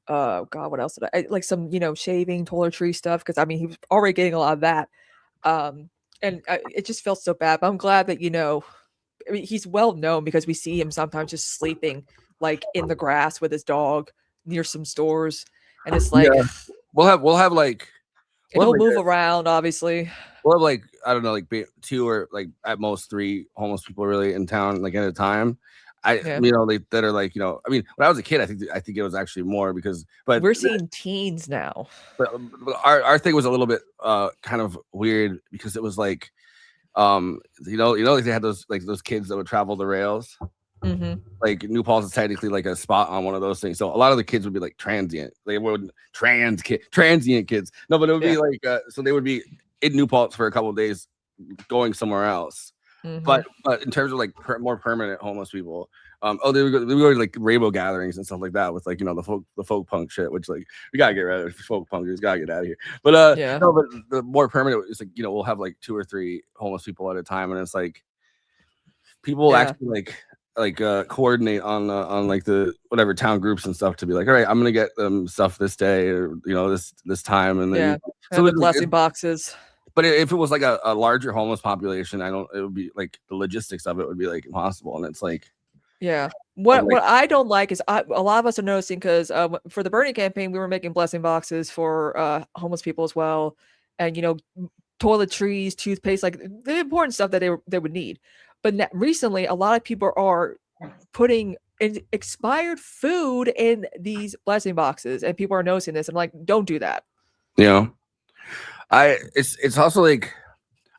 oh god, what else did I like? Some shaving, toiletry stuff, because I mean he was already getting a lot of that. And it just felt so bad. But I'm glad that I mean, he's well known because we see him sometimes just sleeping like in the grass with his dog near some stores, and it's like we'll have like he'll move around, obviously. We'll have like, I don't know, like 2 or like at most 3 homeless people really in town, like at a time. That are like, I mean, when I was a kid, I think it was actually more but we're seeing teens now. But our thing was a little bit kind of weird because it was like, like they had those kids that would travel the rails. Mhm. Like New Paltz is technically like a spot on one of those things. So a lot of the kids would be like transient. They would transient kids. No, but it would be Yeah. like so they would be in New Paltz for a couple of days, going somewhere else. Mhm. But in terms of like more permanent homeless people, they would go to like rainbow gatherings and stuff like that with like the folk punk shit, which like we gotta get rid of folk punk. We just gotta get out of here. But Yeah. no, but the more permanent is like we'll have like 2 or 3 homeless people at a time, and it's like people Yeah. actually coordinate on like the whatever town groups and stuff to be like, all right, I'm gonna get them stuff this day or this time, and then Yeah. so And the it's like- blessing boxes. but if it was like a larger homeless population, it would be like the logistics of it would be like impossible, and it's like Yeah. What like- I don't like is a lot of us are noticing because for the Bernie campaign, we were making blessing boxes for homeless people as well, and toiletries, toothpaste, like the important stuff that they would need. But recently, a lot of people are putting expired food in these blessing boxes, and people are noticing this. I'm like, don't do that. It's also like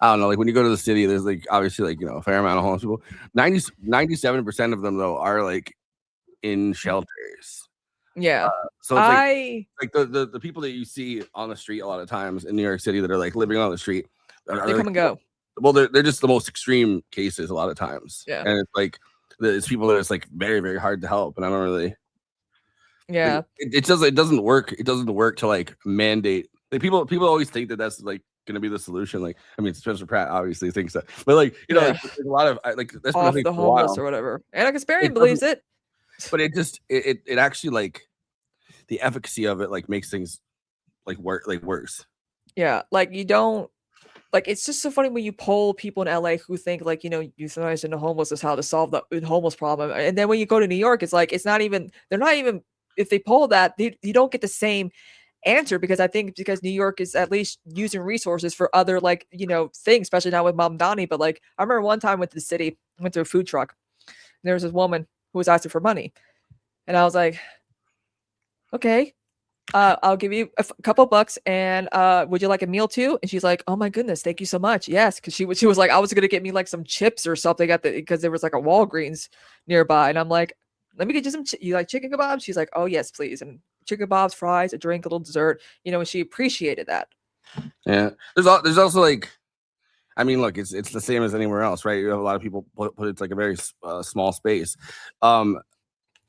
I don't know, like when you go to the city, there's like obviously like a fair amount of homeless people. 97% of them though are like in shelters. Yeah. So it's like the people that you see on the street a lot of times in New York City that are like living on the street they like, come and go. well, they're just the most extreme cases a lot of times. Yeah. And it's like it's people that it's like very, very hard to help. And I don't really Yeah. it doesn't work. It doesn't work to like mandate. Like people always think that that's like gonna be the solution. Like I mean Spencer Pratt obviously thinks that. But like like there's a lot of like that's been a Off thing the for a while. homeless or whatever. Anna Kasparian It believes it. But it actually like the efficacy of it like makes things like worse. Yeah, like you don't like it's just so funny when you poll people in LA who think like euthanizing the homeless is how to solve the homeless problem, and then when you go to New York, it's like they're not even if they poll that you don't get the same answer because I think because New York is at least using resources for other like things, especially now with Mom Donnie. But like I remember one time went to the city, went to a food truck, and there was this woman who was asking for money, and I was like, okay. I'll give you a couple bucks, and would you like a meal too? And she's like, "Oh my goodness, thank you so much." Yes, because she was like, I was gonna get me like some chips or something because there was like a Walgreens nearby, and I'm like, "Let me get you some. You like chicken kebabs?" She's like, "Oh yes, please." And chicken kebabs, fries, a drink, a little dessert. And she appreciated that. Yeah, there's also like, I mean, look, it's the same as anywhere else, right? You have a lot of people put it's like a very small space.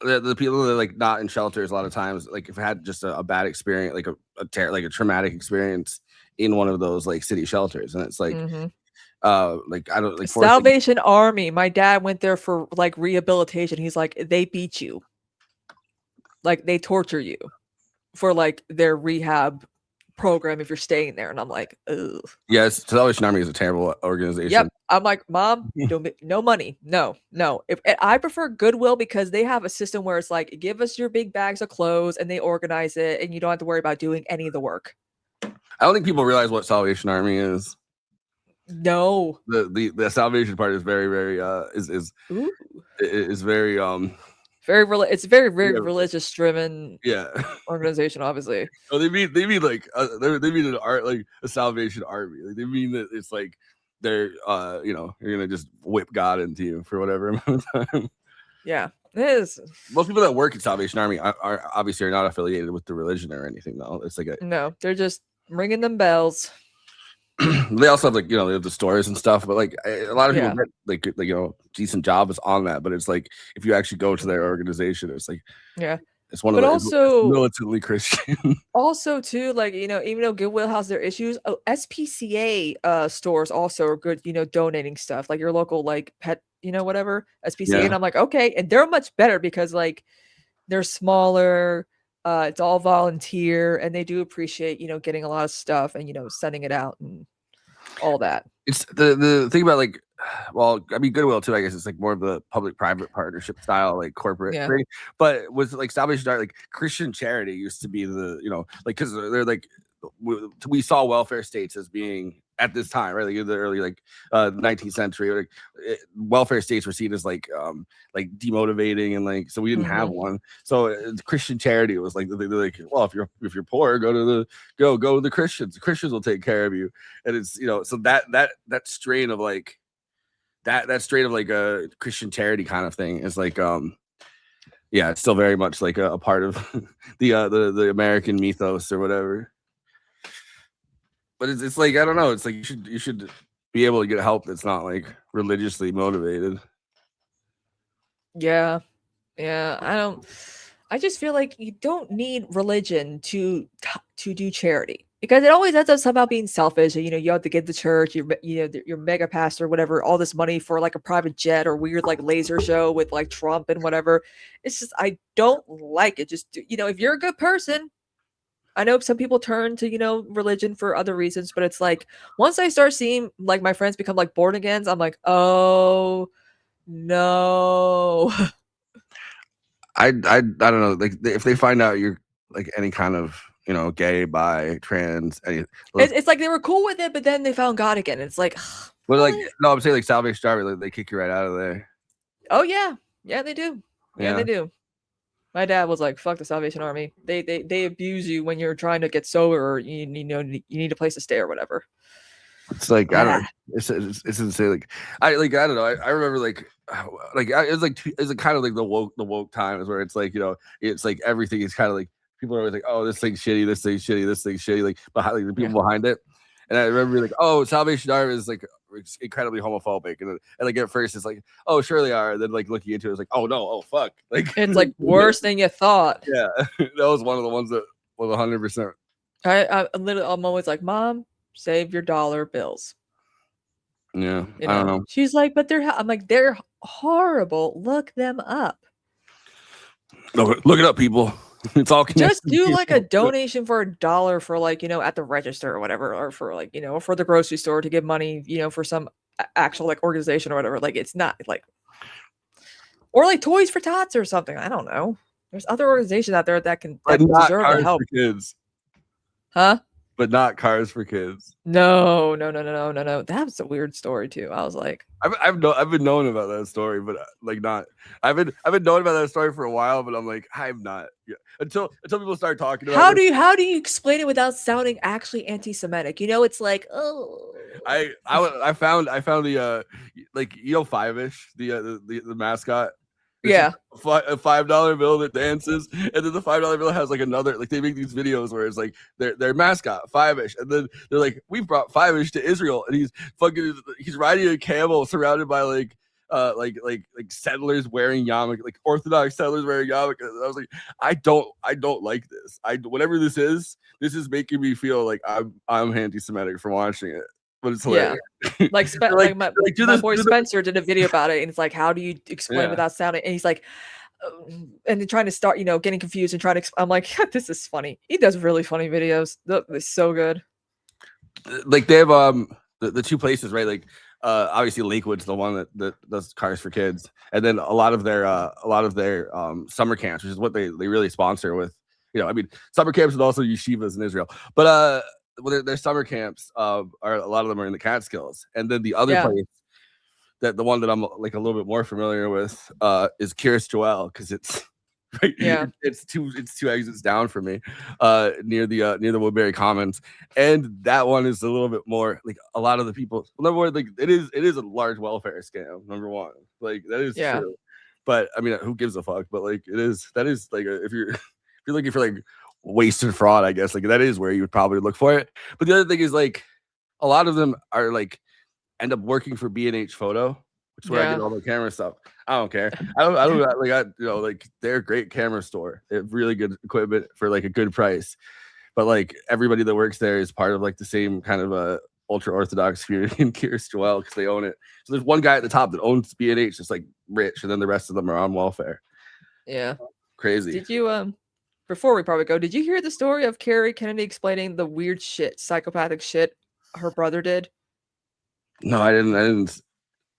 The people that are like not in shelters a lot of times like if had just a bad experience like a traumatic experience in one of those like city shelters, and it's like like I don't like Salvation Army. My dad went there for like rehabilitation. He's like, they beat you, like they torture you for like their rehab program if you're staying there. And I'm like, ugh. Yes, Salvation Army is a terrible organization. Yep. I'm like, Mom, no money. No. If I prefer Goodwill because they have a system where it's like, give us your big bags of clothes and they organize it and you don't have to worry about doing any of the work. I don't think people realize what Salvation Army is. No. The Salvation part is very, very is very it's very religious driven yeah organization, obviously. Oh, they mean like they mean an art like a Salvation Army. Like, they mean that it's like they're you're gonna just whip God into you for whatever amount of time. Yeah, it is. Most people that work at Salvation Army are obviously not affiliated with the religion or anything though. It's like no, they're just ringing them bells. They also have like they have the stores and stuff, but like a lot of people get like decent jobs on that. But it's like if you actually go to their organization, it's like it's one of the it's militantly Christian. Also, too, like even though Goodwill has their issues, SPCA stores also are good. Donating stuff like your local like pet, whatever SPCA, and I'm like okay, and they're much better because like they're smaller. It's all volunteer, and they do appreciate getting a lot of stuff and sending it out and all that. It's the thing about like, well, I mean Goodwill too. I guess it's like more of the public-private partnership style, like corporate thing. But with like Salvation Army, like Christian charity used to be the like because they're like we saw welfare states as being at this time, right? Like in the early 19th century, like welfare states were seen as like demotivating and like so we didn't have one. So Christian charity was like they're like, well, if you're poor, go to the Christians. The Christians will take care of you. And it's so that strain of like that straight of like a Christian charity kind of thing is like yeah, it's still very much like a part of the American mythos or whatever. But it's like, I don't know, it's like you should be able to get help that's not like religiously motivated. Yeah. I just feel like you don't need religion to do charity, because it always ends up somehow being selfish. You know, you have to give the church, your mega pastor, whatever, all this money for like a private jet or weird like laser show with like Trump and whatever. It's just, I don't like it. Just, if you're a good person, I know some people turn to, religion for other reasons, but it's like, once I start seeing like my friends become like born agains, I'm like, oh no. I don't know, like if they find out you're like any kind of gay, bi, trans, It's like they were cool with it, but then they found God again. It's like, but like really? no, I'm saying like Salvation Army, like, they kick you right out of there. Oh yeah, they do. Yeah, they do. My dad was like, "Fuck the Salvation Army. They abuse you when you're trying to get sober, or you need a place to stay or whatever." It's like I don't know. It's insane. Like I don't know. I remember like it was kind of like the woke times where it's like it's like everything is kind of like people are always like, oh, this thing's shitty, this thing's shitty, this thing's shitty, like behind like, the people behind it. And I remember like, oh, Salvation Army is like incredibly homophobic, and like at first it's like, oh, sure they are. And then like looking into it, it's like, oh no, oh fuck, like it's like worse than you thought. Yeah, that was one of the ones that was 100%. I'm always like, Mom, save your dollar bills. Yeah, I don't know. She's like, but I'm like, they're horrible. Look them up. Look it up, people. It's all connected. Just do like a donation for $1 for like, at the register or whatever, or for like, for the grocery store to give money, for some actual like organization or whatever. Like, it's not like, or like Toys for Tots or something. I don't know. There's other organizations out there that deserve the help. Kids. Huh? But not Cars for Kids. No. That was a weird story too. I was like, I've been knowing about that story, but like not. I've been knowing about that story for a while, but I'm like, I'm not. Yeah. Until people start talking about it. How do you explain it without sounding actually anti-Semitic? It's like, oh. I found the like Five-ish, the mascot. Yeah, a $5 bill that dances, and then the $5 bill has like another, like they make these videos where it's like their mascot Five-ish, and then they're like, we brought Five-ish to Israel, and he's riding a camel surrounded by like settlers wearing yarmulke, like Orthodox settlers wearing yarmulke. And I was like, I don't like this. Whatever this is making me feel like I'm anti-Semitic for watching it. But it's hilarious. Yeah. Like my boy Spencer did a video about it, and it's like, how do you explain without sounding? And he's like, and then trying to start, getting confused and trying to. I'm like, this is funny. He does really funny videos. They're so good. Like they have the two places, right? Like obviously Lakewood's the one that does Cars for Kids, and then a lot of their summer camps, which is what they really sponsor with. I mean, summer camps and also yeshivas in Israel, but their summer camps are a lot of them are in the Catskills, and then the other place, that the one that I'm like a little bit more familiar with is Kiryas Joel, because it's right, it's two exits down from me, near the Woodbury Commons, and that one is a little bit more like a lot of the people. Well, number one, like it is a large welfare scam. Number one, like that is true, but I mean, who gives a fuck? But like that is like if you're looking for like wasted fraud, I guess like that is where you would probably look for it. But the other thing is like a lot of them are like end up working for B&H Photo, which is where I get all the camera stuff. I don't care. I don't like they're a great camera store. They have really good equipment for like a good price. But like everybody that works there is part of like the same kind of ultra orthodox community in Kiryas Joel, because they own it. So there's one guy at the top that owns B&H, just like rich, and then the rest of them are on welfare. Yeah, crazy. Did you before we probably go, did you hear the story of Carrie Kennedy explaining the weird shit, psychopathic shit her brother did? No, I didn't.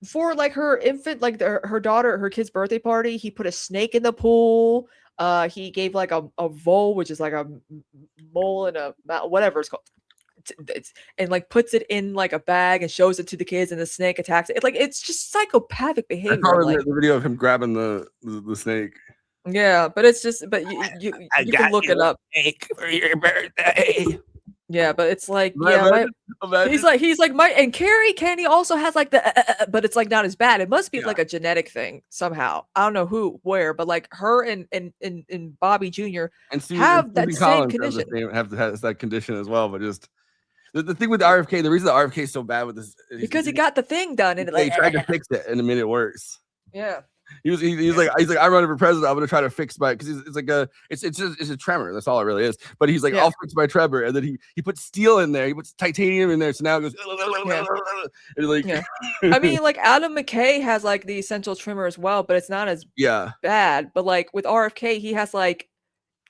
For like her infant, like her daughter, her kid's birthday party, he put a snake in the pool. He gave like a vole, which is like a mole in a whatever it's called. And like puts it in like a bag and shows it to the kids, and the snake attacks it. Like it's just psychopathic behavior. I probably the video of him grabbing the snake. Yeah, but it's just, but you can look it up. Snake for your birthday. Yeah, but it's like, Imagine, he's like my, and Carrie Candy also has like the, but it's like not as bad. It must be like a genetic thing somehow. I don't know where, but like her and Bobby Jr. and have that Susan same Collins condition. has that condition as well. But just the thing with RFK, the reason the RFK is so bad with this is Because he got the thing done and he tried to fix it and it made it worse. Yeah. He's like I'm running for president. I'm gonna try to fix my, because it's like it's a tremor. That's all it really is. But he's like, I'll fix my tremor, and then he puts steel in there. He puts titanium in there, so now it goes. And like, I mean, like Adam McKay has like the essential tremor as well, but it's not as bad. But like with RFK, he has like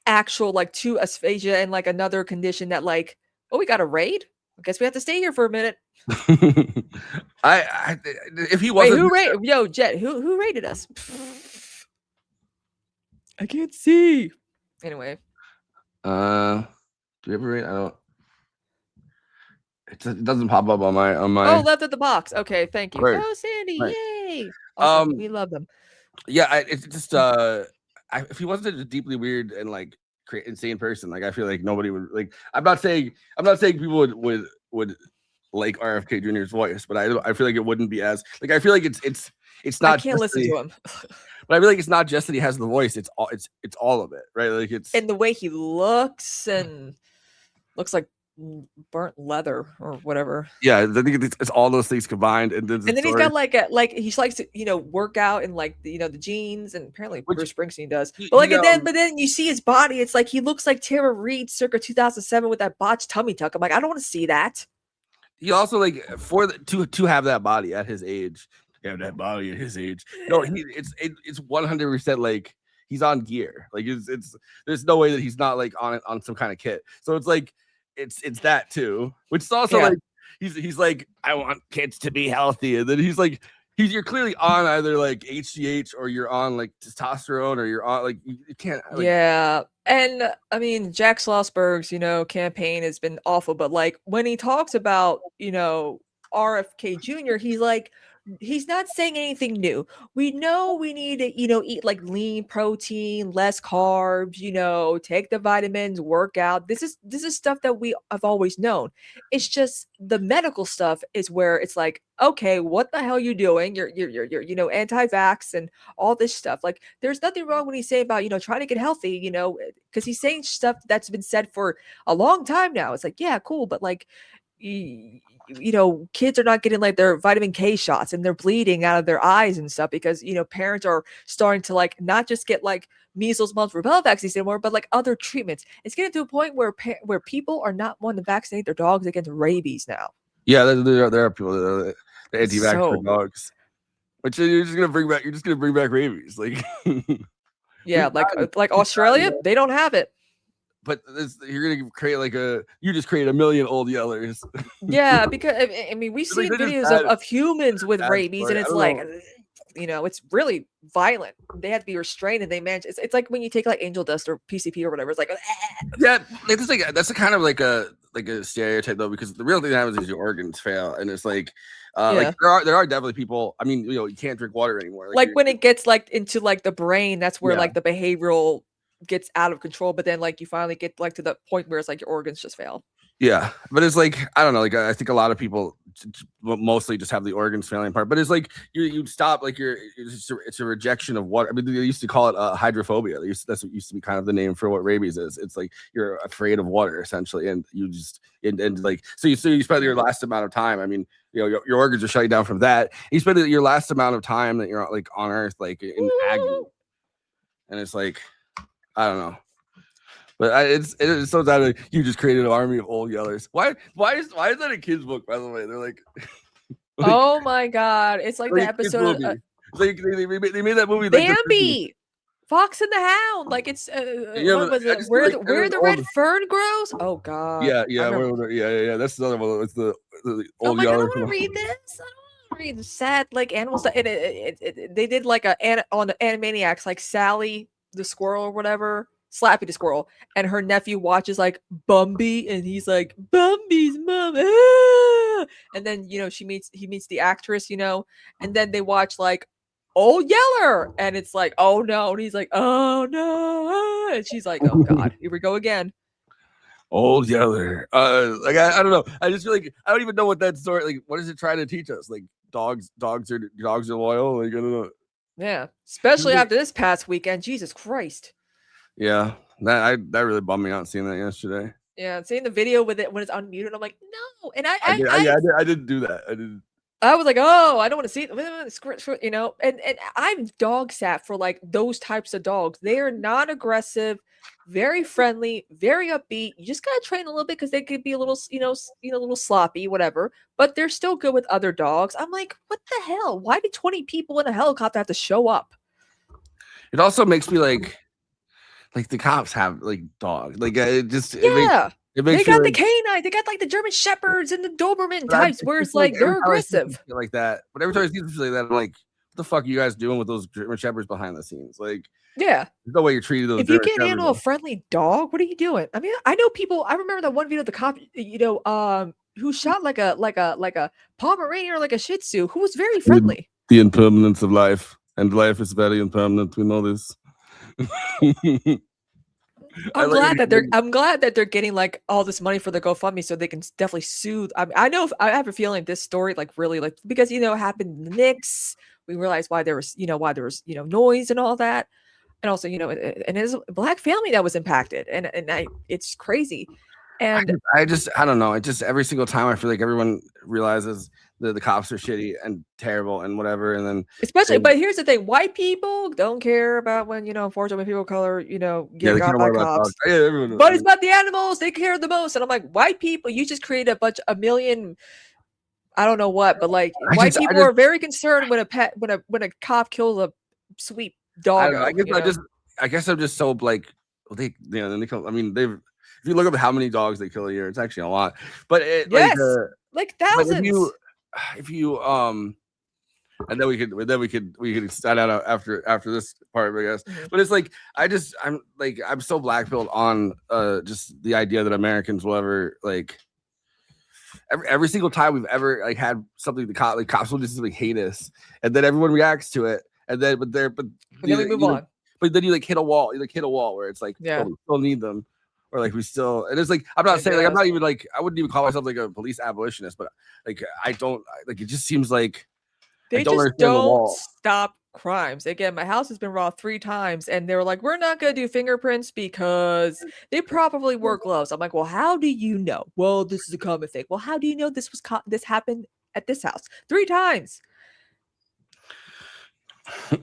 actual like 2 aphasia and like another condition that like, oh, we got a raid. I guess we have to stay here for a minute. If he wasn't, Yo, Jet, who rated us? I can't see. Anyway, do we ever rate? I don't. It doesn't pop up on my. Oh, left at the box. Okay, thank you. Right. Oh, Sandy, Right. yay! Awesome. We love them. Yeah, it's just if he wasn't a deeply weird and like insane person, like I feel like nobody would like. I'm not saying people would like RFK Jr.'s voice, but I feel like it wouldn't be as like, I feel like it's not. I can't listen to him. But I feel like it's not just that he has the voice; it's all of it, right? Like it's and the way he looks and looks like burnt leather or whatever. Yeah, I think it's all those things combined, and then he's got like he likes to work out and like the jeans, and apparently Bruce Springsteen does. But like but then you see his body, it's like he looks like Tara Reid circa 2007 with that botched tummy tuck. I'm like, I don't want to see that. He also like to have that body at his age. Have that body at his age. No, it's 100% like he's on gear. Like it's there's no way that he's not like on some kind of kit. So it's like it's that too, which is also like he's like, I want kids to be healthy, and then he's like you're clearly on either like HGH or you're on like testosterone or you're on like you can't like, and I mean Jack Schlossberg's campaign has been awful, but like when he talks about RFK Jr., he's like, he's not saying anything new. We know we need to, eat like lean protein, less carbs, take the vitamins, work out. This is stuff that we have always known. It's just the medical stuff is where it's like, okay, what the hell are you doing? You're anti-vax and all this stuff. Like there's nothing wrong when he's saying about, trying to get healthy, because he's saying stuff that's been said for a long time now. It's like, yeah, cool. But like, kids are not getting like their vitamin K shots and they're bleeding out of their eyes and stuff because parents are starting to like not just get like measles, mumps, rubella vaccines anymore, but like other treatments. It's getting to a point where people are not wanting to vaccinate their dogs against rabies now. Yeah, there are people that are anti-vax for dogs, which you're just gonna bring back rabies, like yeah, like Australia, they don't have it. But you're gonna create you just create a million old yellers. Yeah, because I mean we've seen videos of humans with rabies, and it's like it's really violent. They have to be restrained, and they manage. It's like when you take like angel dust or PCP or whatever. It's like yeah, it's like that's a kind of like a stereotype though, because the real thing that happens is your organs fail, and it's like like there are definitely people. I mean, you can't drink water anymore. Like when it gets like into like the brain, that's where like the behavioral gets out of control, but then like you finally get like to the point where it's like your organs just fail. Yeah, but it's like I don't know, like I think a lot of people mostly just have the organs failing part, but it's like you stop like it's a rejection of water. I mean, they used to call it hydrophobia. That's what used to be kind of the name for what rabies is. It's like you're afraid of water essentially, and you just and like so you spend your last amount of time. I mean, your organs are shutting down from that. You spend your last amount of time that you're like on Earth like in agony, and it's like. I don't know, but it's so sad. You just created an army of old yellers. Why is that a kid's book? By the way, they're like oh my god, it's like the episode of they made that movie. Bambi, Fox and the Hound. Like it's what was it? Where the red fern grows? Oh god. Yeah. That's another one. It's the old yeller. I don't want to read this. I don't want to read the sad like animals. They did like on the Animaniacs, like Sally the squirrel or whatever, Slappy the squirrel, and her nephew watches like Bumby, and he's like, Bumby's mom, ah! And then he meets the actress, and then they watch like Old Yeller, and it's like, oh no, and he's like, oh no, and she's like, oh god, here we go again. Old Yeller. Like I don't know. I just feel like I don't even know what that story. Like, what is it trying to teach us? Like, dogs are loyal. Like, I don't know. Yeah, especially Really? after this past weekend. Jesus Christ. Yeah, that really bummed me out seeing that yesterday. Yeah, seeing the video with it when it's unmuted, I'm like, no. And I didn't do that. I didn't. I was like, oh, I don't want to see it, you know. And I've dog sat for like those types of dogs. They are non-aggressive, very friendly, very upbeat. You just gotta train a little bit because they could be a little, a little sloppy, whatever. But they're still good with other dogs. I'm like, what the hell? Why did 20 people in a helicopter have to show up? It also makes me like the cops have like dogs. Like it just Yeah. it makes They me got the like, canine. They got like the German Shepherds and the Doberman but I types, where it's feel like every they're time I see aggressive. shit like that. But every time I see something like that, I'm like, what the fuck are you guys doing with those German Shepherds behind the scenes? Like, Yeah. there's no way you're treating those. If you German can't handle a Shepherds. friendly dog, what are you doing? I mean, I know people. I remember that one video of the cop, who shot like a Pomeranian or like a Shih Tzu, who was very friendly. The impermanence of life, and life is very impermanent. We know this. I'm glad that they're getting like all this money for the GoFundMe so they can definitely sue. I know I have a feeling this story like really like because it happened in the Knicks. We realized why there was noise and all that, and also and it's a black family that was impacted, and it's crazy. And I don't know. It just every single time I feel like everyone realizes that the cops are shitty and terrible and whatever, and then especially, but here's the thing: white people don't care about when unfortunately people of color get they got care by more about cops. dogs. Yeah, everyone. But it's about the animals; they care the most. And I'm like, white people, you just create a million. I don't know what, but like white people are very concerned when a cop kills a sweet dog. I guess I'm just so like they then they kill. I mean they've. If you look up how many dogs they kill a year, it's actually a lot. But yes, like thousands. If you and then we could start out after this part, I guess. Mm-hmm. But it's like I'm so black-pilled on just the idea that Americans will ever like every single time we've ever like had something the cops will just like hate us, and then everyone reacts to it, and then but then we move on. But then you like hit a wall, where it's like, yeah, we still need them. Or like we still, and it's like I'm not saying like I'm not even like I wouldn't even call myself like a police abolitionist, but like I don't like it just seems like they just don't stop crimes. Again, my house has been robbed 3 times, and they were like, "We're not gonna do fingerprints because they probably wore gloves." I'm like, "Well, how do you know?" Well, this is a common thing. Well, how do you know this happened at this house 3 times?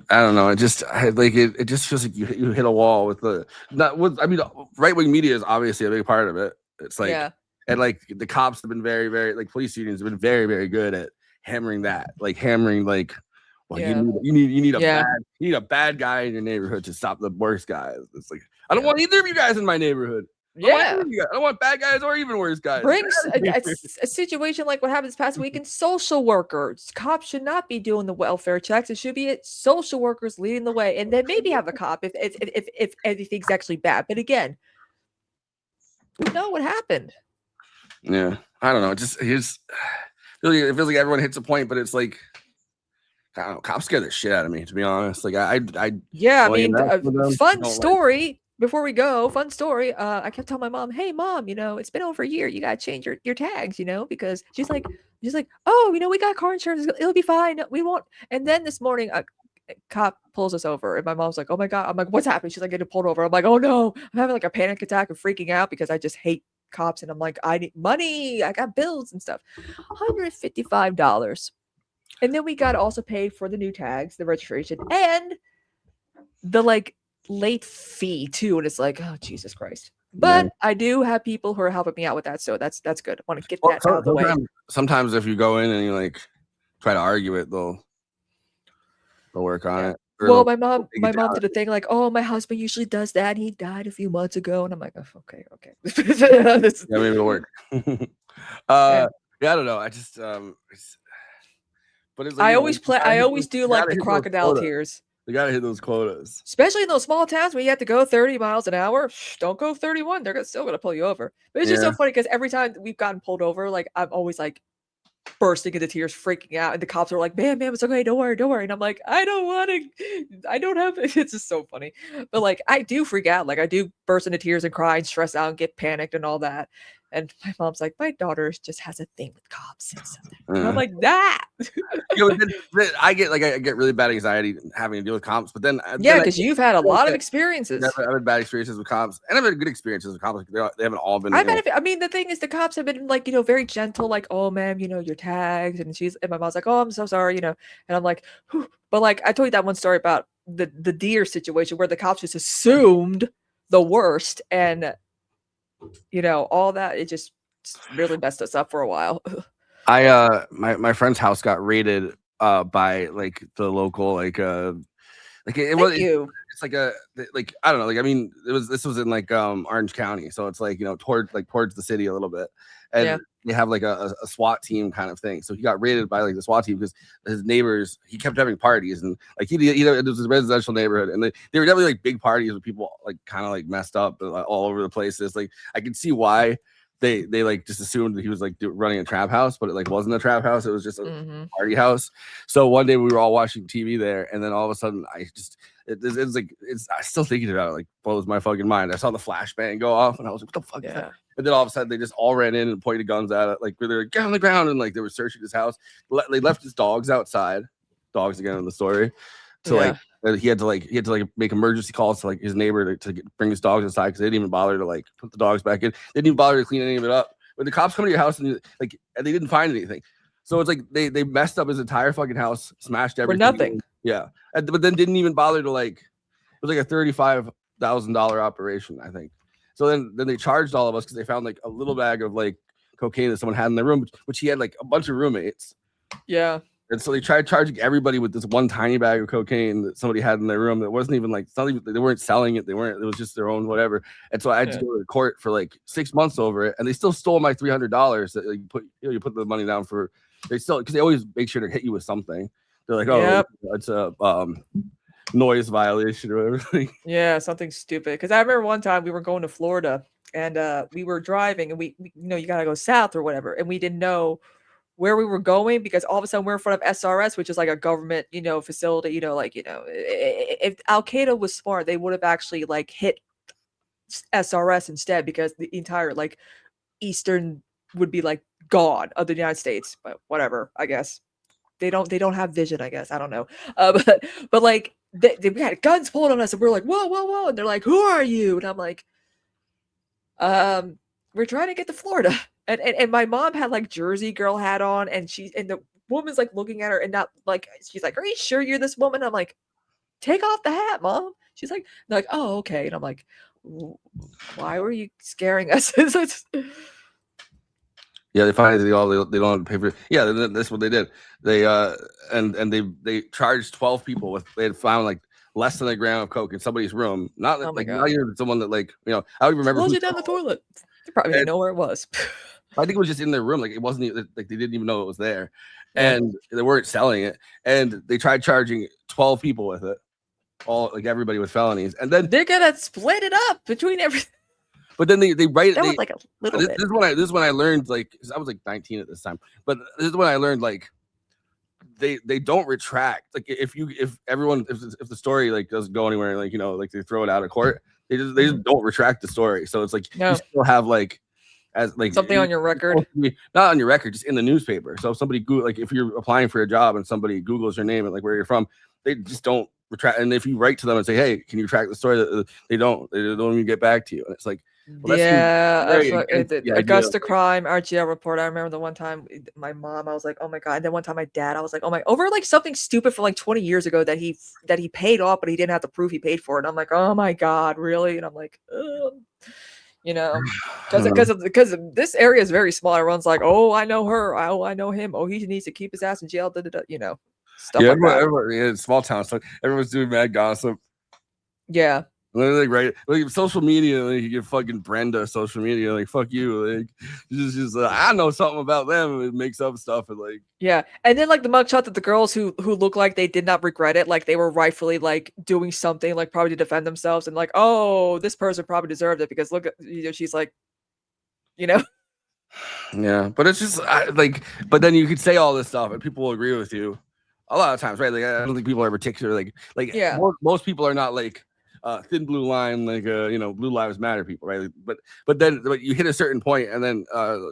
I don't know. It just it just feels like you hit a wall with right-wing media is obviously a big part of it. It's like and like the cops have been very, very like police unions have been very, very good at hammering well, you need a bad guy in your neighborhood to stop the worst guys. It's like I don't want either of you guys in my neighborhood. I don't want bad guys or even worse guys. Brings a situation like what happened this past weekend. Social workers, cops should not be doing the welfare checks. It should be social workers leading the way, and then maybe have a cop if anything's actually bad. But again, we know what happened. Yeah, I don't know. It feels like everyone hits a point, but it's like I don't know. Cops scare the shit out of me, to be honest. Like I mean, fun story. Before we go, fun story. I kept telling my mom, "Hey, mom, it's been over a year. You gotta change your tags, because she's like, oh, we got car insurance. It'll be fine. We won't." And then this morning, a cop pulls us over, and my mom's like, "Oh my god!" I'm like, "What's happening?" She's like, "Getting pulled over." I'm like, "Oh no!" I'm having like a panic attack and freaking out because I just hate cops, and I'm like, I need money. I got bills and stuff. $155, and then we got also paid for the new tags, the registration, and the late fee too, and it's like, oh Jesus Christ. But I do have people who are helping me out with that, so that's good. I want to get that out of the way. Sometimes if you go in and you try to argue it, they'll work on it. Well, my mom did a thing like, "Oh, my husband usually does that. He died a few months ago," and I'm like, oh, okay. Maybe it'll work. I don't know. I just but it's I always do like the crocodile tears. You gotta hit those quotas, especially in those small towns where you have to go 30 miles an hour. Don't go 31; they're still gonna pull you over. But it's just so funny because every time we've gotten pulled over, like I'm always like, bursting into tears, freaking out, and the cops are like, "Man, it's okay, don't worry." And I'm like, I don't have it. It's just so funny. But like, I do freak out. Like, I do burst into tears and cry and stress out and get panicked and all that. And my mom's like, my daughter just has a thing with cops. And I'm like, that. Then I get really bad anxiety having to deal with cops. But then Yeah, because you've had a lot of experiences. I've had bad experiences with cops, and I've had good experiences with cops. They haven't all been. I mean, the thing is, the cops have been like, very gentle, like, "Oh, ma'am, your tags," and my mom's like, "Oh, I'm so sorry," and I'm like, whew. But like, I told you that one story about the deer situation where the cops just assumed the worst, and all that, it just really messed us up for a while. My friend's house got raided by like the local it was it's like I don't know, like I mean this was in like Orange County, so it's like towards the city a little bit, and they have like a SWAT team kind of thing. So he got raided by like the SWAT team because his neighbors, he kept having parties, and like it was a residential neighborhood, and they were definitely like big parties with people like kind of like messed up all over the place. It's like I could see why they like just assumed that he was like running a trap house, but it like wasn't a trap house. It was just a party house. So one day we were all watching TV there, and then all of a sudden I still thinking about it, like blows my fucking mind. I saw the flashbang go off, and I was like, what the fuck is that? And then all of a sudden they just all ran in and pointed guns at it, like they're like, get on the ground, and like they were searching his house. They left his dogs outside. Dogs again in the story. So like he had to make emergency calls to like his neighbor to bring his dogs inside, because they didn't even bother to like put the dogs back in. They didn't even bother to clean any of it up. When the cops come to your house and they didn't find anything, so it's like they messed up his entire fucking house, smashed everything. For nothing. Yeah, but then didn't even bother to like. It was like a $35,000 operation, I think. So then they charged all of us because they found like a little bag of like cocaine that someone had in their room, which he had like a bunch of roommates. Yeah. And so they tried charging everybody with this one tiny bag of cocaine that somebody had in their room. That wasn't even like, they weren't selling it. It was just their own whatever. And so I had to go to court for like 6 months over it. And they still stole my $300 that you put the money down for. They still, because they always make sure to hit you with something. They're like, oh, it's a noise violation or whatever. Yeah, something stupid. Because I remember one time we were going to Florida, and we were driving, and we you gotta go south or whatever, and we didn't know where we were going, because all of a sudden we're in front of SRS, which is like a government, facility, if Al Qaeda was smart, they would have actually like hit SRS instead, because the entire like Eastern would be like gone of the United States. But whatever, I guess they don't have vision, I guess. I don't know. But like we had guns pulled on us, and we're like, whoa, and they're like, who are you? And I'm like, we're trying to get to Florida. And my mom had like Jersey girl hat on, and the woman's like looking at her, and not like, she's like, are you sure you're this woman? I'm like, take off the hat, Mom. She's like, they're like, oh, okay. And I'm like, why were you scaring us? Yeah, they finally they don't have to pay for it. Yeah, that's what they did. They and they charged 12 people with, they had found like less than a gram of coke in somebody's room. Not not even someone that like, I don't remember. Close it down the toilet. They probably didn't know where it was. I think it was just in their room. Like it wasn't even, like they didn't even know it was there, and they weren't selling it. And they tried charging 12 people with it, all like everybody with felonies, and then they're gonna split it up between everything. But then they write that it. Was like a little bit. This is when I learned, like, 'cause I was like 19 at this time. But this is when I learned, like, they don't retract. Like if the story like doesn't go anywhere, like like they throw it out of court, they just don't retract the story. So it's like you still have like as like something on your record, not on your record, just in the newspaper. So if somebody like if you're applying for a job and somebody Googles your name and like where you're from, they just don't retract. And if you write to them and say, hey, can you retract the story, they don't even get back to you. And it's like, well, Augusta crime RGL report. I remember the one time my mom, I was like, oh my god. And then one time my dad, I was like, oh my, over like something stupid from like 20 years ago that he paid off, but he didn't have to prove he paid for it. And I'm like, oh my god, really? And I'm like, because this area is very small. Everyone's like, oh, I know her, oh, I know him, oh, he needs to keep his ass in jail, stuff like that. Everyone, it's small town, so everyone's doing mad gossip. Yeah. Like, right, like social media, like you get fucking Brenda social media, like fuck you, like just I know something about them, and it makes up stuff, and like and then like the mugshot that the girls who look like they did not regret it, like they were rightfully like doing something like probably to defend themselves, and like, oh, this person probably deserved it because look at she's like, yeah, Yeah, but it's just like, but then you could say all this stuff and people will agree with you a lot of times, right? Like, I don't think people are particularly like Yeah. most people are not like thin blue line, like Blue Lives Matter people, right? But then you hit a certain point and then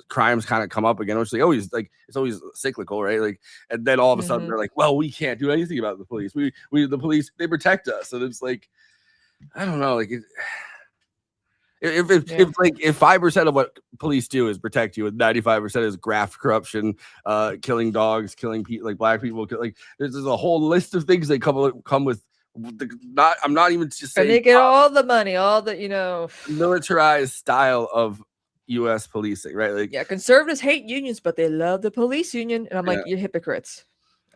crimes kind of come up again, which it's always cyclical, right? Like, and then all of a sudden they're like, well, we can't do anything about the police. The police, they protect us, and it's like, I don't know, like. If 5% of what police do is protect you, and 95% is graft, corruption, killing dogs, killing people, like black people, like there's a whole list of things that come with. I'm not even just saying. And they get all the money, all the militarized style of U.S. policing, right? Like, yeah, conservatives hate unions, but they love the police union, and I'm like, you're hypocrites,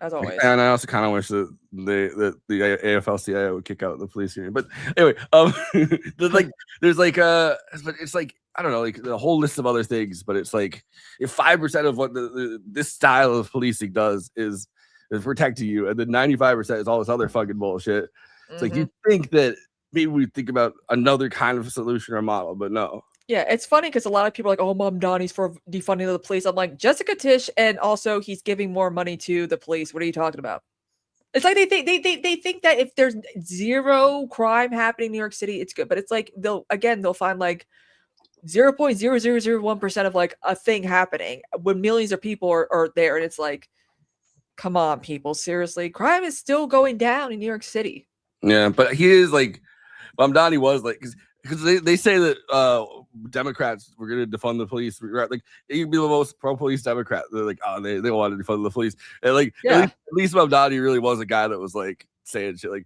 as always. And I also kind of wish that the AFL-CIO would kick out the police union. But anyway, there's like but it's like, I don't know, like the whole list of other things. But it's like, if 5% of what this style of policing does is protecting you, and then 95% is all this other fucking bullshit. It's like, you think that maybe we think about another kind of solution or model, but no. Yeah, it's funny because a lot of people are like, oh, Mom Donnie's for defunding the police. I'm like, Jessica Tisch, and also he's giving more money to the police. What are you talking about? It's like they think that if there's zero crime happening in New York City, it's good. But it's like they'll find like 0.0001% of like a thing happening when millions of people are there, and it's like, come on, people, seriously, crime is still going down in New York City. Yeah, but he is like, Mamdani was like, because they say that Democrats were going to defund the police. Like, you'd be the most pro-police Democrat. They're like, oh, they want to defund the police. And like, at least Mamdani really was a guy that was like saying shit. Like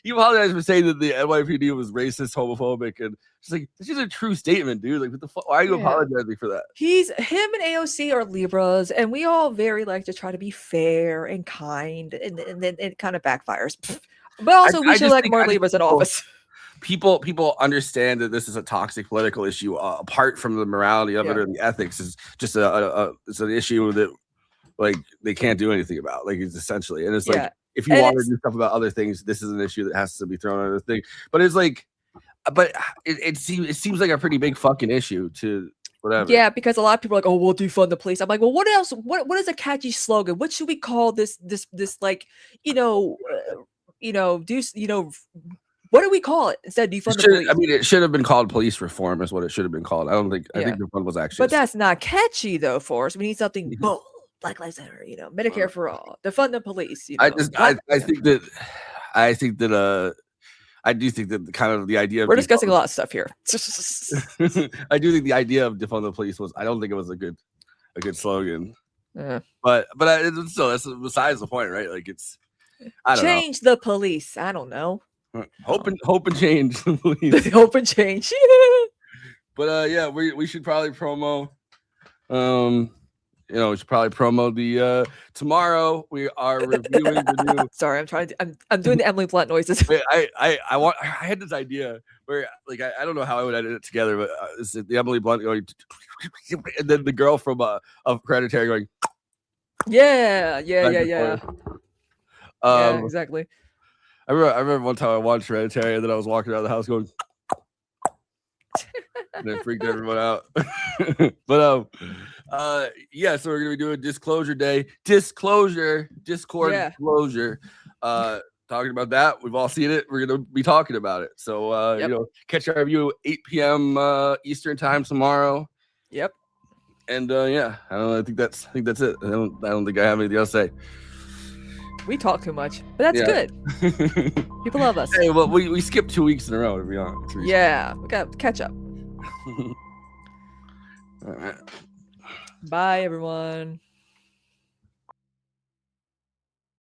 he apologized for saying that the NYPD was racist, homophobic, and just like, this is a true statement, dude. Like, what the fuck? Why are you apologizing for that? Him and AOC are Libras, and we all very like to try to be fair and kind, and then it kind of backfires. But also, we should elect more Libras in office. People understand that this is a toxic political issue. Apart from the morality of it or the ethics, is just it's an issue that like they can't do anything about. Like, it's essentially, and it's like, if you want to do stuff about other things, this is an issue that has to be thrown on the thing. But it's like, it seems like a pretty big fucking issue to whatever. Yeah, because a lot of people are like, oh, we'll defund the police. I'm like, well, what else? What is a catchy slogan? What should we call this like, what do we call it instead of defund the police? I mean, it should have been called police reform, is what it should have been called. I think defund was actually. But that's not catchy though, Forrest. We need something bold. Black Lives Matter, Medicare for all, defund the police. I do think that kind of the idea of we're discussing a lot of stuff here. I do think the idea of defund the police I don't think it was a good slogan. But still, that's besides the point, right? Like, it's, I don't change the police. I don't know. Hope and change the police. Hope and change. But we should probably promo. We should probably promo the tomorrow we are reviewing the new. Sorry, I'm doing the Emily Blunt noises. Wait, I had this idea where, like, I don't know how I would edit it together, but it's the Emily Blunt going, and then the girl from of Hereditary going. Yeah. Yeah, Exactly. I remember one time I watched Hereditary, and then I was walking around the house going, and it freaked everyone out. But so we're gonna be doing Disclosure Day, Discord disclosure. Talking about that, we've all seen it. We're gonna be talking about it. So catch our review 8 p.m. Eastern time tomorrow. Yep. And I don't know. I think that's it. I don't think I have anything else to say. We talk too much, but that's good. People love us. Hey, well, we skipped 2 weeks in a row, to be honest. Yeah, we got to catch up. All right. Bye, everyone.